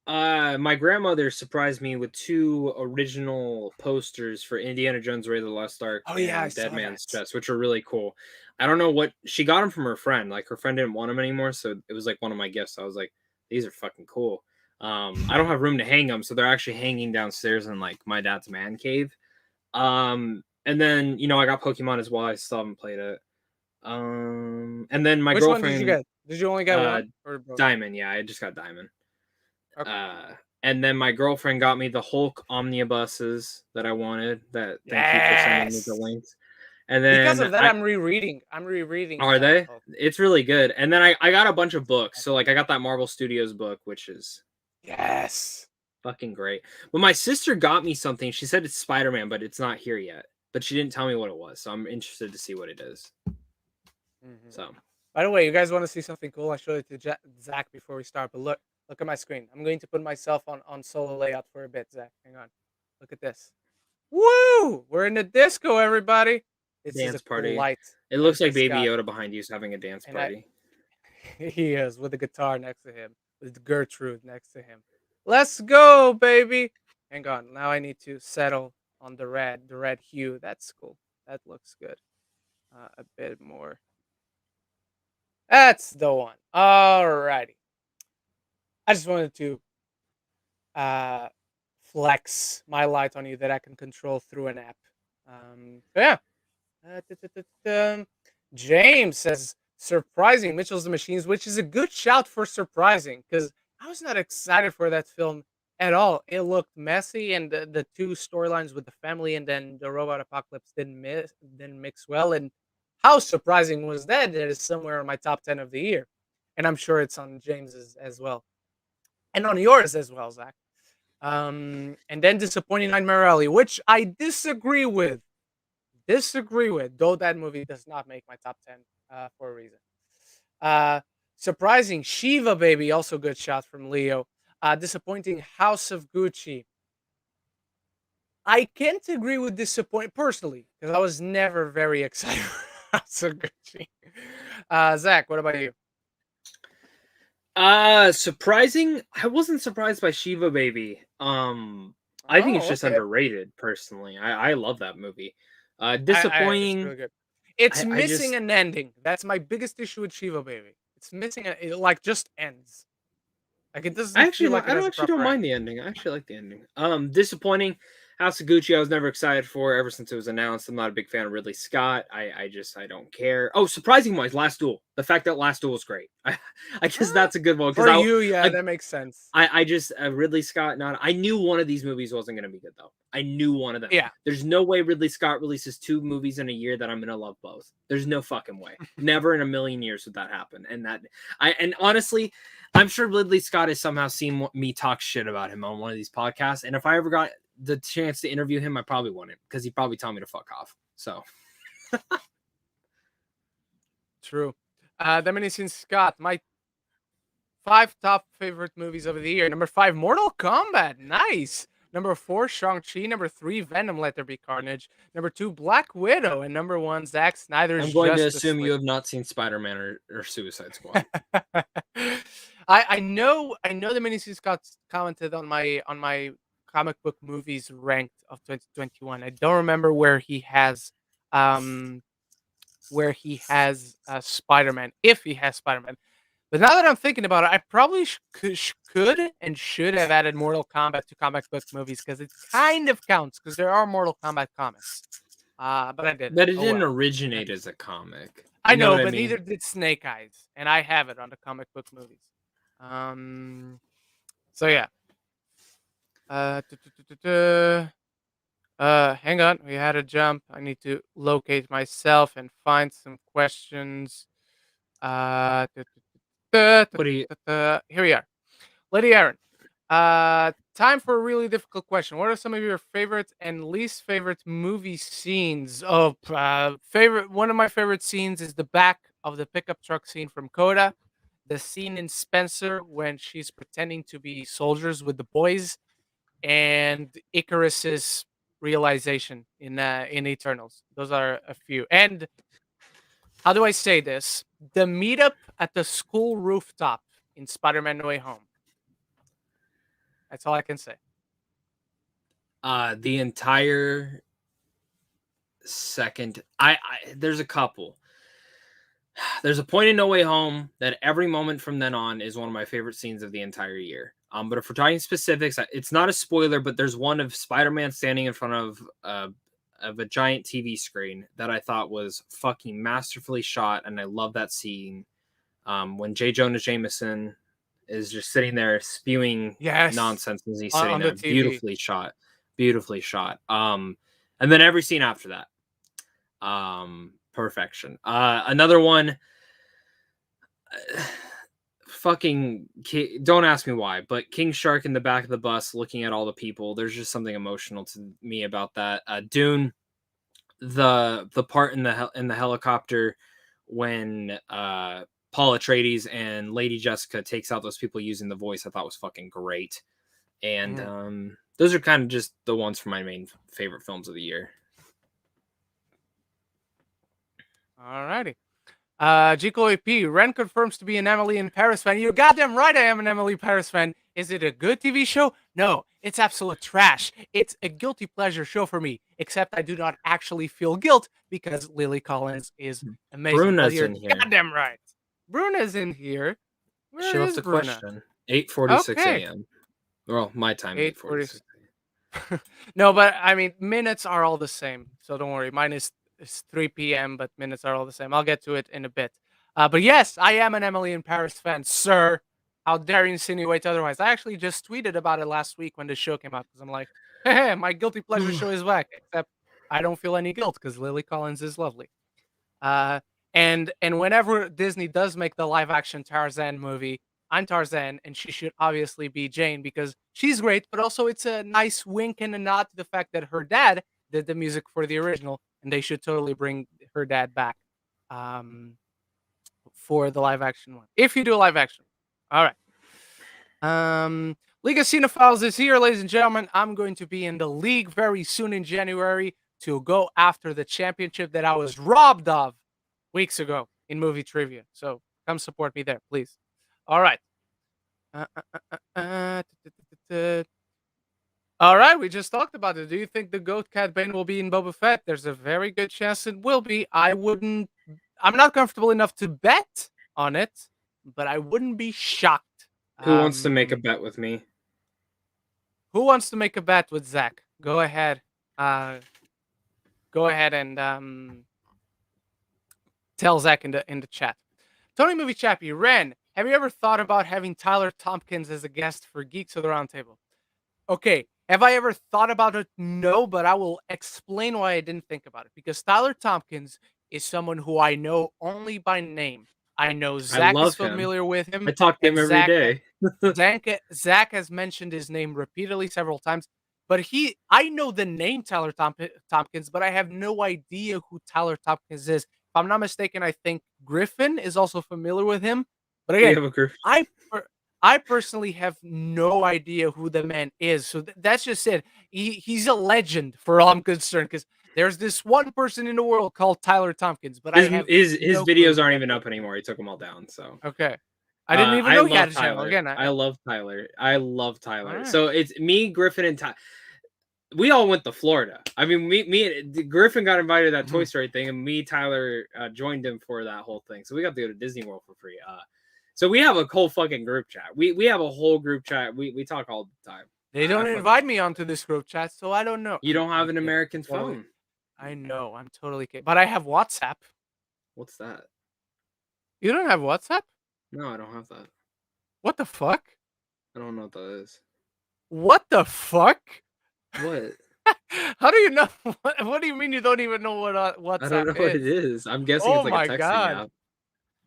My grandmother surprised me with 2 original posters for Indiana Jones: Raiders of the Lost Ark Oh yeah, I and saw Dead Man's that. Chest, which are really cool. I don't know what she got them from her friend. Like her friend didn't want them anymore, so it was like one of my gifts. I was like, these are fucking cool. I don't have room to hang them, so they're actually hanging downstairs in like my dad's man cave. And then I got Pokemon as well. I still haven't played it. And then my Which one did you girlfriend, get? Did you only get one or both? Diamond. Yeah, I just got Diamond. Okay. And then my girlfriend got me the Hulk omnibuses that I wanted. Thank you for sending me the Yes. links. And Because then of that, I'm rereading. I'm rereading. are they? Hulk. It's really good. And then I got a bunch of books. So like I got that Marvel Studios book, which is Yes. fucking great. But my sister got me something. She said it's Spider-Man, but it's not here yet. But she didn't tell me what it was, so I'm interested to see what it is. Mm-hmm. So, by the way, you guys want to see something cool? I showed it to Zach before we start. But look at my screen. I'm going to put myself on solo layout for a bit, Zach. Hang on. Look at this. Woo! We're in the disco, everybody. This is dance a cool party. light. It looks like This Baby guy. Yoda behind you is having a dance party. He is with the guitar next to him, with Gertrude next to him. Let's go, baby. Hang on. Now I need to settle on the red hue. That's cool. That looks good. A bit more. That's the one. Alrighty. I just wanted to flex my light on you that I can control through an app. Yeah. James says surprising Mitchell's the Machines, which is a good shout for surprising because I was not excited for that film at all. It looked messy, and the 2 storylines with the family and then the robot apocalypse didn't mix well. And how surprising was that? It is somewhere in my top 10 of the year, and I'm sure it's on James's as well, and on yours as well, Zach. And then disappointing Nightmare Alley, which I disagree with, though that movie does not make my top 10 for a reason. Surprising Shiva Baby, also good shot from Leo. Disappointing House of Gucci. I can't agree with disappoint personally because I was never very excited for House of Gucci. Zach, what about you? Surprising. I wasn't surprised by Shiva Baby. I think it's just underrated personally. I love that movie. Disappointing. It's really good. It's missing an ending. That's my biggest issue with Shiva Baby. It's missing it like just ends. Like it I doesn't feel actually, like it I has a don't proper ending. mind the ending. I actually like the ending. Disappointing. House of Gucci, I was never excited for ever since it was announced. I'm not a big fan of Ridley Scott. I don't care. Oh, surprising wise, Last Duel. The fact that Last Duel was great. I guess Eh, that's a good one because for you, yeah, I, that makes sense. I just Ridley Scott. Not. I knew one of these movies wasn't going to be good though. I knew one of them. Yeah, There's no way Ridley Scott releases 2 movies in a year that I'm going to love both. There's no fucking way. Never in a million years would that happen. And honestly, I'm sure Ridley Scott has somehow seen me talk shit about him on one of these podcasts. And if I ever got the chance to interview him, I probably wouldn't because he'd probably tell me to fuck off. So true. That many since Scott. My 5 top favorite movies of the year. Number 5, Mortal Kombat. Nice. Number 4, Shang-Chi. Number 3, Venom, Let There Be Carnage. Number 2, Black Widow. And number 1, Zack Snyder's I'm going to Justice assume you League. have not seen Spider-Man or Suicide Squad. I know the miniseries got commented on my comic book movies ranked of 2021. I don't remember where he has Spider-Man, if he has Spider-Man. But now that I'm thinking about it, I probably could and should have added Mortal Kombat to comic book movies because it kind of counts because there are Mortal Kombat comics. But I didn't. But it Oh didn't well. originate as a comic. I You know know, what I but mean? neither did Snake Eyes, and I have it on the comic book movies. So yeah. Uh, duh, duh, duh, duh, duh. Hang on. We had a jump. I need to locate myself and find some questions. Duh, duh, duh, What do you? duh, duh. Here we are. Lady Aaron. Time for a really difficult question. What are some of your favorite and least favorite movie scenes? Oh, favorite. One of my favorite scenes is the back of the pickup truck scene from Coda. The scene in Spencer when she's pretending to be soldiers with the boys, and Icarus's realization in Eternals. Those are a few. And how do I say this? The meetup at the school rooftop in Spider-Man: No Way Home. That's all I can say. The entire second. I there's a couple. There's a point in No Way Home that every moment from then on is one of my favorite scenes of the entire year. But if we're talking specifics, it's not a spoiler, but there's one of Spider-Man standing in front of a giant TV screen that I thought was fucking masterfully shot, and I love that scene. When J. Jonah Jameson is just sitting there spewing nonsense as he's sitting on there, the TV. beautifully shot. And then every scene after that, perfection. Another one, don't ask me why, but King Shark in the back of the bus looking at all the people. There's just something emotional to me about that. Dune, the part in the helicopter when Paul Atreides and Lady Jessica takes out those people using the voice, I thought was fucking great. And those are kind of just the ones from my main favorite films of the year. Alrighty. Gico AP, Ren confirms to be an Emily in Paris fan. You're goddamn right I am an Emily Paris fan. Is it a good TV show? No, it's absolute trash. It's a guilty pleasure show for me, except I do not actually feel guilt because Lily Collins is amazing. Bruna's you're in here. goddamn right. Bruna's in here. Where She is left a Bruna? question. 8:46 Okay. a.m. Well, my time, 8:46. No, but I mean, minutes are all the same. So don't worry. Mine is 3 p.m., but minutes are all the same. I'll get to it in a bit. But yes, I am an Emily in Paris fan, sir. How dare you insinuate otherwise? I actually just tweeted about it last week when the show came out because I'm like, hey, my guilty pleasure show is back. Except I don't feel any guilt because Lily Collins is lovely. And whenever Disney does make the live action Tarzan movie, I'm Tarzan, and she should obviously be Jane because she's great, but also it's a nice wink and a nod to the fact that her dad did the music for the original, and they should totally bring her dad back for the live action one. If you do a live action. All right. League of Cinephiles is here, ladies and gentlemen. I'm going to be in the league very soon in January to go after the championship that I was robbed of weeks ago in movie trivia. So come support me there, please. All right. All right, we just talked about it. Do you think the Goat Cat Bane will be in Boba Fett? There's a very good chance it will be. I'm not comfortable enough to bet on it, but I wouldn't be shocked Who wants to make a Um, bet with me? who wants to make a bet with Zach? Go ahead. Go ahead and tell Zach in the chat. Tony Movie Chappie, Ren, have you ever thought about having Tyler Tompkins as a guest for Geeks of the Roundtable? Okay, have I ever thought about it? No, but I will explain why I didn't think about it. Because Tyler Tompkins is someone who I know only by name. I know I Zach is love him. familiar with I him, talk to and him every day. Zach has mentioned his name repeatedly several times. But I know the name Tyler Tompkins, but I have no idea who Tyler Tompkins is. If I'm not mistaken, I think Griffin is also familiar with him. But We again, have a group. I I personally have no idea who the man is. So that's just it. He's a legend for all I'm concerned because there's this one person in the world called Tyler Tompkins, but I His have his no clue. videos aren't even up anymore. He took them all down. So Okay. I didn't even I know he had love a channel. Tyler. Again, I love Tyler. I love all Tyler. right. So it's me, Griffin, and Ty. We all went to Florida. I mean, Griffin got invited to that Toy Story thing, and me, Tyler, joined him for that whole thing. So we got to go to Disney World for free. So we have a whole fucking group chat. We have a whole group chat. We talk all the time. They don't invite me onto this group chat, so I don't know. You don't have an American phone. I know. I'm totally kidding. But I have WhatsApp. What's that? You don't have WhatsApp? No, I don't have that. What the fuck? I don't know what that is. What the fuck? What? How do you know? What do you mean you don't even know what WhatsApp I don't know what it is. I'm guessing it's like a texting app.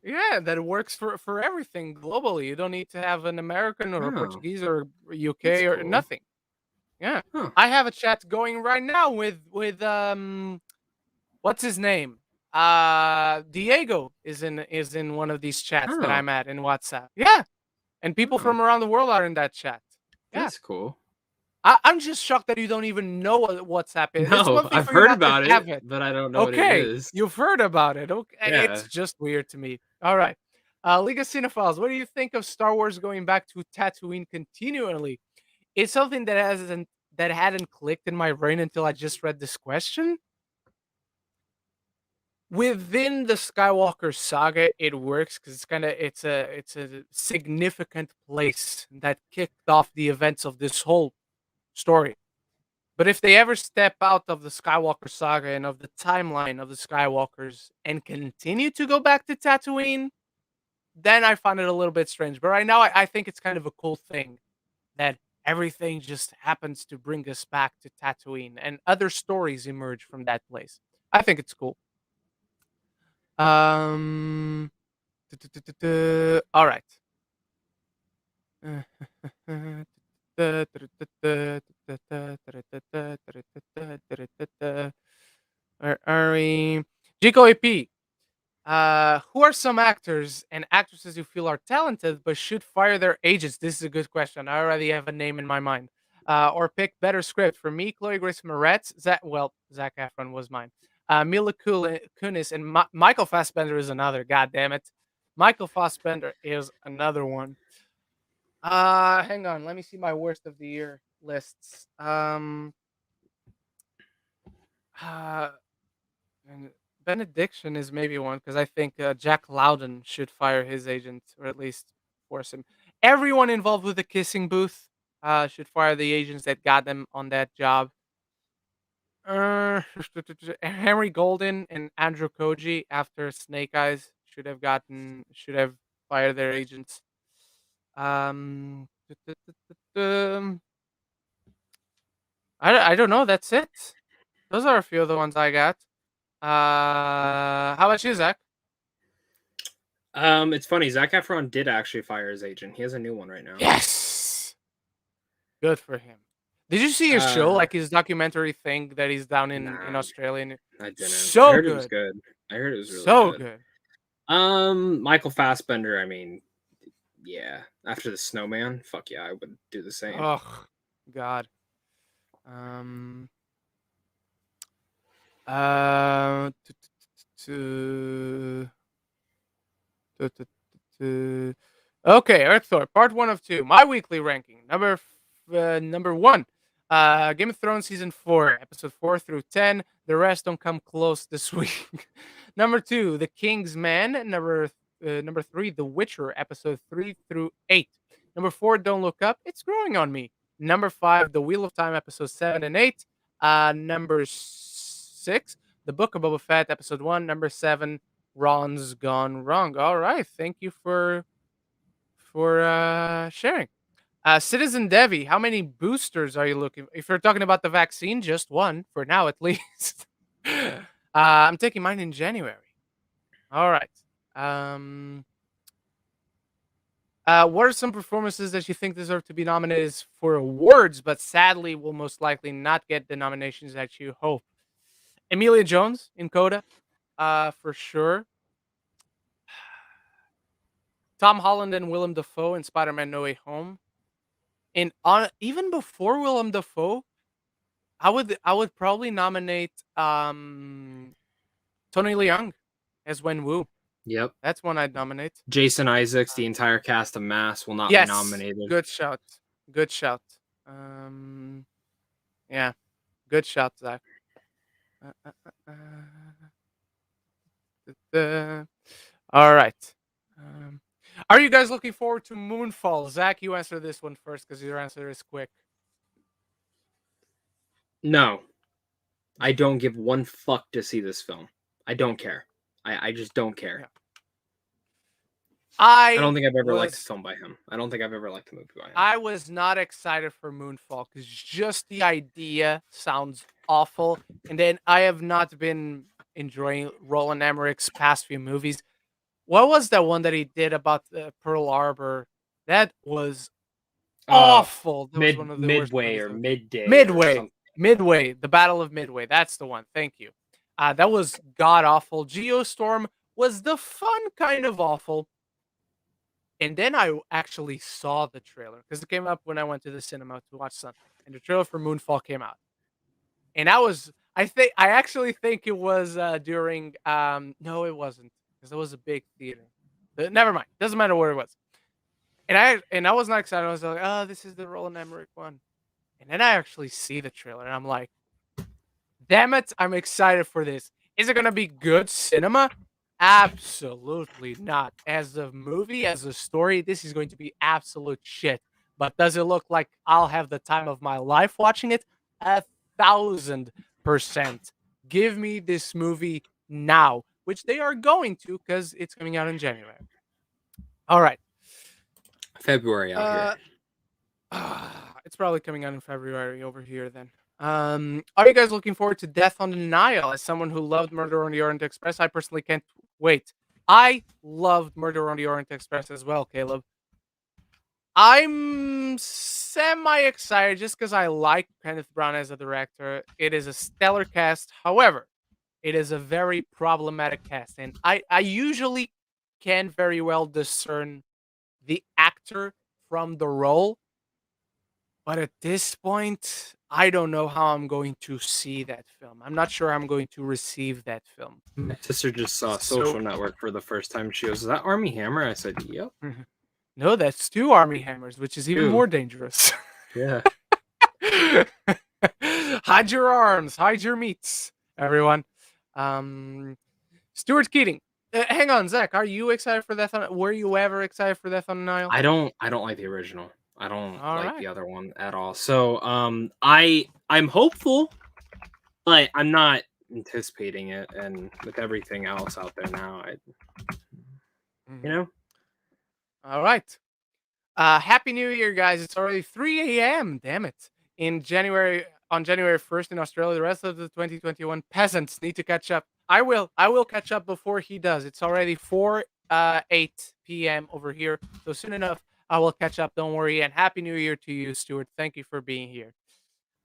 Yeah, that it works for everything globally. You don't need to have an American or a Portuguese or UK or nothing. Yeah. Huh. I have a chat going right now with what's his name? Diego is in one of these chats that I'm at in WhatsApp. Yeah. And people from around the world are in that chat. Yeah. That's cool. I'm just shocked that you don't even know what WhatsApp is. No, I've heard about it, but I don't know what it is. You've heard about it. Okay, Yeah. it's just weird to me. All right. League of Cinephiles, what do you think of Star Wars going back to Tatooine continually? It's something that hadn't clicked in my brain until I just read this question. Within the Skywalker saga, it works because it's a significant place that kicked off the events of this whole story. But if they ever step out of the Skywalker saga and of the timeline of the Skywalkers and continue to go back to Tatooine, then I find it a little bit strange. But right now, I think it's kind of a cool thing that everything just happens to bring us back to Tatooine and other stories emerge from that place. I think it's cool. All right. Where are we? Jico AP. Who are some actors and actresses you feel are talented but should fire their agents? This is a good question. I already have a name in my mind. Or pick better script. For me, Chloe Grace Moretz. Zac Efron was mine. Mila Kunis and Michael Fassbender is another. God damn it. Michael Fassbender is another one. Hang on. Let me see my worst of the year lists. Benediction is maybe one because I think Jack Loudon should fire his agent or at least force him. Everyone involved with the kissing booth should fire the agents that got them on that job. Henry Golden and Andrew Koji after Snake Eyes should have fired their agents. I don't know. That's it. Those are a few of the ones I got. How about you, Zach? It's funny. Zac Efron did actually fire his agent. He has a new one right now. Yes. Good for him. Did you see his show, like his documentary thing that he's down in Australia? I didn't. So I heard good. It was good. I heard it was really so good. Michael Fassbender. I mean, yeah. After the Snowman, fuck yeah, I would do the same. Oh, God. Okay, Earth Thor, part 1 of 2. My weekly ranking, number 1. Game of Thrones season 4, episode 4 through 10. The rest don't come close this week. Number 2, The King's Man. Number 3, The Witcher, episode 3 through 8. Number 4, Don't Look Up. It's growing on me. Number 5, The Wheel of Time, episodes 7 and 8. Number 6, The Book of Boba Fett, episode 1. Number 7, Ron's Gone Wrong. All right. Thank you for sharing. Citizen Devi, how many boosters are you looking? If you're talking about the vaccine, just one for now, at least. I'm taking mine in January. All right. What are some performances that you think deserve to be nominated for awards, but sadly will most likely not get the nominations that you hope? Emilia Jones in Coda, for sure. Tom Holland and Willem Dafoe in Spider-Man: No Way Home. And even before Willem Dafoe, I would probably nominate Tony Leung as Wen Wu. Yep. That's one I'd nominate. Jason Isaacs, the entire cast of Mass will not be nominated. Good shout. Good shout. Yeah. Good shout, Zach. All right. Are you guys looking forward to Moonfall? Zach, you answer this one first because your answer is quick. No. I don't give one fuck to see this film. I don't care. I just don't care. Yeah. I don't think I've ever liked a film by him. I don't think I've ever liked a movie by him. I was not excited for Moonfall because just the idea sounds awful. And then I have not been enjoying Roland Emmerich's past few movies. What was that one that he did about Pearl Harbor? That was awful. That was one of the Midway or Midday. Midway. The Battle of Midway. That's the one. Thank you. That was god awful. Geostorm was the fun kind of awful. And then I actually saw the trailer because it came up when I went to the cinema to watch something. And the trailer for Moonfall came out. And I actually think it was during, no, it wasn't. Because it was a big theater. But never mind. Doesn't matter where it was. And I was not excited. I was like, oh, this is the Roland Emmerich one. And then I actually see the trailer. And I'm like, damn it. I'm excited for this. Is it going to be good cinema? Absolutely not. As a movie, as a story, this is going to be absolute shit. But does it look like I'll have the time of my life watching it? 1,000%. Give me this movie now, which they are going to because it's coming out in January. All right. February out here. It's probably coming out in February over here then. Are you guys looking forward to Death on the Nile? As someone who loved Murder on the Orient Express, I personally can't wait. I loved Murder on the Orient Express as well, Caleb. I'm semi-excited just because I like Kenneth Branagh as a director. It is a stellar cast. However, it is a very problematic cast. And I usually can very well discern the actor from the role. But at this point, I don't know how I'm going to see that film. I'm not sure I'm going to receive that film. My sister just saw Social Network for the first time. She goes, is that Armie Hammer? I said, yep. No, that's 2 Armie Hammers, which is even more dangerous. Yeah. Hide your arms, hide your meats, everyone. Stuart Keating. Hang on, Zach. Are you excited for Death on? Were you ever excited for Death on the Nile? I don't like the original. I don't like the other one at all. So I'm hopeful, but I'm not anticipating it. And with everything else out there now, you know. All right. Happy New Year, guys. It's already 3 a.m. Damn it. On January 1st in Australia, the rest of the 2021 peasants need to catch up. I will catch up before he does. It's already 8 p.m. over here. So soon enough, I will catch up. Don't worry. And Happy New Year to you, Stuart. Thank you for being here.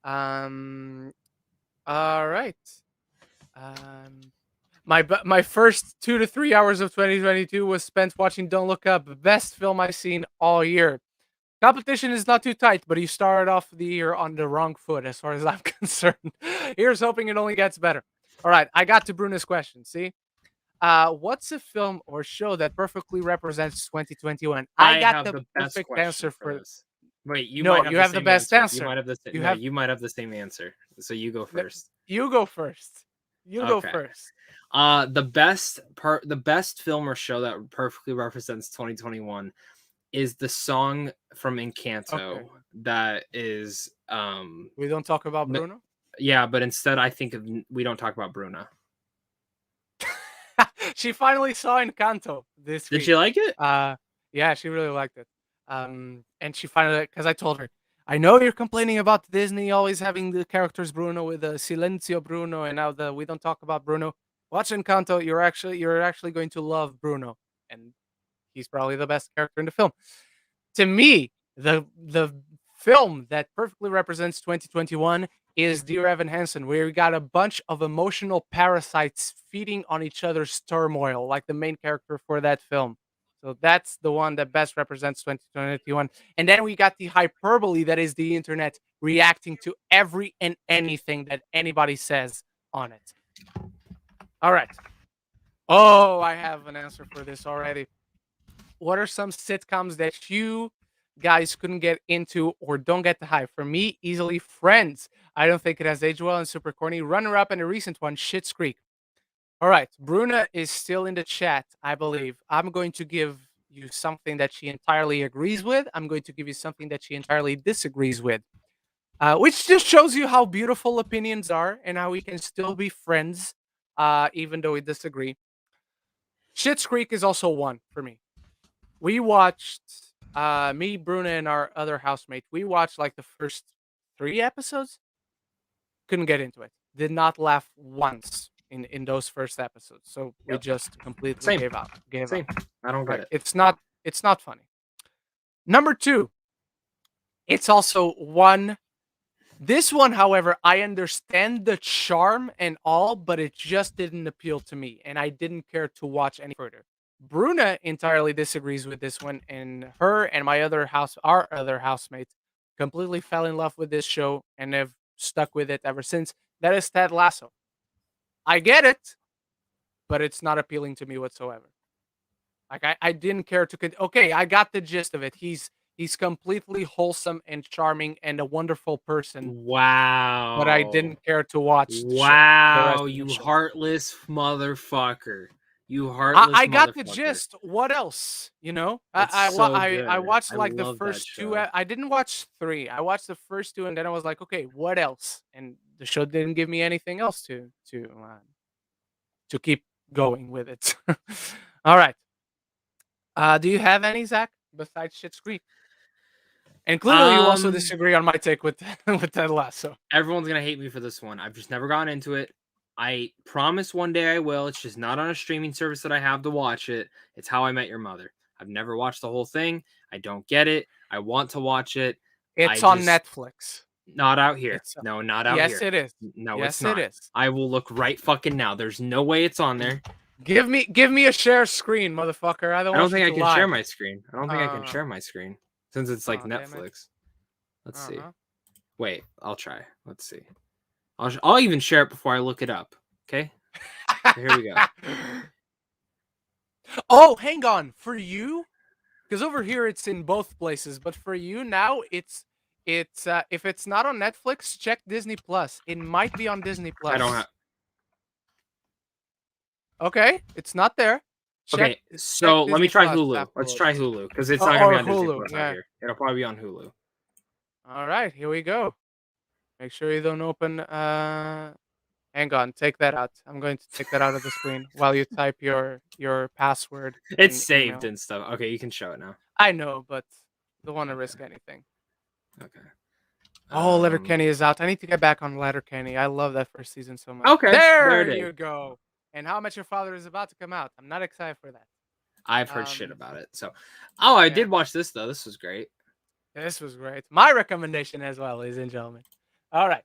All right. My first 2 to 3 hours of 2022 was spent watching Don't Look Up. Best film I've seen all year. Competition is not too tight, but you started off the year on the wrong foot as far as I'm concerned. Here's hoping it only gets better. All right. I got to Bruno's question. See? What's a film or show that perfectly represents 2021? I got the perfect answer for this. Wait, you have the best answer. You might have the same answer. So you go first. You go first. Go first. The best film or show that perfectly represents 2021 is the song from Encanto Okay. that is We don't talk about Bruno. yeah, but instead I think of We Don't Talk About Bruno. She finally saw Encanto this Did week. she like it? Yeah, she really liked it. And she finally, because I told her, I know you're complaining about Disney always having the characters Bruno with the Silencio Bruno, and now the We Don't Talk About Bruno. Watch Encanto. You're actually going to love Bruno, and he's probably the best character in the film. To me, the film that perfectly represents 2021 is Dear Evan Hansen, where we got a bunch of emotional parasites feeding on each other's turmoil, like the main character for that film. So that's the one that best represents 2021. And then we got the hyperbole that is the internet reacting to every and anything that anybody says on it. All right. Oh, I have an answer for this already. What are some sitcoms that you guys couldn't get into or don't get the hype? For me, easily Friends. I don't think it has aged well and super corny. Runner up and a recent one, Schitt's Creek. All right, Bruna is still in the chat, I believe. I'm going to give you something that she entirely agrees with. I'm going to give you something that she entirely disagrees with, which just shows you how beautiful opinions are and how we can still be friends, even though we disagree. Schitt's Creek is also one for me. We watched me, Bruna, and our other housemate. We watched like the first 3 episodes. Couldn't get into it. Did not laugh once in those first episodes. So we just completely Same. gave up. Same. I don't get it. It's not funny. Number 2. It's also one. This one, however, I understand the charm and all, but it just didn't appeal to me, and I didn't care to watch any further. Bruna entirely disagrees with this one, and her and our other housemate, completely fell in love with this show and have stuck with it ever since. That is Ted Lasso. I get it, but it's not appealing to me whatsoever. Like I didn't care to. Okay, I got the gist of it. He's completely wholesome and charming and a wonderful person, Wow. but I didn't care to watch the show. Wow, you heartless motherfucker. You heartless I got the motherfucker. gist. What else? You know, It's I so watched good. like I the love that first 2. show. I didn't watch 3. I watched the first 2, and then I was like, okay, what else? And the show didn't give me anything else to keep going with it. All right. Do you have any, Zach, besides Schitt's Creek? And clearly, you also disagree on my take with with Ted Lasso. Everyone's gonna hate me for this one. I've just never gotten into it. I promise one day I will. It's just not on a streaming service that I have to watch it. It's How I Met Your Mother. I've never watched the whole thing. I don't get it. I want to watch it. It's on Netflix. Not out here. No, not out here. Yes, it is. No, yes, it's not. It is. I will look right fucking now. There's no way it's on there. Give me a share screen, motherfucker. I don't think I can share my screen. I don't think I can share my screen since it's like Netflix. Let's see. Wait, I'll try. Let's see. I'll even share it before I look it up. Okay. So here we go. Oh, hang on. For you, because over here it's in both places, but for you now it's if it's not on Netflix, check Disney Plus. It might be on Disney Plus. I don't have. Okay, it's not there. Okay, so let me try Hulu. Let's try Hulu because it's not gonna be on Disney Plus out here. It'll probably be on Hulu. All right, here we go. Make sure you don't open. Hang on, take that out. I'm going to take that out of the screen while you type your password. It's saved and stuff. Okay, you can show it now. I know, but don't want to risk anything. Okay. Oh, Letterkenny is out. I need to get back on Letterkenny. I love that first season so much. Okay, there you go. And How Much Your Father is about to come out. I'm not excited for that. I've heard shit about it. So, I did watch this though. This was great. This was great. My recommendation as well, ladies and gentlemen. All right.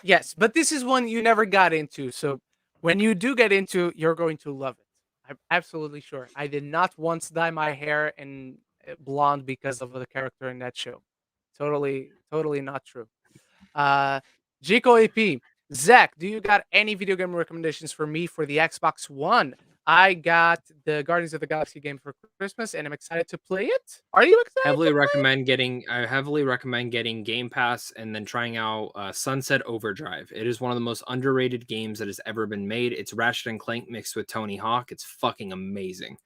Yes, but this is one you never got into. So when you do get into, you're going to love it. I'm absolutely sure. I did not once dye my hair in blonde because of the character in that show. Totally not true. Jico AP. Zach, do you got any video game recommendations for me for the Xbox One? I got the Guardians of the Galaxy game for Christmas, and I'm excited to play it. Are you excited? I heavily recommend getting Game Pass and then trying out Sunset Overdrive. It is one of the most underrated games that has ever been made. It's Ratchet and Clank mixed with Tony Hawk. It's fucking amazing.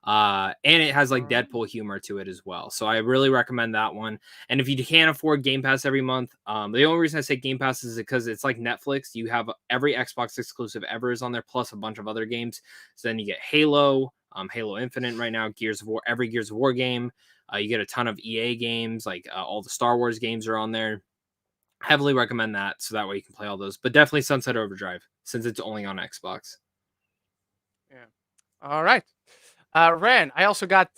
And it has like Deadpool humor to it as well. So I really recommend that one. And if you can't afford Game Pass every month, the only reason I say Game Pass is because it's like Netflix. You have every Xbox exclusive ever is on there, plus a bunch of other games. So then you get Halo, Halo Infinite right now, Gears of War, every Gears of War game. You get a ton of EA games, like all the Star Wars games are on there. Heavily recommend that, so that way you can play all those. But definitely Sunset Overdrive, since it's only on Xbox. Yeah. All right. Ren, I also got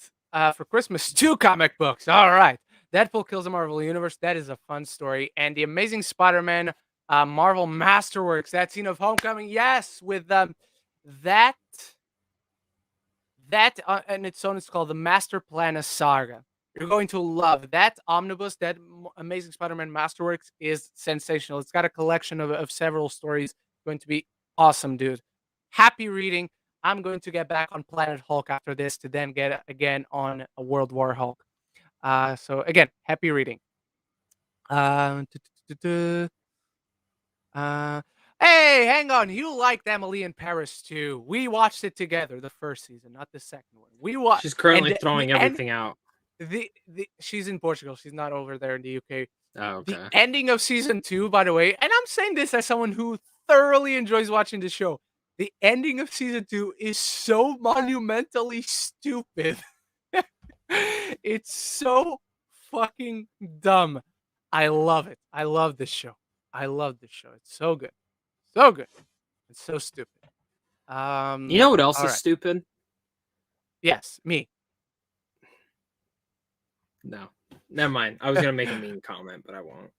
for Christmas 2 comic books. All right. Deadpool Kills the Marvel Universe. That is a fun story. And the Amazing Spider-Man Marvel Masterworks. That scene of Homecoming. Yes, with that and its own, it's called the Master Plan Saga. You're going to love that omnibus. That Amazing Spider-Man Masterworks is sensational. It's got a collection of several stories. Going to be awesome, dude. Happy reading. I'm going to get back on Planet Hulk after this to then get again on a World War Hulk. So again, happy reading. Uh, hey, hang on. You liked Emily in Paris too. We watched it together, the first season, not the second one. We watched. She's currently throwing everything out. She's in Portugal. She's not over there in the UK. Oh, okay. The ending of season 2, by the way, and I'm saying this as someone who thoroughly enjoys watching the show. The ending of season 2 is so monumentally stupid. It's so fucking dumb. I love it. I love this show. I love this show. It's so good. So good. It's so stupid. You know what else is stupid? Yes, me. No. Never mind. I was going to make a mean comment, but I won't.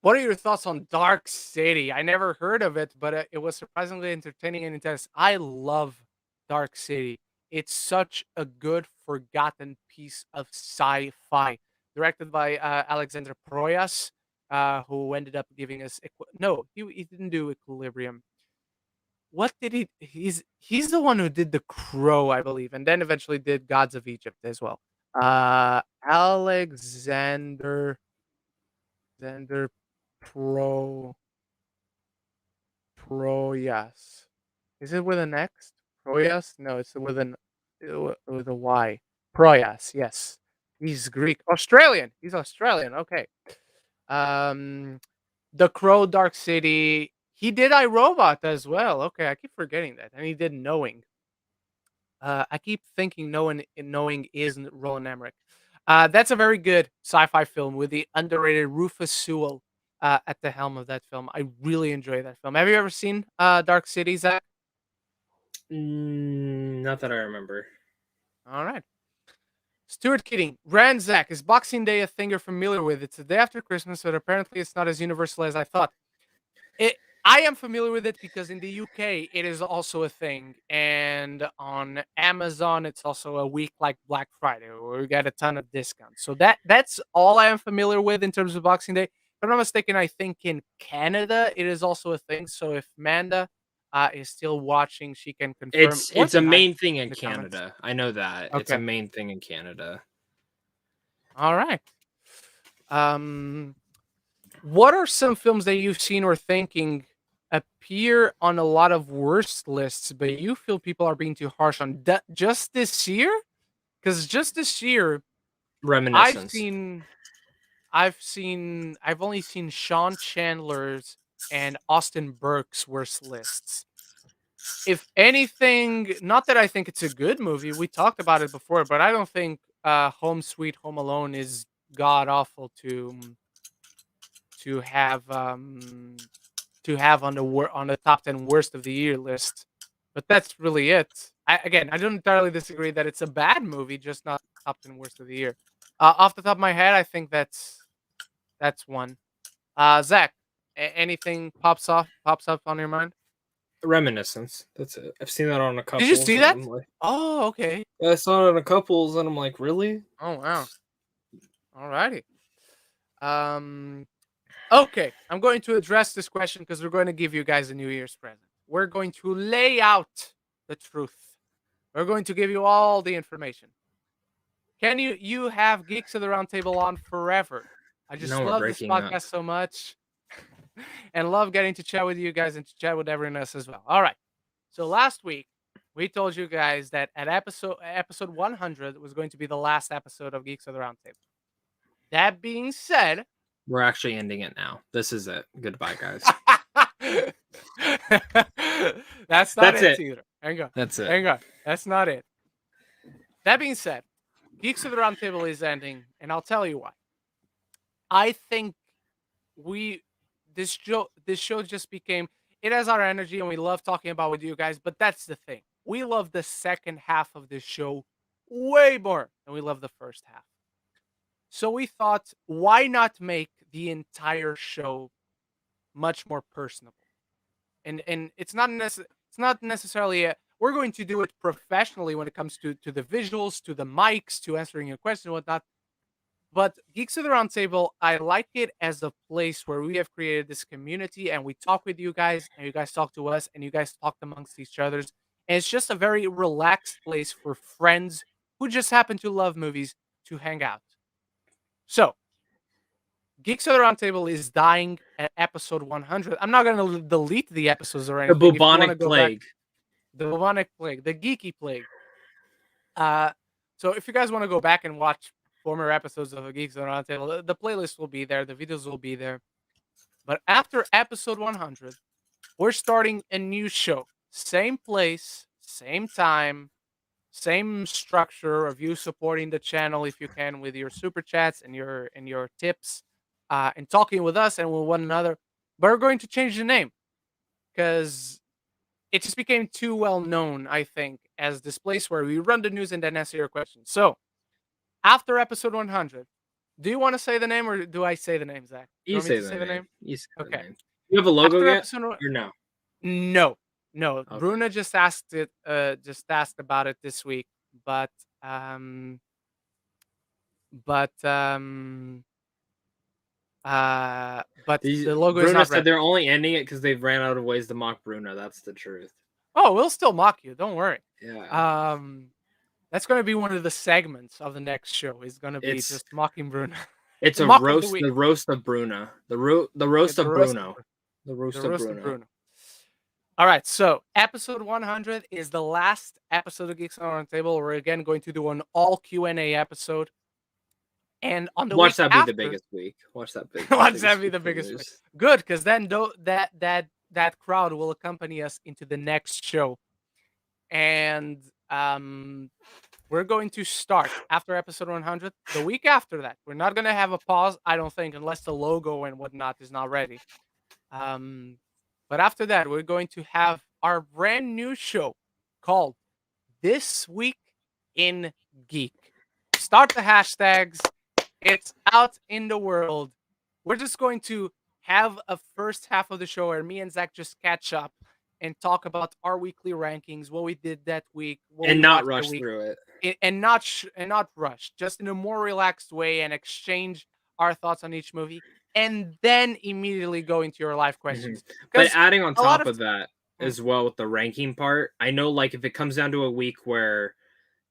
What are your thoughts on Dark City? I never heard of it, but it was surprisingly entertaining and intense. I love Dark City. It's such a good, forgotten piece of sci-fi. Directed by Alexander Proyas, who ended up giving us... he didn't do Equilibrium. What did he... He's the one who did The Crow, I believe, and then eventually did Gods of Egypt as well. Alexander Proyas. Is it with an X? Proyas? No, it's with a Y. Proyas, yes. He's Greek. Australian. He's Australian. Okay. The Crow, Dark City. He did iRobot as well. Okay, I keep forgetting that. And he did Knowing. I keep thinking Knowing is Roland Emmerich. That's a very good sci-fi film with the underrated Rufus Sewell at the helm of that film. I really enjoy that film. Have you ever seen Dark City, Zach? Not that I remember. All right. Stuart Keating, Ren Zach, is Boxing Day a thing you're familiar with? It's the day after Christmas, but apparently it's not as universal as I thought. I am familiar with it because in the UK it is also a thing, and on Amazon it's also a week like Black Friday where we get a ton of discounts. So that's all I am familiar with in terms of Boxing Day. If I'm not mistaken, I think in Canada it is also a thing. So if Manda is still watching, she can confirm. It's a main thing in Canada. Comments. I know that. Okay. It's a main thing in Canada. All right. What are some films that you've seen or thinking appear on a lot of worst lists, but you feel people are being too harsh on just this year? Because just this year, Reminiscence. I've only seen Sean Chandler's and Austin Burke's worst lists. If anything, not that I think it's a good movie. We talked about it before, but I don't think Home Sweet Home Alone is god awful to have on the top 10 worst of the year list. But that's really it. I don't entirely disagree that it's a bad movie, just not top 10 worst of the year. Off the top of my head, I think that's one. Zach, anything pops up on your mind? Reminiscence. That's it. I've seen that on a couple. Did you see that? Oh, okay. I saw it on a couples, and I'm like, really? Oh, wow. Alrighty. Okay, I'm going to address this question because we're going to give you guys a New Year's present. We're going to lay out the truth. We're going to give you all the information. Can you have Geeks of the Roundtable on forever? I just love this podcast so much and love getting to chat with you guys and to chat with everyone else as well. All right. So last week, we told you guys that at episode 100 was going to be the last episode of Geeks of the Roundtable. That being said, we're actually ending it now. This is it. Goodbye, guys. That's it. either. Hang on. That's it. Hang on. That's not it. That being said, Geeks of the Roundtable is ending, and I'll tell you why. I think this show just became, it has our energy and we love talking about with you guys, but that's the thing. We love the second half of this show way more than we love the first half. So we thought, why not make the entire show much more personable? And it's not necessarily we're going to do it professionally when it comes to the visuals, to the mics, to answering your question and whatnot. But Geeks of the Roundtable, I like it as a place where we have created this community and we talk with you guys and you guys talk to us and you guys talk amongst each other. And it's just a very relaxed place for friends who just happen to love movies to hang out. So, Geeks of the Roundtable is dying at episode 100. I'm not going to delete the episodes or The anything. bubonic plague. The bubonic plague. The geeky plague. So if you guys want to go back and watch former episodes of Geeks of the Roundtable, the playlist will be there. The videos will be there. But after episode 100, we're starting a new show. Same place, same time, same structure of you supporting the channel if you can with your super chats and your tips, and talking with us and with one another. But we're going to change the name because it just became too well known, I think, as this place where we run the news and then answer your questions. So after episode 100, do you want to say the name or do I say the name, Zach? You say the name. You say okay. the name. You have a logo After yet? Episode or no? No. Okay. Bruna just asked about it this week, but the logo is Bruna not said ready. they're only ending it because they've ran out of ways to mock Bruna. That's the truth. Oh, we'll still mock you. Don't worry. Yeah. That's going to be one of the segments of the next show. Is going to be just mocking Bruna. It's a roast. The roast of Bruna. The roast of Bruno. The roast of Bruno. All right, so episode 100 is the last episode of Geeks on the Roundtable. We're again going to do an all Q&A episode. And on the watch week that after, be the biggest week. Watch that be the biggest week. Good, because then that crowd will accompany us into the next show. And we're going to start after episode 100. The week after that, we're not going to have a pause, I don't think, unless the logo and whatnot is not ready. But after that, we're going to have our brand new show called This Week in Geek. Start the hashtags. It's out in the world. We're just going to have a first half of the show where me and Zach just catch up and talk about our weekly rankings, what we did that week, and not rush through it, and not rush, just in a more relaxed way, and exchange our thoughts on each movie, and then immediately go into your live questions. But adding on top of that as well with the ranking part, I know like if it comes down to a week where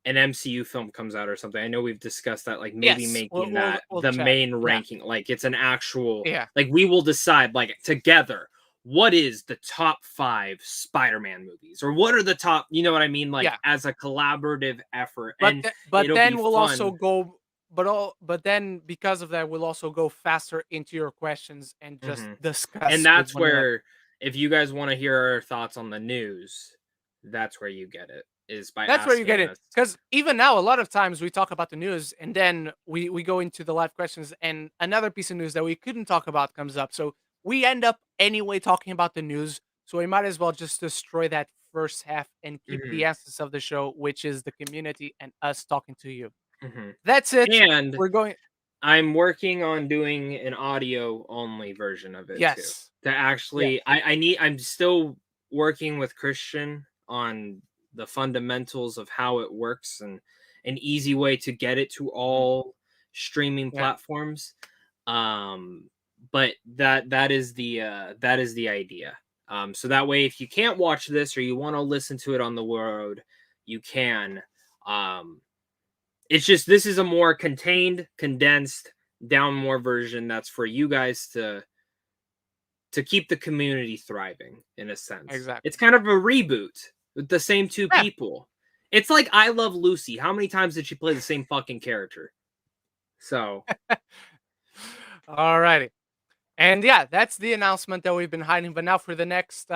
an MCU film comes out or something, I know we've discussed that, like maybe making that the main ranking, like it's an actual, like we will decide like together what is the top 5 Spider-Man movies, or what are the top, you know what I mean, like as a collaborative effort. But then we'll also go, but then because of that, we'll also go faster into your questions and just discuss. And that's where, if you guys want to hear our thoughts on the news, that's where you get it. That's where you get it, because even now a lot of times we talk about the news and then we go into the live questions and another piece of news that we couldn't talk about comes up, so we end up anyway talking about the news, so we might as well just destroy that first half and keep the essence of the show, which is the community and us talking to you. That's it. And I'm working on doing an audio only version of it too, to actually I'm still working with Christian on the fundamentals of how it works and an easy way to get it to all streaming platforms. But that is the idea. So that way, if you can't watch this or you want to listen to it on the road, you can. It's just, this is a more contained, condensed, down more version that's for you guys to keep the community thriving in a sense. Exactly. It's kind of a reboot with the same two Yeah. people. It's like I Love Lucy. How many times did she play the same fucking character? So, Alrighty. And yeah, that's the announcement that we've been hiding. But now for the next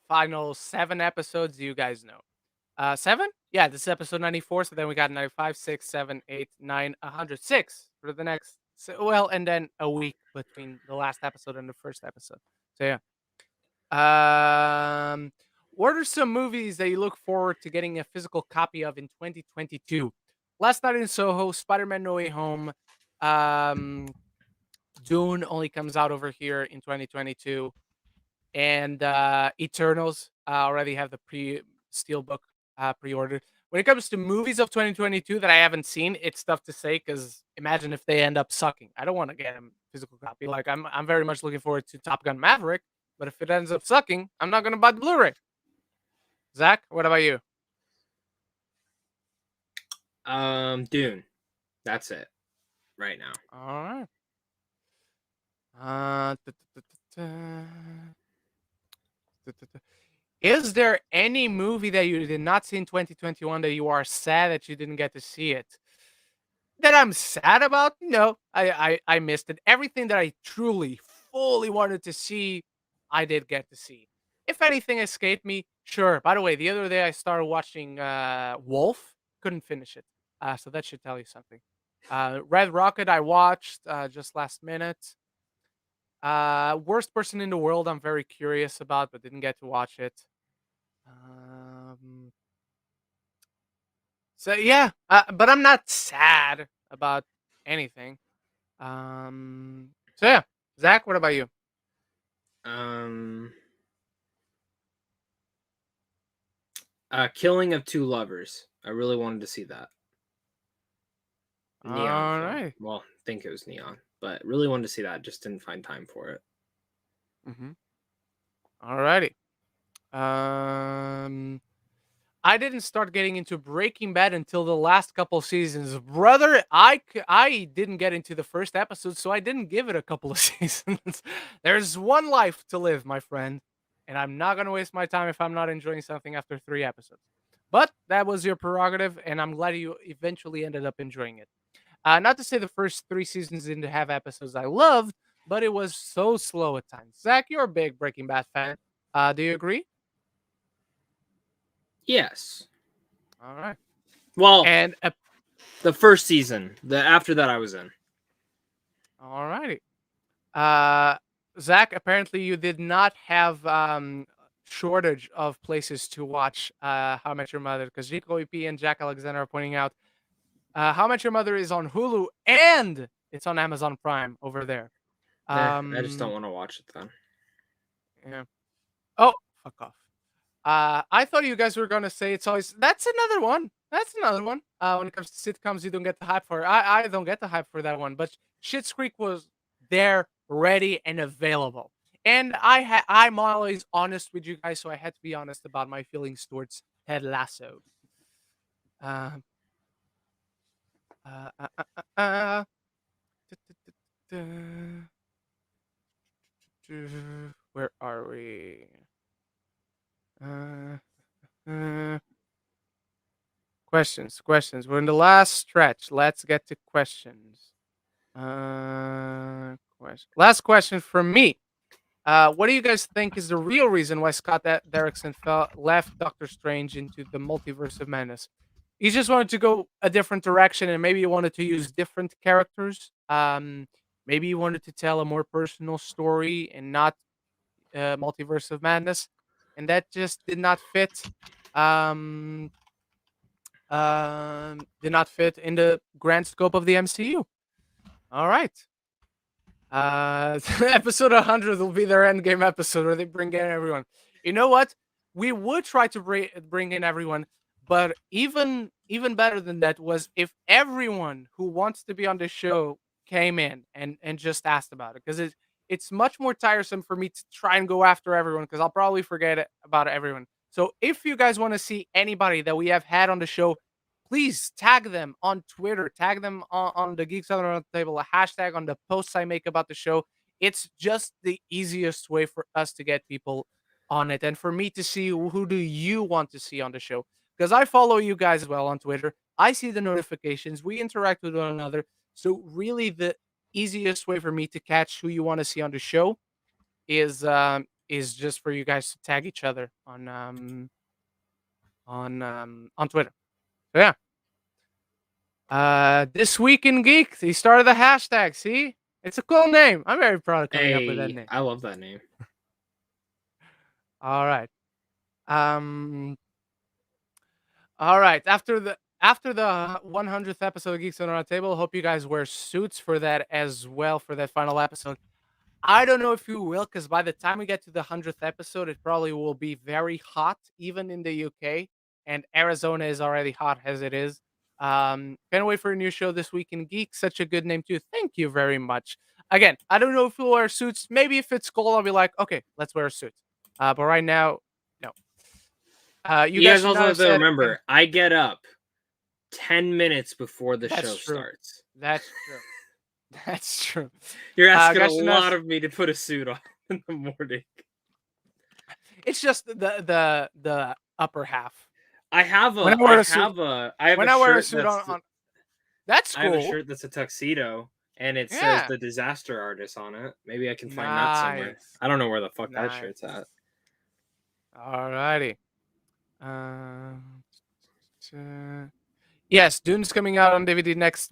final 7 episodes, you guys know. 7? Yeah, this is episode 94. So then we got 95, 6, 7, 8, 9, 106 for the next. So, well, and then a week between the last episode and the first episode. So yeah. What are some movies that you look forward to getting a physical copy of in 2022? Last Night in Soho, Spider-Man: No Way Home, um, Dune only comes out over here in 2022, and Eternals. I already have the Steelbook pre-ordered. When it comes to movies of 2022 that I haven't seen, it's tough to say because imagine if they end up sucking. I don't want to get a physical copy. Like I'm very much looking forward to Top Gun Maverick, but if it ends up sucking, I'm not gonna buy the Blu-ray. Zach, what about you? Dune. That's it right now. All right. Uh, t- t- t- Is there any movie that you did not see in 2021 that you are sad that you didn't get to see it? That I'm sad about? No, I missed it. Everything that I truly, fully wanted to see, I did get to see. If anything escaped me, sure. By the way, the other day I started watching Wolf. Couldn't finish it. So that should tell you something. Red Rocket I watched just last minute. Worst Person in the World I'm very curious about, but didn't get to watch it. Um, so yeah, but I'm not sad about anything. So yeah, Zach, what about you? Um, Killing of Two Lovers. I really wanted to see that. Neon All film. right. Well, I think it was neon, but really wanted to see that. Just didn't find time for it. Mm-hmm. All righty. Um, I didn't start getting into Breaking Bad until the last couple seasons, brother. I didn't get into the first episode, so I didn't give it a couple of seasons. There's one life to live, my friend, and I'm not gonna waste my time if I'm not enjoying something after 3 episodes. But that was your prerogative, and I'm glad you eventually ended up enjoying it. Not to say the first 3 seasons didn't have episodes I loved, but it was so slow at times. Zach, you're a big Breaking Bad fan. Do you agree? Yes. All right. Well, And the first season. The after that I was in. all righty. Zach, apparently you did not have shortage of places to watch How I Met Your Mother because Rico EP and Jack Alexander are pointing out How I Met Your Mother is on Hulu and it's on Amazon Prime over there. I just don't want to watch it then. Yeah. Oh, fuck off. I thought you guys were gonna say it's always that's another one. That's another one. When it comes to sitcoms, you don't get the hype for it. I don't get the hype for that one. But Schitt's Creek was there, ready, and available. And I'm always honest with you guys, so I had to be honest about my feelings towards Ted Lasso. Uh, uh, uh, uh, uh, uh, where are we? Uh, uh, questions. We're in the last stretch. Let's get to questions. Last question from me. What do you guys think is the real reason why Scott Derrickson left Doctor Strange into the Multiverse of Madness? He just wanted to go a different direction, and maybe he wanted to use different characters. Maybe he wanted to tell a more personal story and not Multiverse of Madness, and that just did not fit. Um, did not fit in the grand scope of the MCU. All right. Episode 100 will be their endgame episode where they bring in everyone. You know what? We would try to bring in everyone, but even better than that was if everyone who wants to be on the show came in and just asked about it because it's much more tiresome for me to try and go after everyone because I'll probably forget about everyone. So if you guys want to see anybody that we have had on the show, please tag them on Twitter, tag them on the Geeks on the Roundtable, a hashtag on the posts I make about the show. It's just the easiest way for us to get people on it, and for me to see who do you want to see on the show. Because I follow you guys as well on Twitter. I see the notifications. We interact with one another. So really, the easiest way for me to catch who you want to see on the show is just for you guys to tag each other on Twitter. So yeah. This week in Geeks, he started the hashtag. See, it's a cool name. I'm very proud of coming up with that name. I love that name. All right. All right. After the 100th episode of Geeks on Roundtable, hope you guys wear suits for that as well for that final episode. I don't know if you will, because by the time we get to the 100th episode, it probably will be very hot, even in the UK, and Arizona is already hot as it is. Can't wait for a new show this week in Geek. Such a good name too. Thank you very much. Again, I don't know if we'll wear suits. Maybe if it's cold, I'll be like, okay, let's wear a suit. But right now, no. You guys also have to remember, I get up 10 minutes before the show starts. That's true. That's true. You're asking a lot of me to put a suit on in the morning. It's just the upper half. I have a suit on. That's cool. I have a shirt that's a tuxedo, and it says the Disaster Artist on it. Maybe I can find that somewhere. I don't know where the fuck that shirt's at. Alrighty. Yes, Dune's coming out on DVD next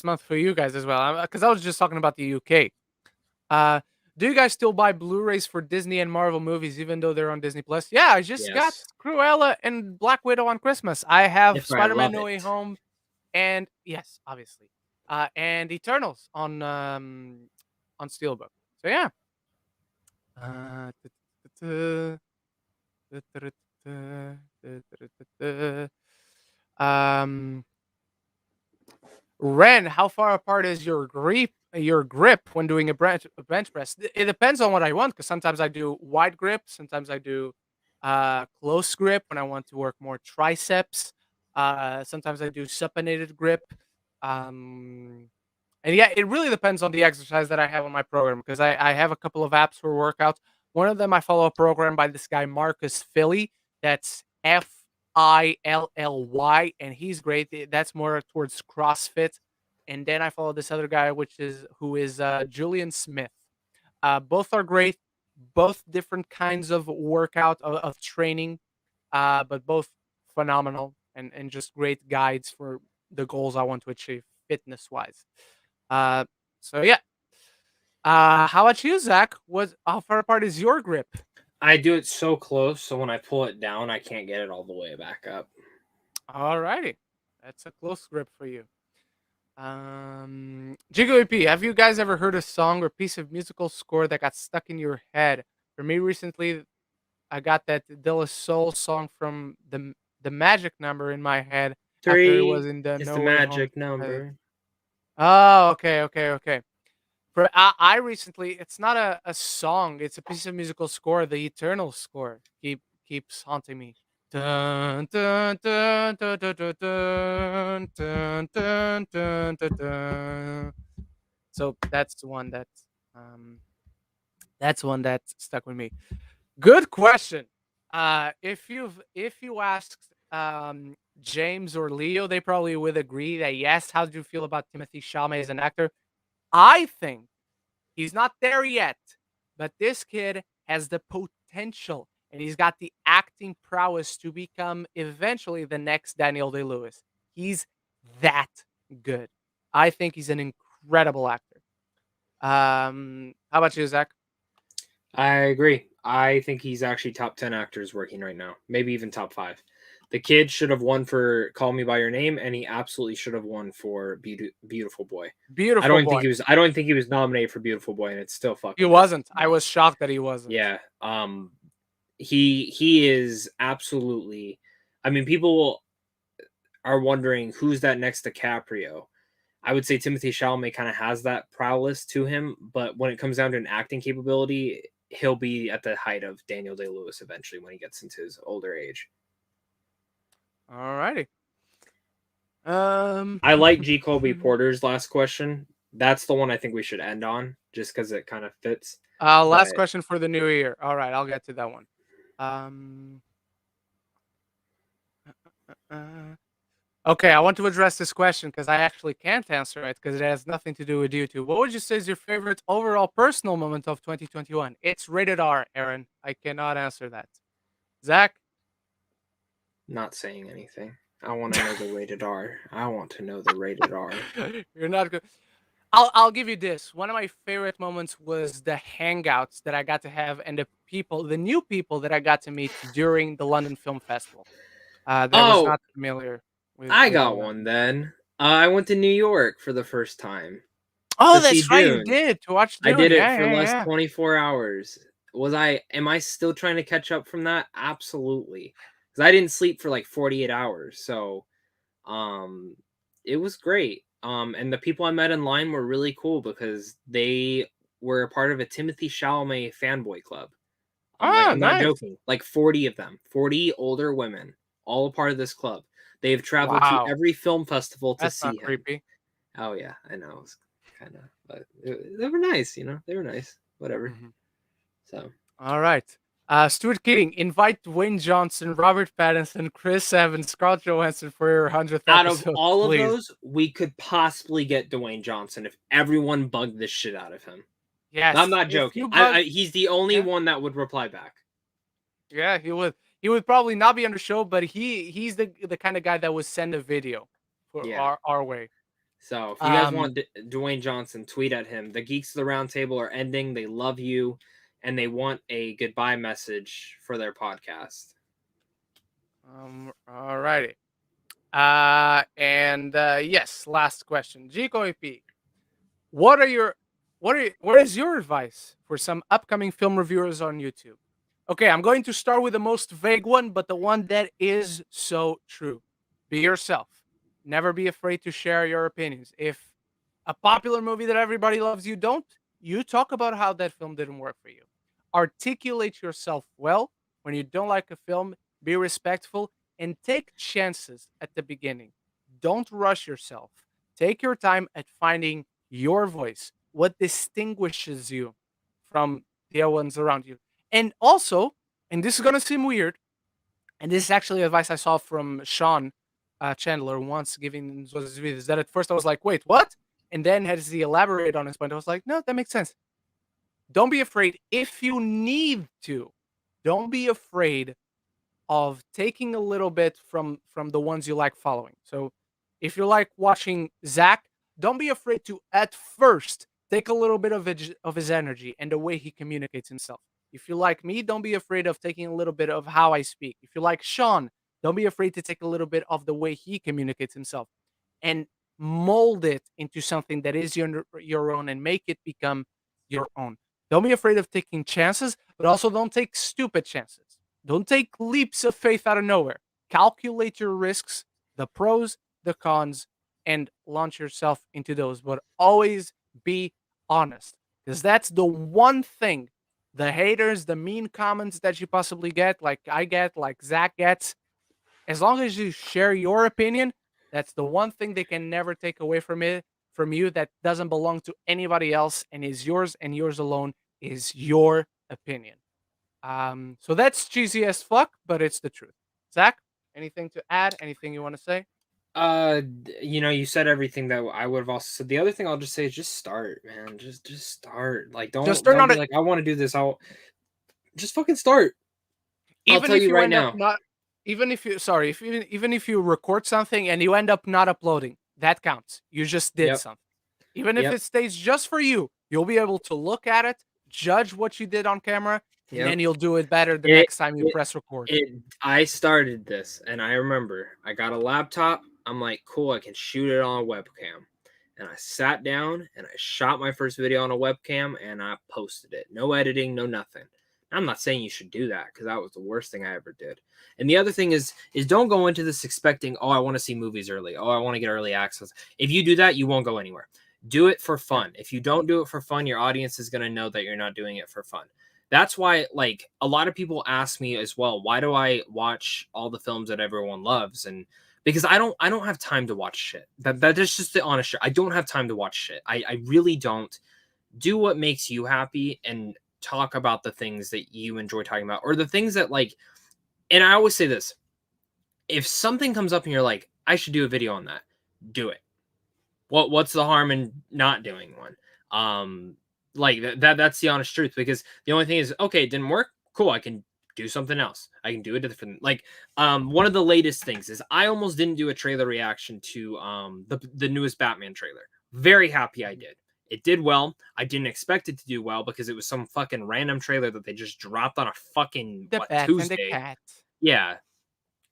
month for you guys as well. Because I was just talking about the UK. Do you guys still buy Blu-rays for Disney and Marvel movies, even though they're on Disney Plus? Yeah, I just got Cruella and Black Widow on Christmas. I have Spider-Man No Way Home, and yes, obviously, and Eternals on Steelbook. So yeah. Ren, how far apart is your grip when doing a bench press? It depends on what I want, because sometimes I do wide grip, sometimes I do close grip when I want to work more triceps. Sometimes I do supinated grip. And yeah, it really depends on the exercise that I have on my program, because I have a couple of apps for workouts. One of them I follow a program by this guy Marcus Philly. That's Filly, and he's great. That's more towards CrossFit. And then I follow this other guy, who is Julian Smith. Both are great, both different kinds of workout of training, but both phenomenal and just great guides for the goals I want to achieve fitness wise. So yeah. How about you, Zach? How far apart is your grip? I do it so close, so when I pull it down, I can't get it all the way back up. Alrighty. That's a close grip for you. GGOP, have you guys ever heard a song or piece of musical score that got stuck in your head? For me, recently, I got that De La Soul song from the Magic Number in my head. 3 after it was in the is No the Way magic Home. number. Oh, okay. For I recently, it's not a song, it's a piece of musical score. The Eternal score keeps haunting me. Dun, dun, dun, dun, dun, dun, dun, dun, dun, dun, dun, dun. So that's the one that stuck with me. Good question. If you asked James or Leo, they probably would agree that yes. How do you feel about Timothée Chalamet as an actor? I think he's not there yet, but this kid has the potential, and he's got the acting prowess to become eventually the next Daniel Day-Lewis. He's that good. I think he's an incredible actor. How about you, Zach? I agree. I think he's actually top 10 actors working right now, maybe even top 5. The kid should have won for Call Me by Your Name, and he absolutely should have won for Beautiful Boy. Beautiful Boy. I don't think he was nominated for Beautiful Boy, and it's still fucking. He wasn't. I was shocked that he wasn't. Yeah. He is absolutely. I mean, people are wondering who's that next DiCaprio. I would say Timothée Chalamet kind of has that prowess to him, but when it comes down to an acting capability, he'll be at the height of Daniel Day-Lewis eventually when he gets into his older age. Alrighty. I like G. Colby Porter's last question. That's the one I think we should end on, just because it kind of fits. Last But question for the new year. All right, I'll get to that one. Um, uh, okay, I want to address this question because I actually can't answer it because it has nothing to do with YouTube. What would you say is your favorite overall personal moment of 2021? It's rated R, Aaron. I cannot answer that. Zach? not saying anything. I want to know the rated R. I want to know the rated R. You're not good. I'll give you this. One of my favorite moments was the hangouts that I got to have and the new people that I got to meet during the London Film Festival. That I was Oh, not familiar I with got all that. one then. I went to New York for the first time Oh, to see that's right, you Dune. did to watch I Dune. did it Yeah, for yeah, less yeah. 24 hours. Am I still trying to catch up from that? Absolutely. Because I didn't sleep for like 48 hours. So, um, it was great. And the people I met in line were really cool because they were a part of a Timothy Chalamet fanboy club. Like Ah, I'm not nice. joking. Like 40 of them, 40 older women, all a part of this club. They have traveled to Wow, every film festival to that's not see him. creepy. Oh yeah, I know. It's kind of, but they were nice. They were nice. Whatever. Mhm. So All right. Stuart Keating, invite Dwayne Johnson, Robert Pattinson, Chris Evans, Scarlett Johansson for your 100th out of episode, all of please. those, we could possibly get Dwayne Johnson if everyone bugged the shit out of him. I'm Yes, not if joking. you bug, He's the only yeah, one that would reply back. yeah, he would. He would probably not be on the show, but he's the kind of guy that would send a video for Yeah. our way. So if you guys Um, want Dwayne Johnson, tweet at him. The Geeks of the Roundtable are ending. They love you, and they want a goodbye message for their podcast. all righty. And yes, last question. Gico EP. What are your what is your advice for some upcoming film reviewers on YouTube? Okay, I'm going to start with the most vague one, but the one that is so true. Be yourself. Never be afraid to share your opinions. If a popular movie that everybody loves you don't, you talk about how that film didn't work for you. Articulate yourself well. When you don't like a film, be respectful and take chances at the beginning. Don't rush yourself. Take your time at finding your voice, what distinguishes you from the other ones around you. And also, and this is going to seem weird, and this is actually advice I saw from Sean Chandler once giving his videos, that at first I was like, wait, what? And then as he elaborated on his point, I was like, no, that makes sense. Don't be afraid if you need to. Don't be afraid of taking a little bit from the ones you like following. So if you like watching Zach, don't be afraid to at first take a little bit of his energy and the way he communicates himself. If you like me, don't be afraid of taking a little bit of how I speak. If you like Sean, don't be afraid to take a little bit of the way he communicates himself and mold it into something that is your own and make it become your own. Don't be afraid of taking chances, but also don't take stupid chances. Don't take leaps of faith out of nowhere. Calculate your risks, the pros, the cons, and launch yourself into those. But always be honest, because that's the one thing the haters, the mean comments that you possibly get, like I get, like Zach gets, as long as you share your opinion, that's the one thing they can never take away from you that doesn't belong to anybody else and is yours and yours alone is your opinion. So that's cheesy as fuck, but it's the truth. Zach, anything to add? Anything you want to say? You said everything that I would have also said. The other thing I'll just say is just start, man. Just start. Like Just don't turn don't on be it. like I want to do this. I'll just fucking start. I'll Even tell if you you right end up now. not, even if you, sorry, if even if you record something and you end up not uploading, that counts. You just did Yep. something. Even if Yep. it stays just for you, you'll be able to look at it, judge what you did on camera, and Yep. then you'll do it better the It next time you it press record. I started this and I remember I got a laptop. I'm like, cool, I can shoot it on a webcam. And I sat down and I shot my first video on a webcam and I posted it. No editing, no nothing. I'm not saying you should do that because that was the worst thing I ever did. And the other thing is don't go into this expecting, oh, I want to see movies early. Oh, I want to get early access. If you do that, you won't go anywhere. Do it for fun. If you don't do it for fun, your audience is going to know that you're not doing it for fun. That's why, like, a lot of people ask me as well, why do I watch all the films that everyone loves? And because I don't have time to watch shit. That is just the honest shit. I don't have time to watch shit. I really don't. Do what makes you happy, and talk about the things that you enjoy talking about, or the things that like. And I always say this: if something comes up and you're like, I should do a video on that, do it. What's the harm in not doing one? Like that's the honest truth, because the only thing is, okay, it didn't work. Cool, I can do something else. I can do a different, like, one of the latest things is I almost didn't do a trailer reaction to the newest Batman trailer. Very happy I did. It did well. I didn't expect it to do well because it was some fucking random trailer that they just dropped on a fucking Bat and the Tuesday. cat. Yeah.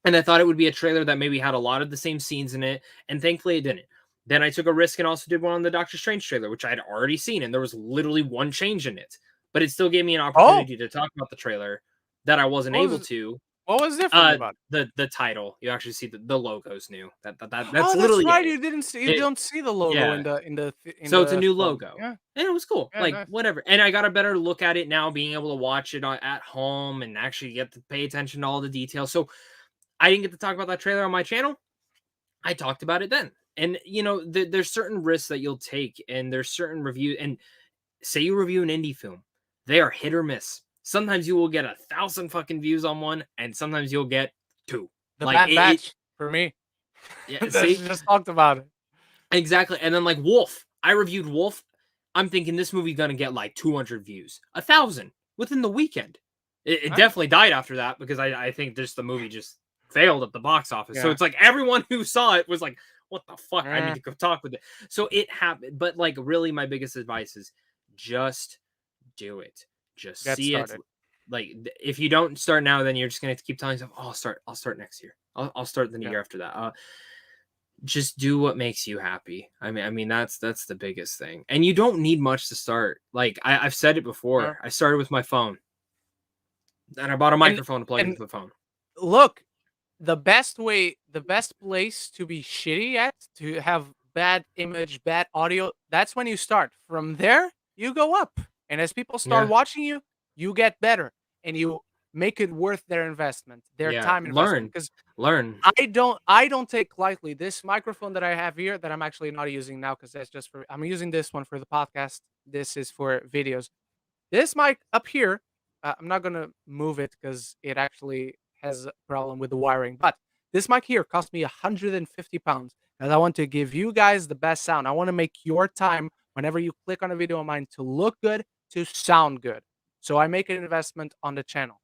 And I thought it would be a trailer that maybe had a lot of the same scenes in it, and thankfully it didn't. Then I took a risk and also did one on the Doctor Strange trailer, which I had already seen, and there was literally one change in it. But it still gave me an opportunity to talk about the trailer that I wasn't able to. What was different about it? The title. You actually see the logo's new. That's that's literally right. it. You didn't see. You don't see the logo Yeah. So it's a new logo. Yeah. And it was cool. Yeah, like nice. whatever. And I got a better look at it now, being able to watch it at home and actually get to pay attention to all the details. So I didn't get to talk about that trailer on my channel. I talked about it then. And, you know, there's certain risks that you'll take, and there's certain reviews. And say you review an indie film, they are hit or miss. Sometimes you will get 1,000 fucking views on one, and sometimes you'll get 2. The Bad Batch for me. Yeah, see? Just talked about it. Exactly. And then like Wolf, I reviewed Wolf. I'm thinking this movie gonna get like 200 views, 1,000 within the weekend. It definitely died after that, because I think the movie just failed at the box office. Yeah. So it's like everyone who saw it was like, what the fuck? I need to go talk with it. So it happened. But like, really, my biggest advice is just do it. Just see it. Like, if you don't start now, then you're just gonna have to keep telling yourself, oh, I'll start next year. I'll start the year after that. Just do what makes you happy. I mean that's the biggest thing. And you don't need much to start. Like I've said it before. Yeah. I started with my phone. And I bought a microphone to plug into the phone. Look, the best place to be shitty at, to have bad image, bad audio, that's when you start. From there, you go up. And as people start watching you, you get better. And you make it worth their investment, their time investment. Learn. I don't take lightly this microphone that I have here, that I'm actually not using now, because that's just I'm using this one for the podcast. This is for videos. This mic up here, I'm not gonna move it because it actually has a problem with the wiring. But this mic here cost me 150 pounds, and I want to give you guys the best sound. I want to make your time, whenever you click on a video of mine, to look good, to sound good. So I make an investment on the channel.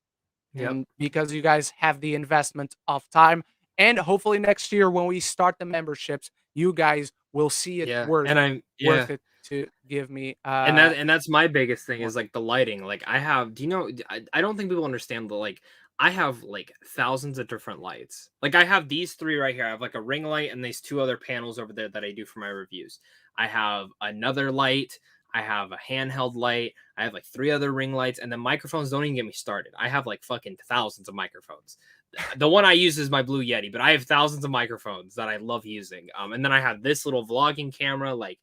And because you guys have the investment of time, and hopefully next year when we start the memberships, you guys will see it worth it to give me. And that's my biggest thing is like the lighting. Like I have, I don't think people understand I have like thousands of different lights. Like I have these 3 right here. I have like a ring light and these 2 other panels over there that I do for my reviews. I have another light. I have a handheld light. I have like 3 other ring lights, and the microphones don't even get me started. I have like fucking thousands of microphones. The one I use is my Blue Yeti, but I have thousands of microphones that I love using. And then I have this little vlogging camera. Like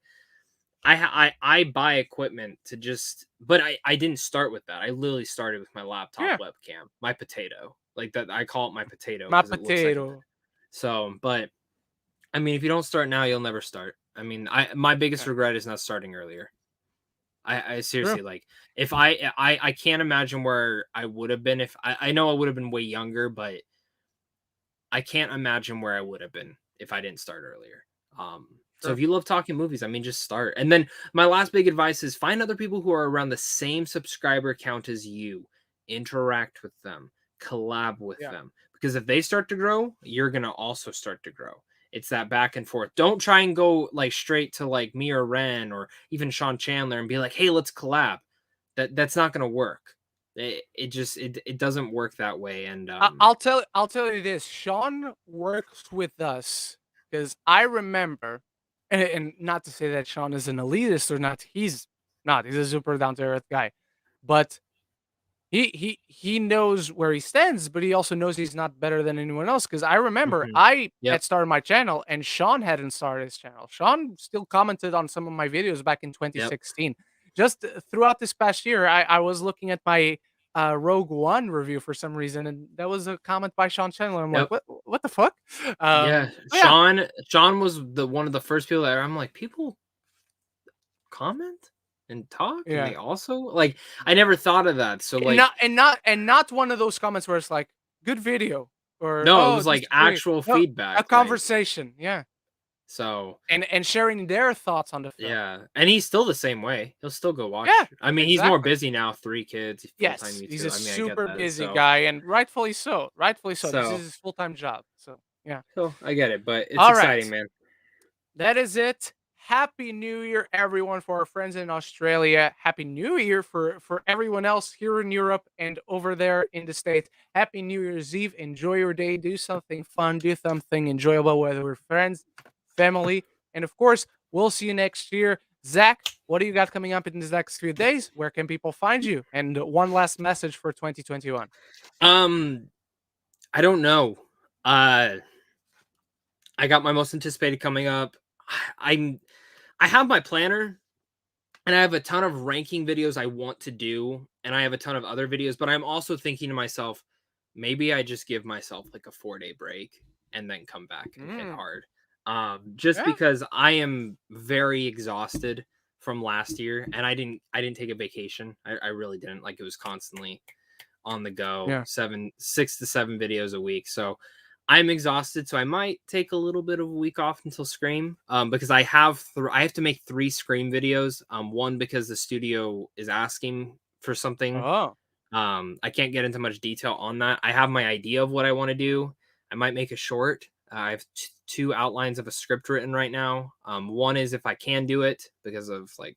I buy equipment to just, but I didn't start with that. I literally started with my laptop webcam, my potato, like that. I call it my potato. My potato. So, but I mean, if you don't start now, you'll never start. I mean, my biggest regret is not starting earlier. I seriously like, if I can't imagine where I would have been if I know I would have been way younger, but I can't imagine where I would have been if I didn't start earlier. So if you love talking movies, I mean, just start. And then my last big advice is find other people who are around the same subscriber count as you, interact with them, collab with them, because if they start to grow, you're going to also start to grow. It's that back and forth. Don't try and go like straight to like me or Ren or even Sean Chandler and be like, hey, let's collab. That's not going to work. It doesn't work that way. And I'll tell you this. Sean works with us because I remember, and not to say that Sean is an elitist or not. He's not. He's a super down to earth guy, but he knows where he stands, but he also knows he's not better than anyone else. Because I remember I had started my channel and Sean hadn't started his channel. Sean still commented on some of my videos back in 2016. Just throughout this past year, I was looking at my Rogue One review for some reason, and that was a comment by Sean Chandler. I'm like, what the fuck? Sean was one of the first people that I'm like, people comment. and talk, and Yeah. they also like. I never thought of that. So And like, not one of those comments where it's like, "Good video," or, no, it "Oh, was like disagree." actual No, a feedback. Like, conversation, yeah. so And sharing their thoughts on the film. yeah, and he's still the same way. He'll still go Yeah, watch. I mean, he's more exactly. busy now. 3 kids, full time Yes, he's YouTube. a I mean, I get super that. busy guy, and rightfully so, rightfully so. This is So his full-time job, so, yeah. so I get it, but it's exciting, Alright. man. That is it. Happy New Year, everyone, for our friends in Australia. Happy New Year for everyone else here in Europe and over there in the States. Happy New Year's Eve. Enjoy your day. Do something fun. Do something enjoyable, whether we're friends, family, and of course, we'll see you next year. Zach, what do you got coming up in the next few days? Where can people find you? And one last message for 2021. Um, I don't know. Uh, I got my most anticipated coming up. I'm I have my planner, and I have a ton of ranking videos I want to do, and I have a ton of other videos, but I'm also thinking to myself, maybe I just give myself like a 4-day break and then come back and hit Mm, hard. Just yeah, because I am very exhausted from last year, and I didn't take a vacation. I really didn't. Like, it was constantly on the go, yeah. 6 to 7 videos a week. So I'm exhausted. So I might take a little bit of a week off until Scream, because I have to make 3 Scream videos. One because the studio is asking for something. Oh, I can't get into much detail on that. I have my idea of what I want to do. I might make a short. I have 2 outlines of a script written right now. One is if I can do it because of like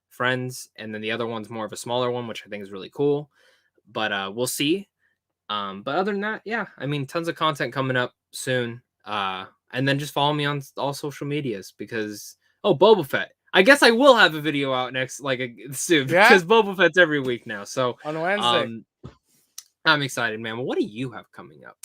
friends, and then the other one's more of a smaller one, which I think is really cool. But we'll see. But other than that, yeah, I mean, tons of content coming up soon. And then just follow me on all social medias because Boba Fett. I guess I will have a video out next soon yeah, because Boba Fett's every week now. So on Wednesday. um I'm excited, man. Well, what do you have coming up?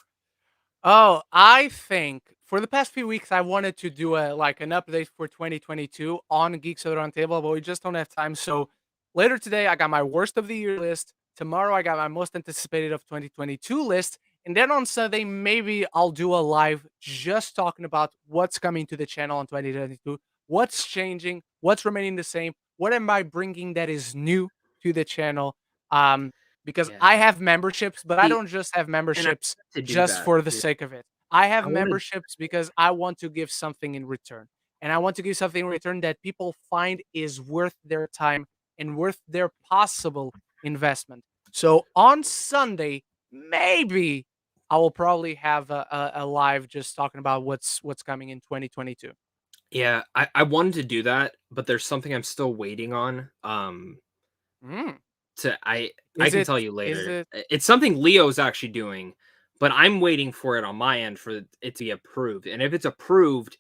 Oh, I think for the past few weeks I wanted to do an update for 2022 on Geeks at the Roundtable, but we just don't have time. So later today I got my worst of the year list. Tomorrow I got my most anticipated of 2022 list, and then on Sunday maybe I'll do a live just talking about what's coming to the channel in 2022, what's changing, what's remaining the same, what am I bringing that is new to the channel. Um, because I Yeah. have memberships, but I See, don't just have and I memberships want to do just that for the too. sake of it. I have I want to memberships because I want to give something in return. And I want to give something in return that people find is worth their time and worth their possible investment. So on Sunday, maybe I will probably have a live just talking about what's coming in 2022. Yeah, I wanted to do that, but there's something I'm still waiting on. Mm. To I Is can it tell you is later. it It's something Leo's actually doing, but I'm waiting for it on my end for it to be approved. And if it's approved,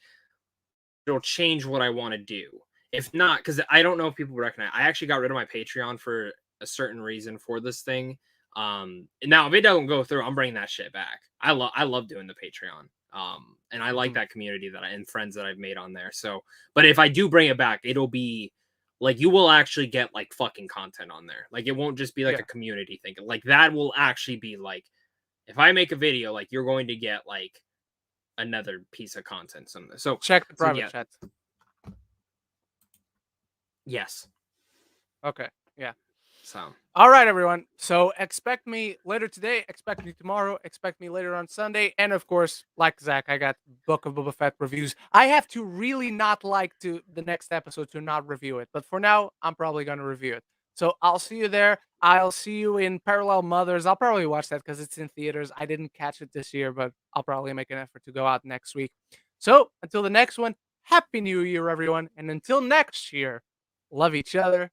it'll change what I want to do. If not, because I don't know if people recognize, I actually got rid of my Patreon for a certain reason for this thing. Now if it doesn't go through, I'm bringing that shit back. I love doing the Patreon. And I like Mhm. that community and friends that I've made on there. So, but if I do bring it back, it'll be like you will actually get like fucking content on there. Like it won't just be like a Yeah. community thing. Like that will actually be like if I make a video, like you're going to get like another piece of content. So Check the so private yeah, chat. yes. Okay. Yeah. So All right, everyone. So expect me later today. Expect me tomorrow. Expect me later on Sunday. And of course, like Zach, I got Book of Boba Fett reviews. I have to really not like to the next episode to not review it. But for now, I'm probably going to review it. So I'll see you there. I'll see you in Parallel Mothers. I'll probably watch that because it's in theaters. I didn't catch it this year, but I'll probably make an effort to go out next week. So until the next one, Happy New Year, everyone. And until next year, love each other.